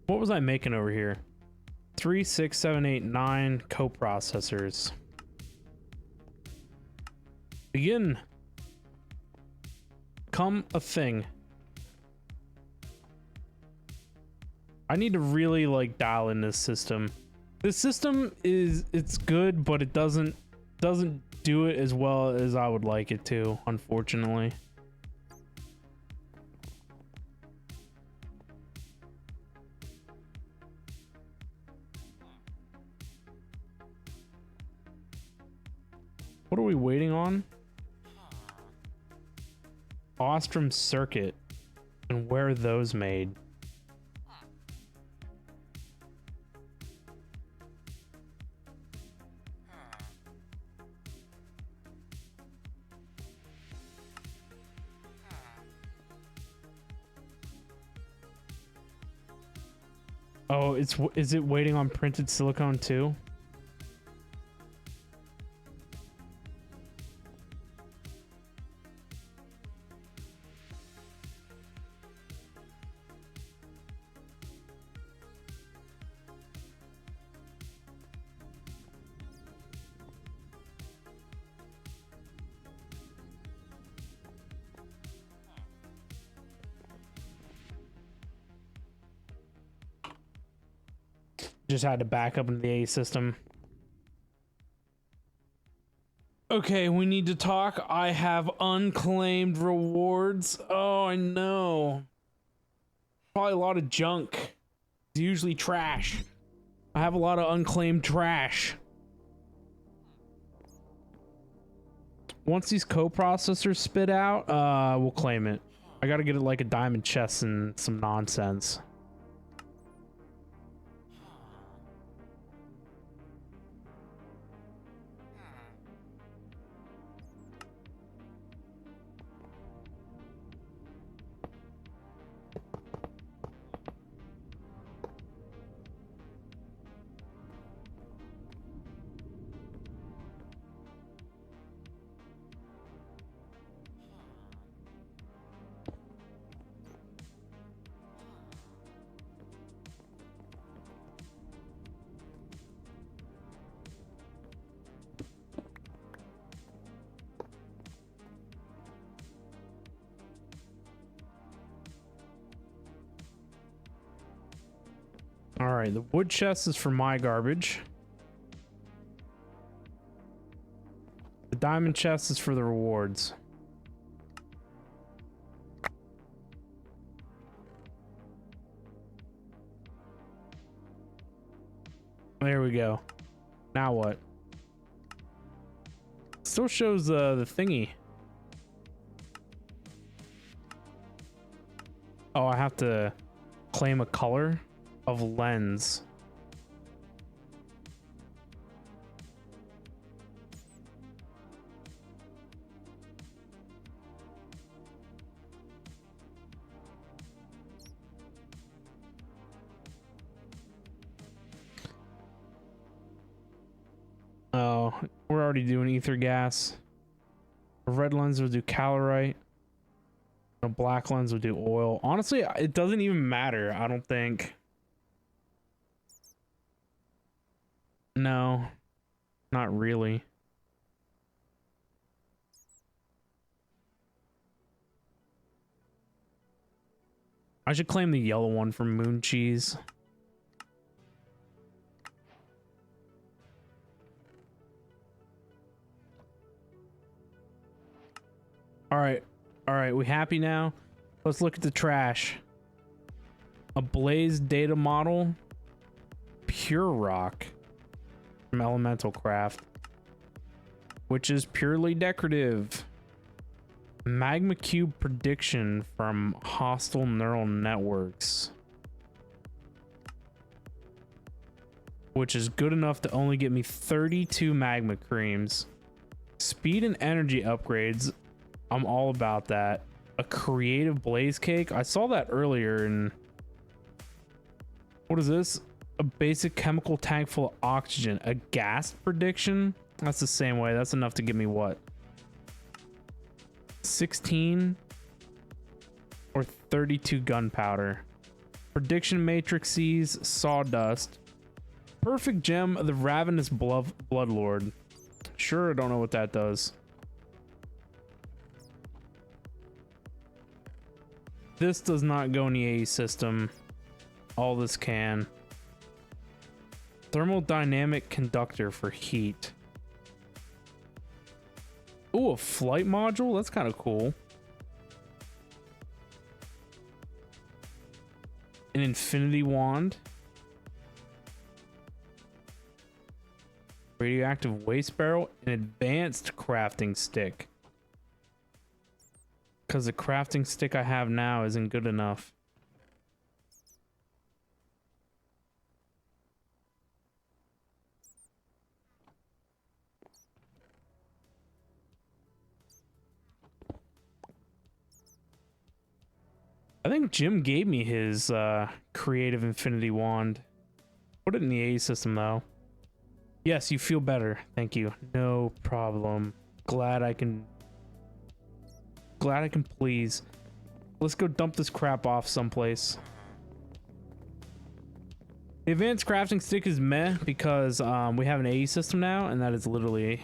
What was I making over here? 3, 6, 7, 8, 9 coprocessors. Begin. Come a thing. I need to really like dial in this system. This system it's good, but it doesn't do it as well as I would like it to, unfortunately. What are we waiting on? Ostrom circuit. And where are those made? Oh, is it waiting on printed silicone too? Just had to back up into the A system. Okay, we need to talk. I have unclaimed rewards. Oh, I know. Probably a lot of junk. It's usually trash. I have a lot of unclaimed trash. Once these coprocessors spit out, we'll claim it. I gotta get it like a diamond chest and some nonsense. All right, the wood chest is for my garbage. The diamond chest is for the rewards. There we go. Now what? Still shows the thingy. Oh, I have to claim a color of lens. Oh, we're already doing ether gas. A red lens will do calorite. A black lens will do oil. Honestly, it doesn't even matter, I don't think. No, not really. I should claim the yellow one from Moon Cheese. All right, we happy now? Let's look at the trash. A Blaze data model. Pure rock. From Elemental Craft, which is purely decorative. Magma cube prediction from Hostile Neural Networks, which is good enough to only get me 32 magma creams. Speed and energy upgrades, I'm all about that. A creative blaze cake, I saw that earlier. And what is this? A basic chemical tank full of oxygen. A gas prediction? That's the same way. That's enough to give me what? 16 or 32 gunpowder. Prediction matrices, sawdust. Perfect gem of the ravenous bloodlord. Sure, I don't know what that does. This does not go in the A system. All this can. Thermodynamic conductor for heat. Ooh, a flight module? That's kind of cool. An infinity wand. Radioactive waste barrel. An advanced crafting stick. Because the crafting stick I have now isn't good enough. I think Jim gave me his creative infinity wand. Put it in the A system though. Yes, you feel better. Thank you. No problem. Glad I can please. Let's go dump this crap off someplace. The advanced crafting stick is meh because we have an A system now, and that is literally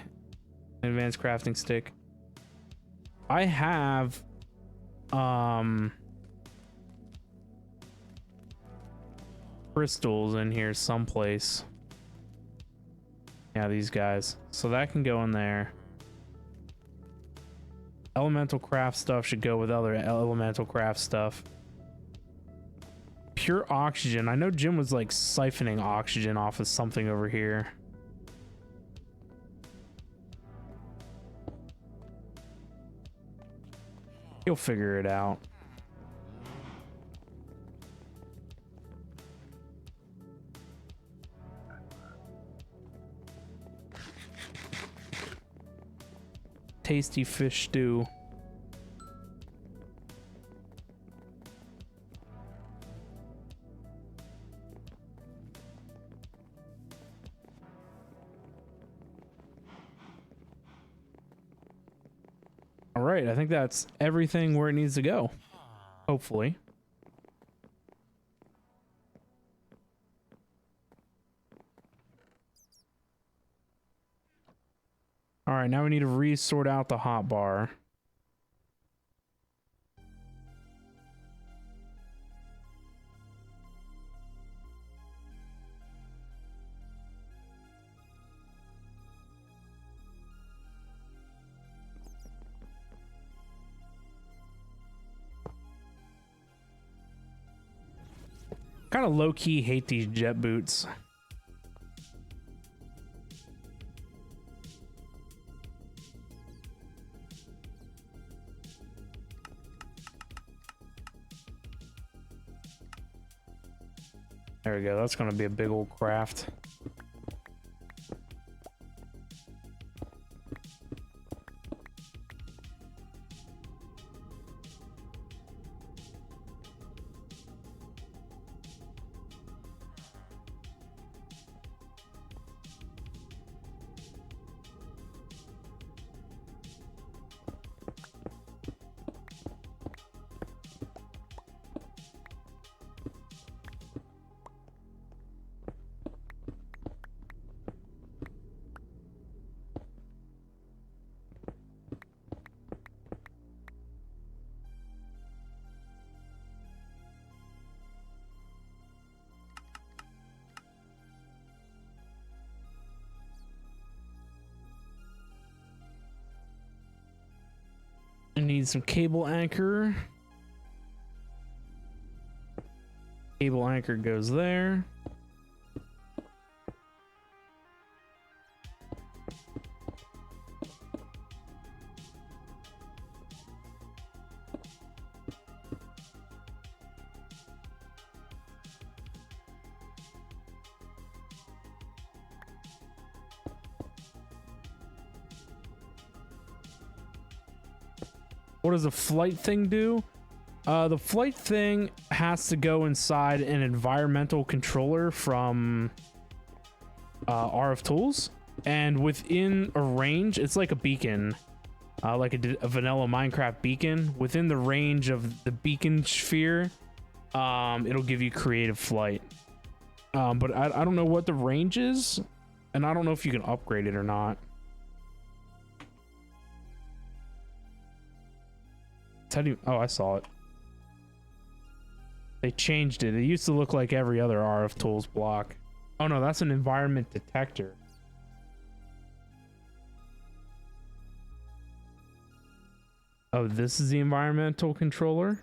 an advanced crafting stick. I have crystals in here someplace. Yeah, these guys. So that can go in there. Elemental craft stuff should go with other elemental craft stuff. Pure oxygen. I know Jim was like siphoning oxygen off of something over here. He'll figure it out. Tasty fish stew. All right, I think that's everything where it needs to go. Hopefully. All right, now we need to re-sort out the hot bar. Kind of low-key hate these jet boots. There we go. That's going to be a big old craft. I need some cable anchor. Cable anchor goes there. What does the flight thing do? The flight thing has to go inside an environmental controller from RF Tools, and within a range, it's like a beacon, like a vanilla Minecraft beacon. Within the range of the beacon sphere, it'll give you creative flight. But I don't know what the range is, and I don't know if you can upgrade it or not. How do you, oh, I saw it. They changed it. It used to look like every other RF Tools block. Oh no, that's an environment detector. Oh, this is the environmental controller?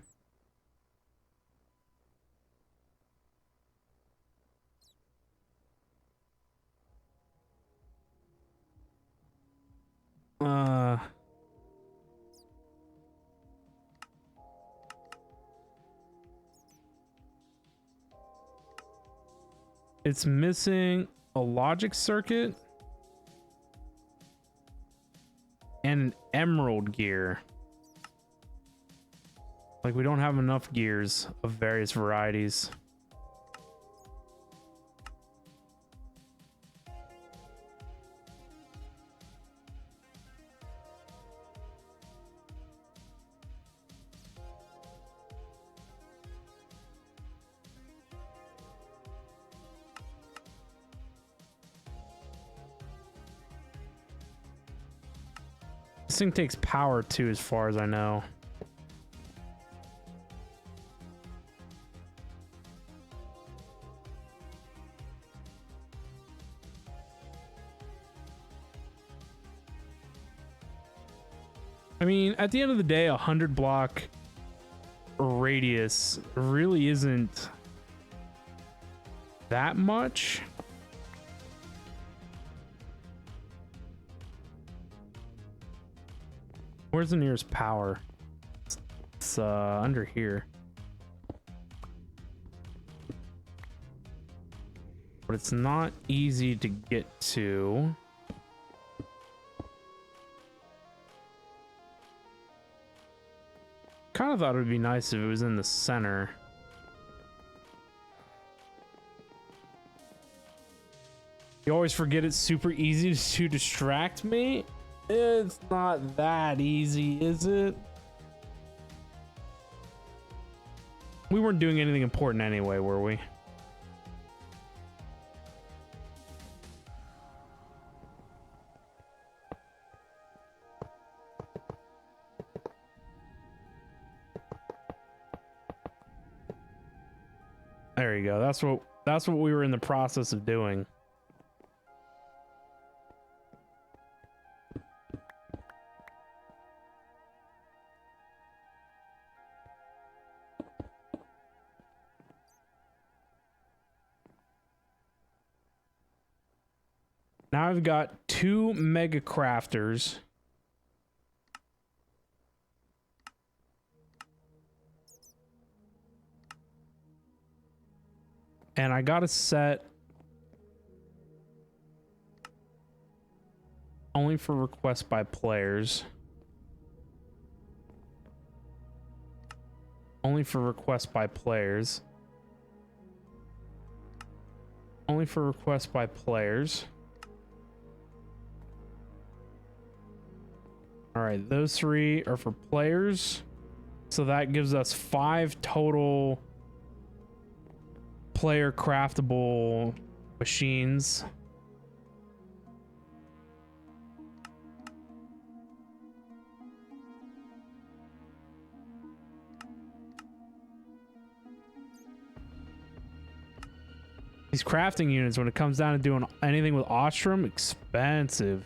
It's missing a logic circuit and an emerald gear. Like, we don't have enough gears of various varieties. This thing takes power too, as far as I know. I mean, at the end of the day, 100 block radius really isn't that much. Where's the nearest power? It's under here. But it's not easy to get to. Kind of thought it would be nice if it was in the center. You always forget it's super easy to distract me. It's not that easy, is it? We weren't doing anything important anyway, were we? There you go. That's what we were in the process of doing. Now I've got 2 mega crafters. And I got a set only for requests by players. Only for requests by players. Only for requests by players. All right, those 3 are for players. So that gives us 5 total player craftable machines. These crafting units, when it comes down to doing anything with Ostrom, expensive.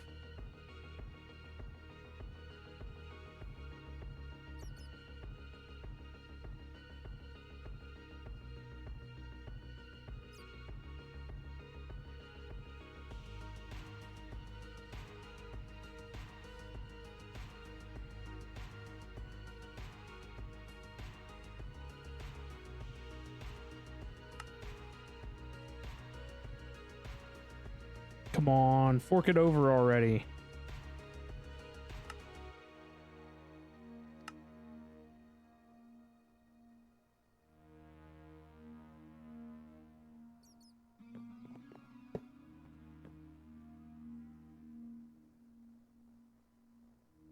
Come on, fork it over already.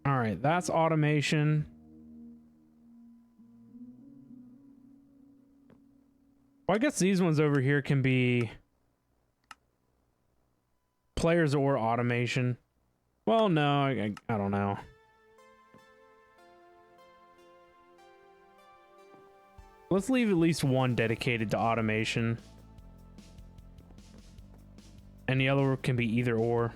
All right, that's automation. Well, I guess these ones over here can be players or automation. Well, no, I don't know. Let's leave at least one dedicated to automation. And the other can be either or.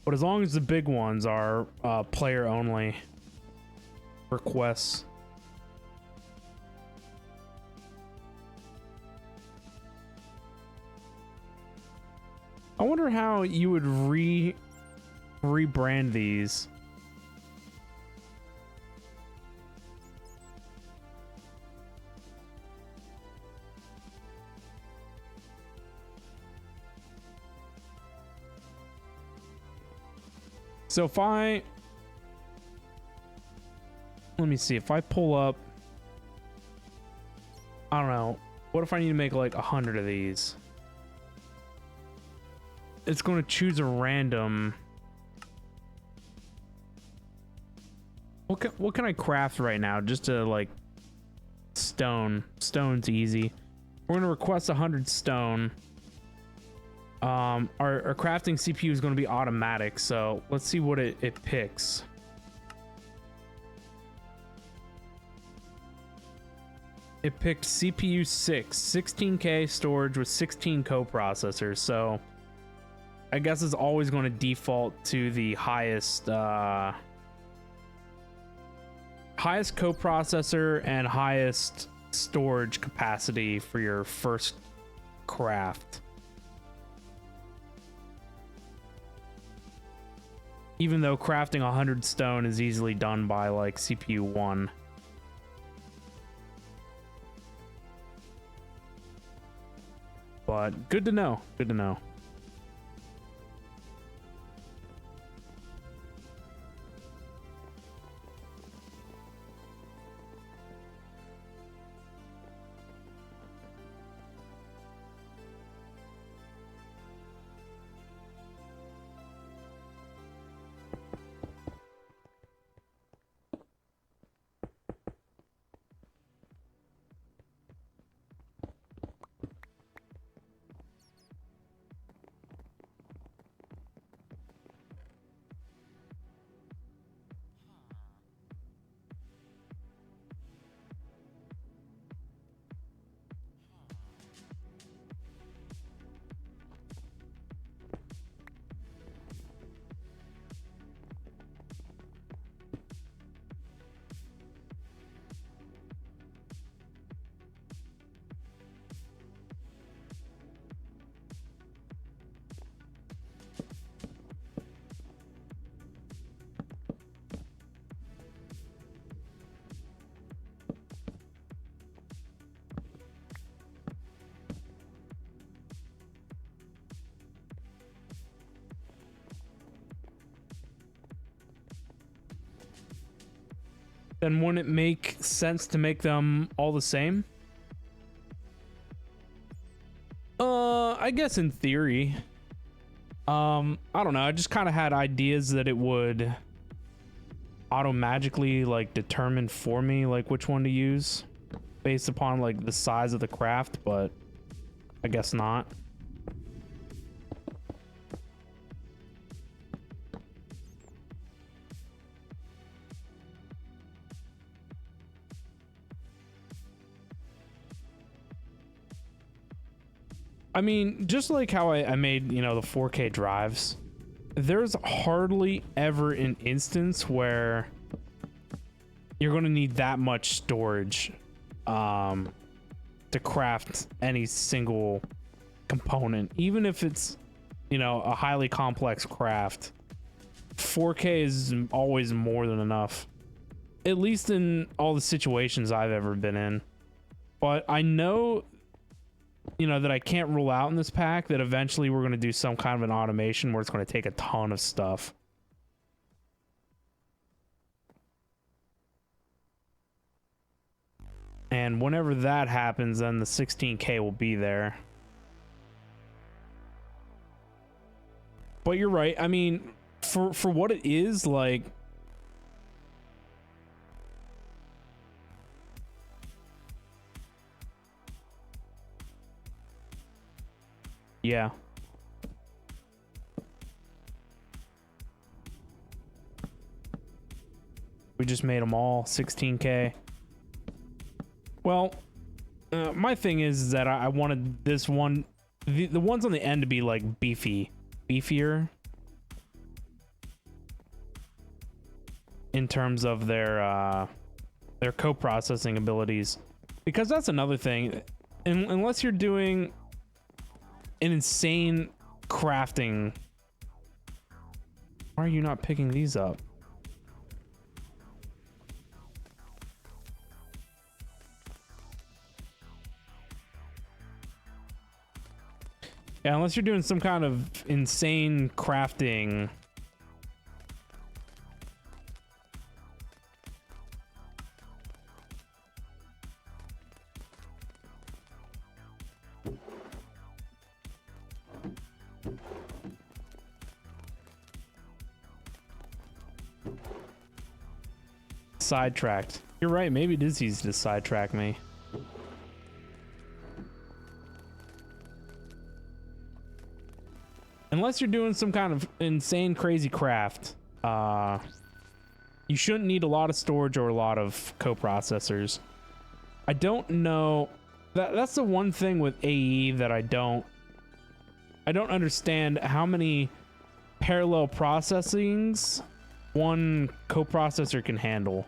But as long as the big ones are player only requests. I wonder how you would rebrand these. So if let me see, if I pull up, I don't know, what if I need to make like 100 of these? It's going to choose a random. What can I craft right now just to like stone? Stone's easy. We're going to request 100 stone. Our crafting CPU is going to be automatic, so let's see what it picks. It picked CPU 6, 16K storage with 16 coprocessors, so I guess it's always going to default to the highest highest coprocessor and highest storage capacity for your first craft. Even though crafting 100 stone is easily done by like CPU 1. But good to know. Good to know. Then wouldn't it make sense to make them all the same? I guess in theory. I don't know. I just kind of had ideas that it would auto-magically like determine for me like which one to use based upon like the size of the craft, but I guess not. I mean, just like how I made, you know, the 4K drives, there's hardly ever an instance where you're going to need that much storage to craft any single component. Even if it's, you know, a highly complex craft, 4K is always more than enough. At least in all the situations I've ever been in. But I know, you know, that I can't rule out in this pack that eventually we're going to do some kind of an automation where it's going to take a ton of stuff. And whenever that happens, then the 16K will be there. But you're right. I mean, for what it is, like, yeah. We just made them all 16K. Well, my thing is that I wanted this one, the ones on the end to be like beefier in terms of their co-processing abilities, because that's another thing. Unless you're doing an insane crafting, why are you not picking these up? Yeah, unless you're doing some kind of insane crafting. Sidetracked. You're right, maybe it is easy to sidetrack me. Unless you're doing some kind of insane crazy craft, you shouldn't need a lot of storage or a lot of coprocessors. I don't know, that's the one thing with AE that I don't I don't understand how many parallel processings one coprocessor can handle.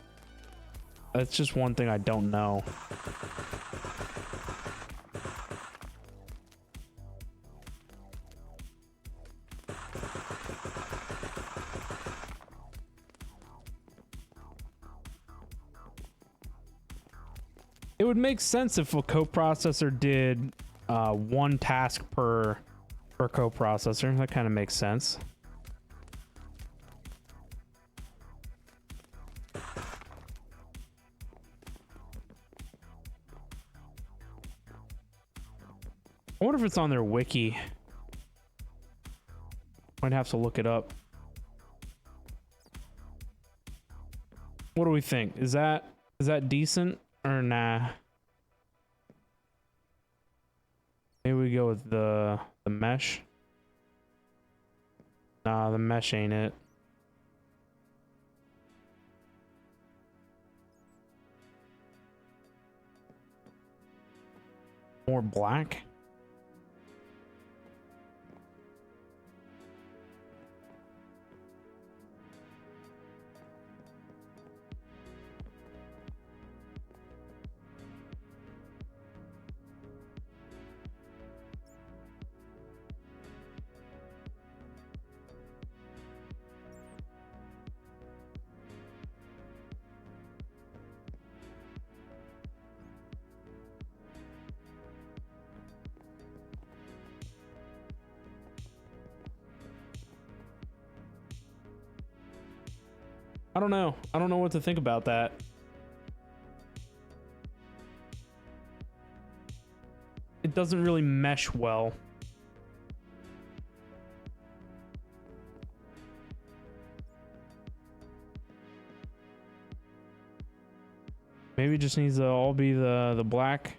That's just one thing I don't know. It would make sense if a coprocessor did one task per coprocessor. That kind of makes sense. I wonder if it's on their wiki. Might have to look it up. What do we think? Is that decent or nah? Maybe we go with the mesh. Nah, the mesh ain't it. More black? I don't know. I don't know what to think about that. It doesn't really mesh well. Maybe it just needs to all be the black.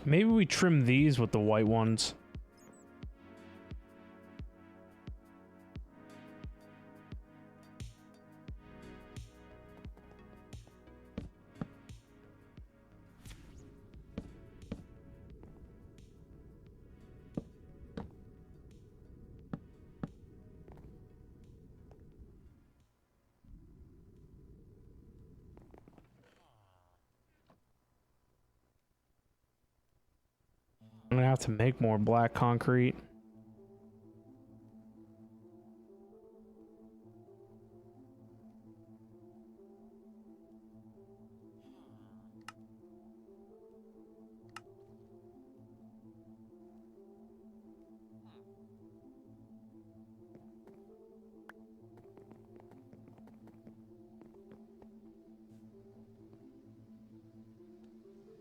Maybe we trim these with the white ones. I'm gonna have to make more black concrete.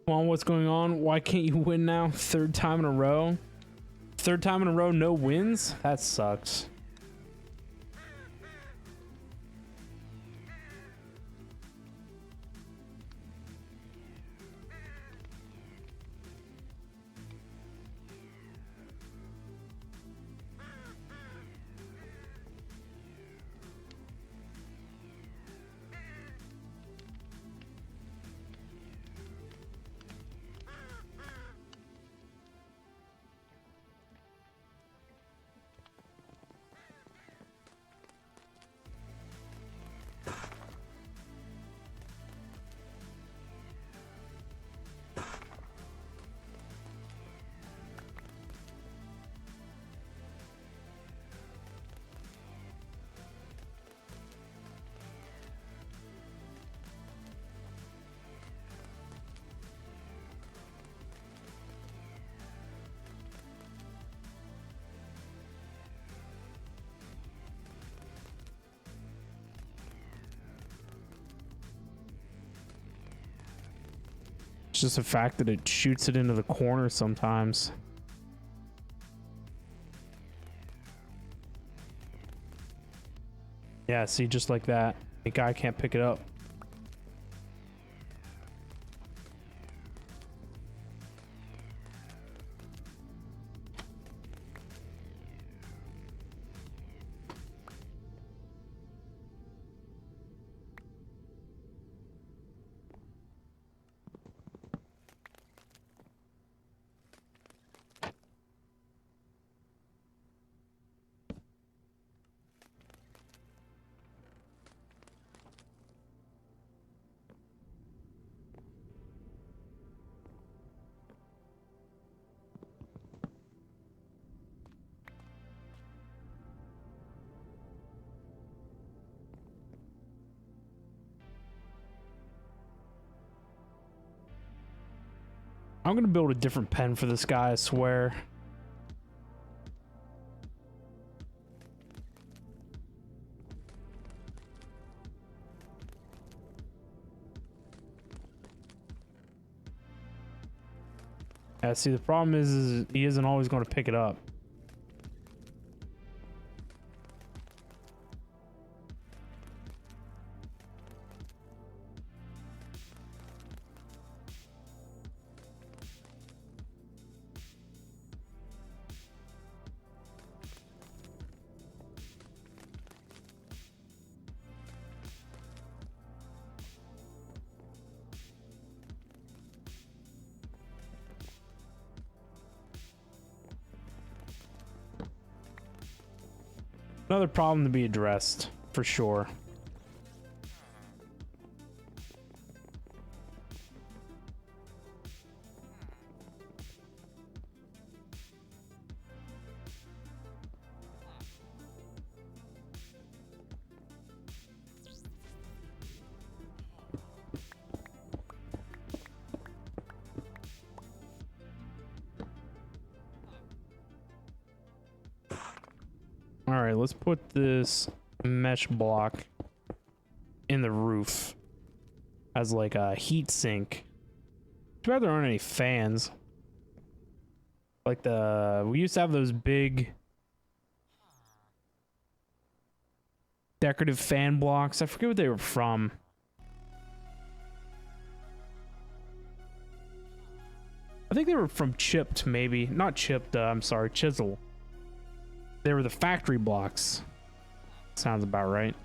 Come on, what's going on? Why can't you win now? Third time in a row? Third time in a row, no wins? That sucks. It's just the fact that it shoots it into the corner sometimes. Yeah, see, just like that. The guy can't pick it up. I'm gonna build a different pen for this guy, I swear. Yeah, see, the problem is he isn't always going to pick it up. Another problem to be addressed, for sure. All right, let's put this mesh block in the roof as like a heat sink. Too bad there aren't any fans. Like we used to have those big decorative fan blocks. I forget what they were from. I think they were from Chipped, maybe. Not Chipped, I'm sorry, Chisel. They were the factory blocks. Sounds about right.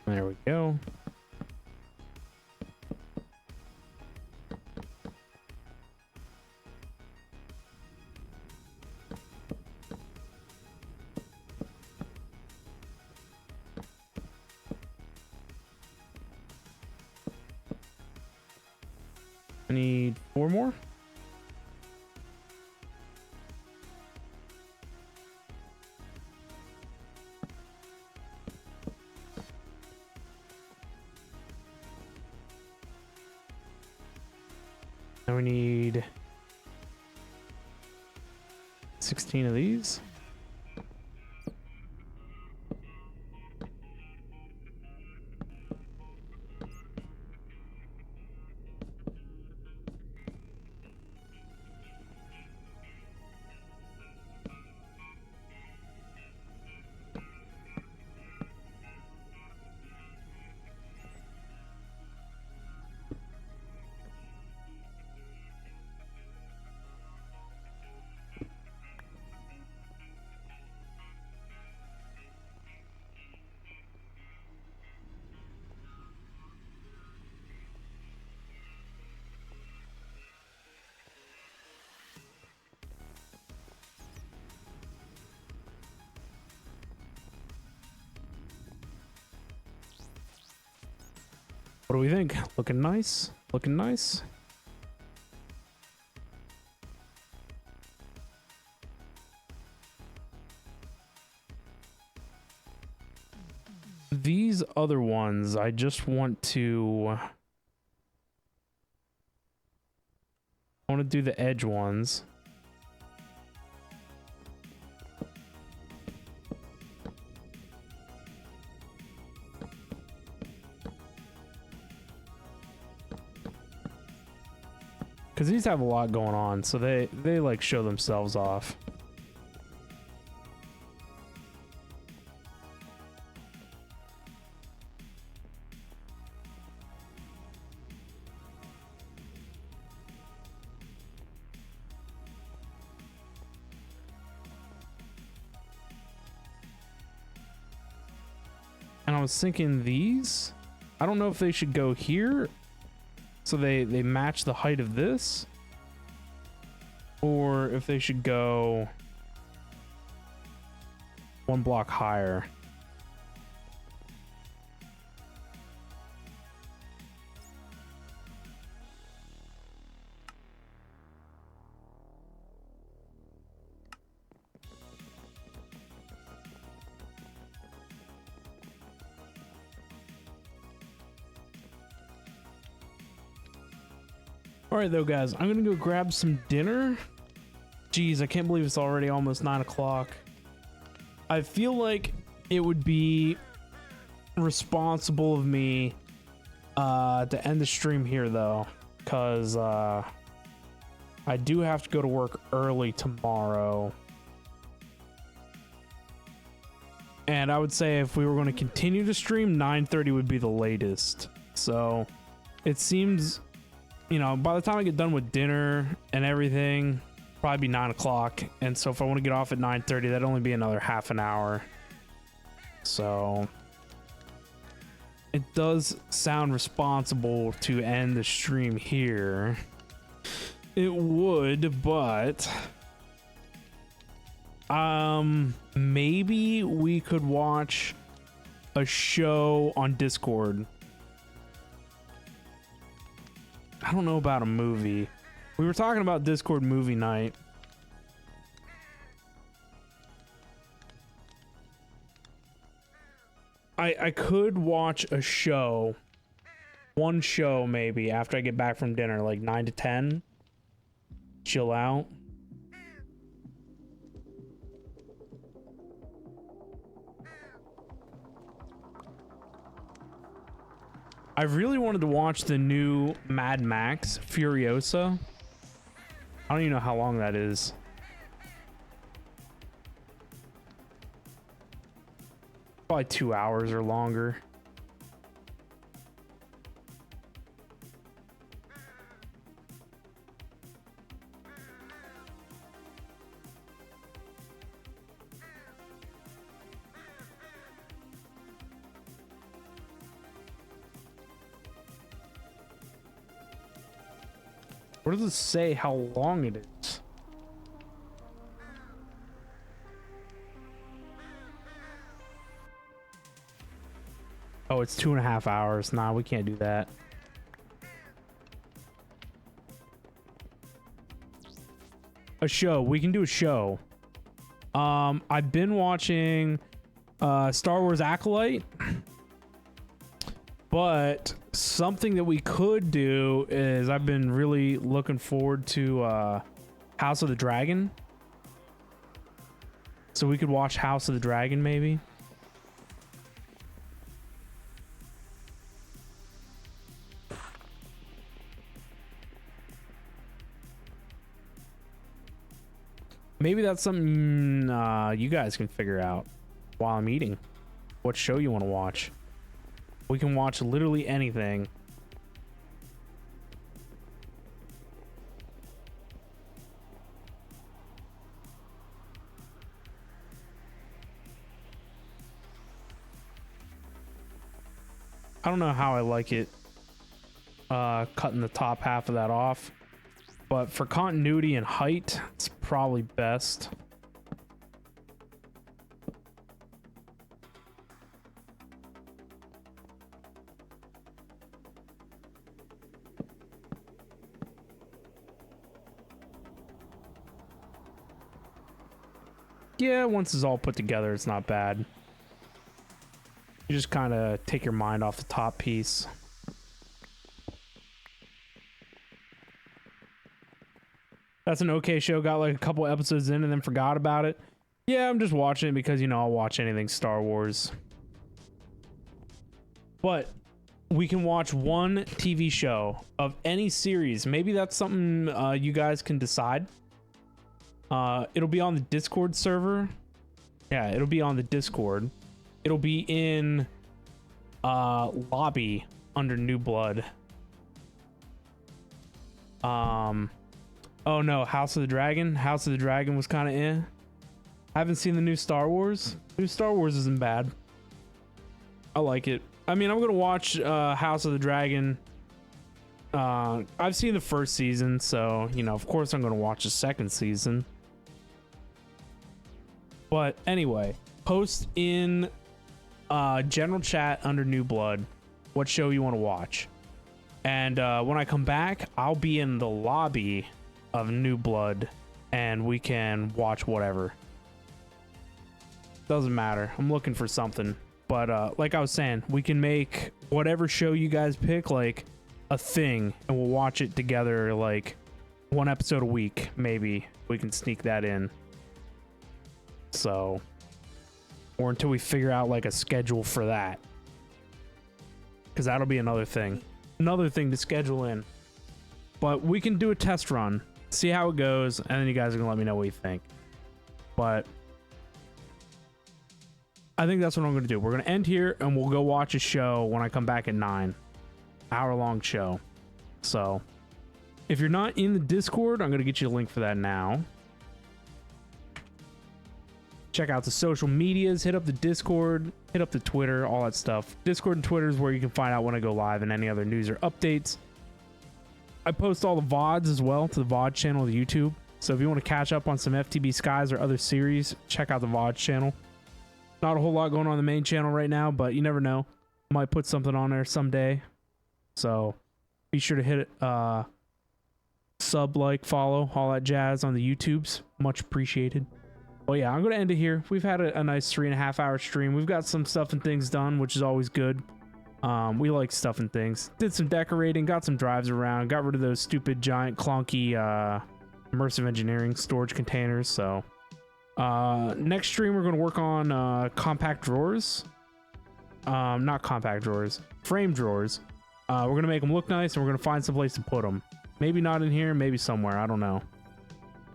There we go. I need 4 more. Now we need 16 of these. What do we think? Looking nice? Looking nice? These other ones, I just want to do the edge ones. Because these have a lot going on, so they like show themselves off. And I was thinking these. I don't know if they should go here so they match the height of this, or if they should go one block higher. All right, though, guys, I'm gonna go grab some dinner. Jeez, I can't believe it's already almost 9 o'clock. I feel like it would be responsible of me to end the stream here, though, because I do have to go to work early tomorrow. And I would say if we were going to continue to stream, 9:30 would be the latest. So it seems, you know, by the time I get done with dinner and everything, probably be 9 o'clock. And so if I want to get off at 9:30, that'd only be another half an hour. So it does sound responsible to end the stream here. It would, but maybe we could watch a show on Discord. I don't know about a movie. We were talking about Discord movie night. I could watch a show. One show maybe after I get back from dinner, like 9 to 10. Chill out. I really wanted to watch the new Mad Max Furiosa. I don't even know how long that is. Probably 2 hours or longer. Where does it say how long it is? Oh, it's 2.5 hours. Nah, we can't do that. A show. We can do a show. I've been watching Star Wars Acolyte. But something that we could do is I've been really looking forward to House of the Dragon. So we could watch House of the Dragon maybe. Maybe that's something you guys can figure out while I'm eating. What show you want to watch. We can watch literally anything. I don't know how I like it cutting the top half of that off, but for continuity and height, it's probably best. Yeah, once it's all put together, it's not bad. You just kind of take your mind off the top piece. That's an okay show. Got like a couple episodes in and then forgot about it. Yeah, I'm just watching it because, you know, I'll watch anything Star Wars. But we can watch one TV show of any series. Maybe that's something you guys can decide. It'll be on the Discord server. Yeah, it'll be on the Discord. It'll be in lobby under New Blood. Oh no, House of the Dragon. House of the Dragon was kind of I haven't seen the new Star Wars. New Star Wars isn't bad. I like it. I mean, I'm gonna watch House of the Dragon. I've seen the first season, so you know, of course, I'm gonna watch the second season. But anyway, post in general chat under New Blood what show you want to watch, and when I come back, I'll be in the lobby of New Blood, and we can watch whatever. Doesn't matter. I'm looking for something. But like I was saying, we can make whatever show you guys pick like a thing, and we'll watch it together, like one episode a week. Maybe we can sneak that in. So, or until we figure out like a schedule for that, because that'll be another thing to schedule in. But we can do a test run, see how it goes, and then you guys are gonna let me know what you think. But I think that's what I'm going to do. We're going to end here, and we'll go watch a show when I come back at 9. Hour-long show. So, if you're not in the Discord, I'm going to get you a link for that now. Check out the social medias. Hit up the Discord. Hit up the Twitter. All that stuff. Discord and Twitter is where you can find out when I go live and any other news or updates. I post all the VODs as well to the VOD channel of YouTube. So, if you want to catch up on some FTB Skies or other series, check out the VOD channel. Not a whole lot going on the main channel right now, but you never know. Might put something on there someday. So be sure to hit sub, like, follow, all that jazz on the YouTubes. Much appreciated. Well, yeah, I'm going to end it here. We've had a nice 3.5 hour stream. We've got some stuff and things done, which is always good. We like stuff and things. Did some decorating, got some drives around, got rid of those stupid, giant, clunky immersive engineering storage containers, so... next stream we're going to work on compact drawers. Not compact drawers, frame drawers. We're going to make them look nice, and we're going to find some place to put them. Maybe not in here, maybe somewhere, I don't know.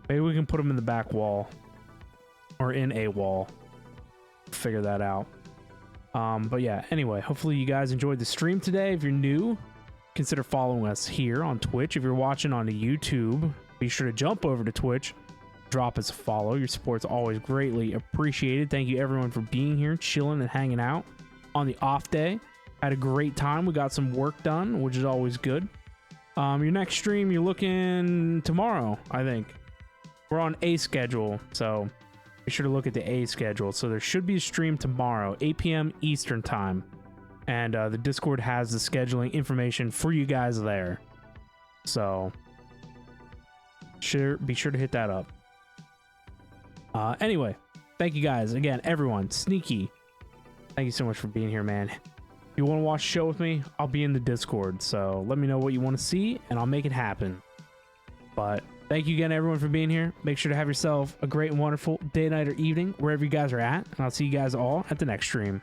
Maybe we can put them in the back wall, or in a wall. Figure that out. But yeah, anyway, hopefully you guys enjoyed the stream today. If you're new, consider following us here on Twitch. If you're watching on YouTube, be sure to jump over to Twitch. Drop us a follow. Your support's always greatly appreciated. Thank you everyone for being here, chilling and hanging out on the off day. Had a great time. We got some work done, which is always good. Your next stream, you're looking tomorrow, I think. We're on a schedule, so be sure to look at the A schedule. So there should be a stream tomorrow, 8 p.m. Eastern time. And the Discord has the scheduling information for you guys there. So be sure to hit that up. Anyway, thank you guys again, everyone. Sneaky, thank you so much for being here, man. If you want to watch a show with me, I'll be in the Discord, so let me know what you want to see and I'll make it happen. But thank you again, everyone, for being here. Make sure to have yourself a great and wonderful day, night, or evening wherever you guys are at, and I'll see you guys all at the next stream.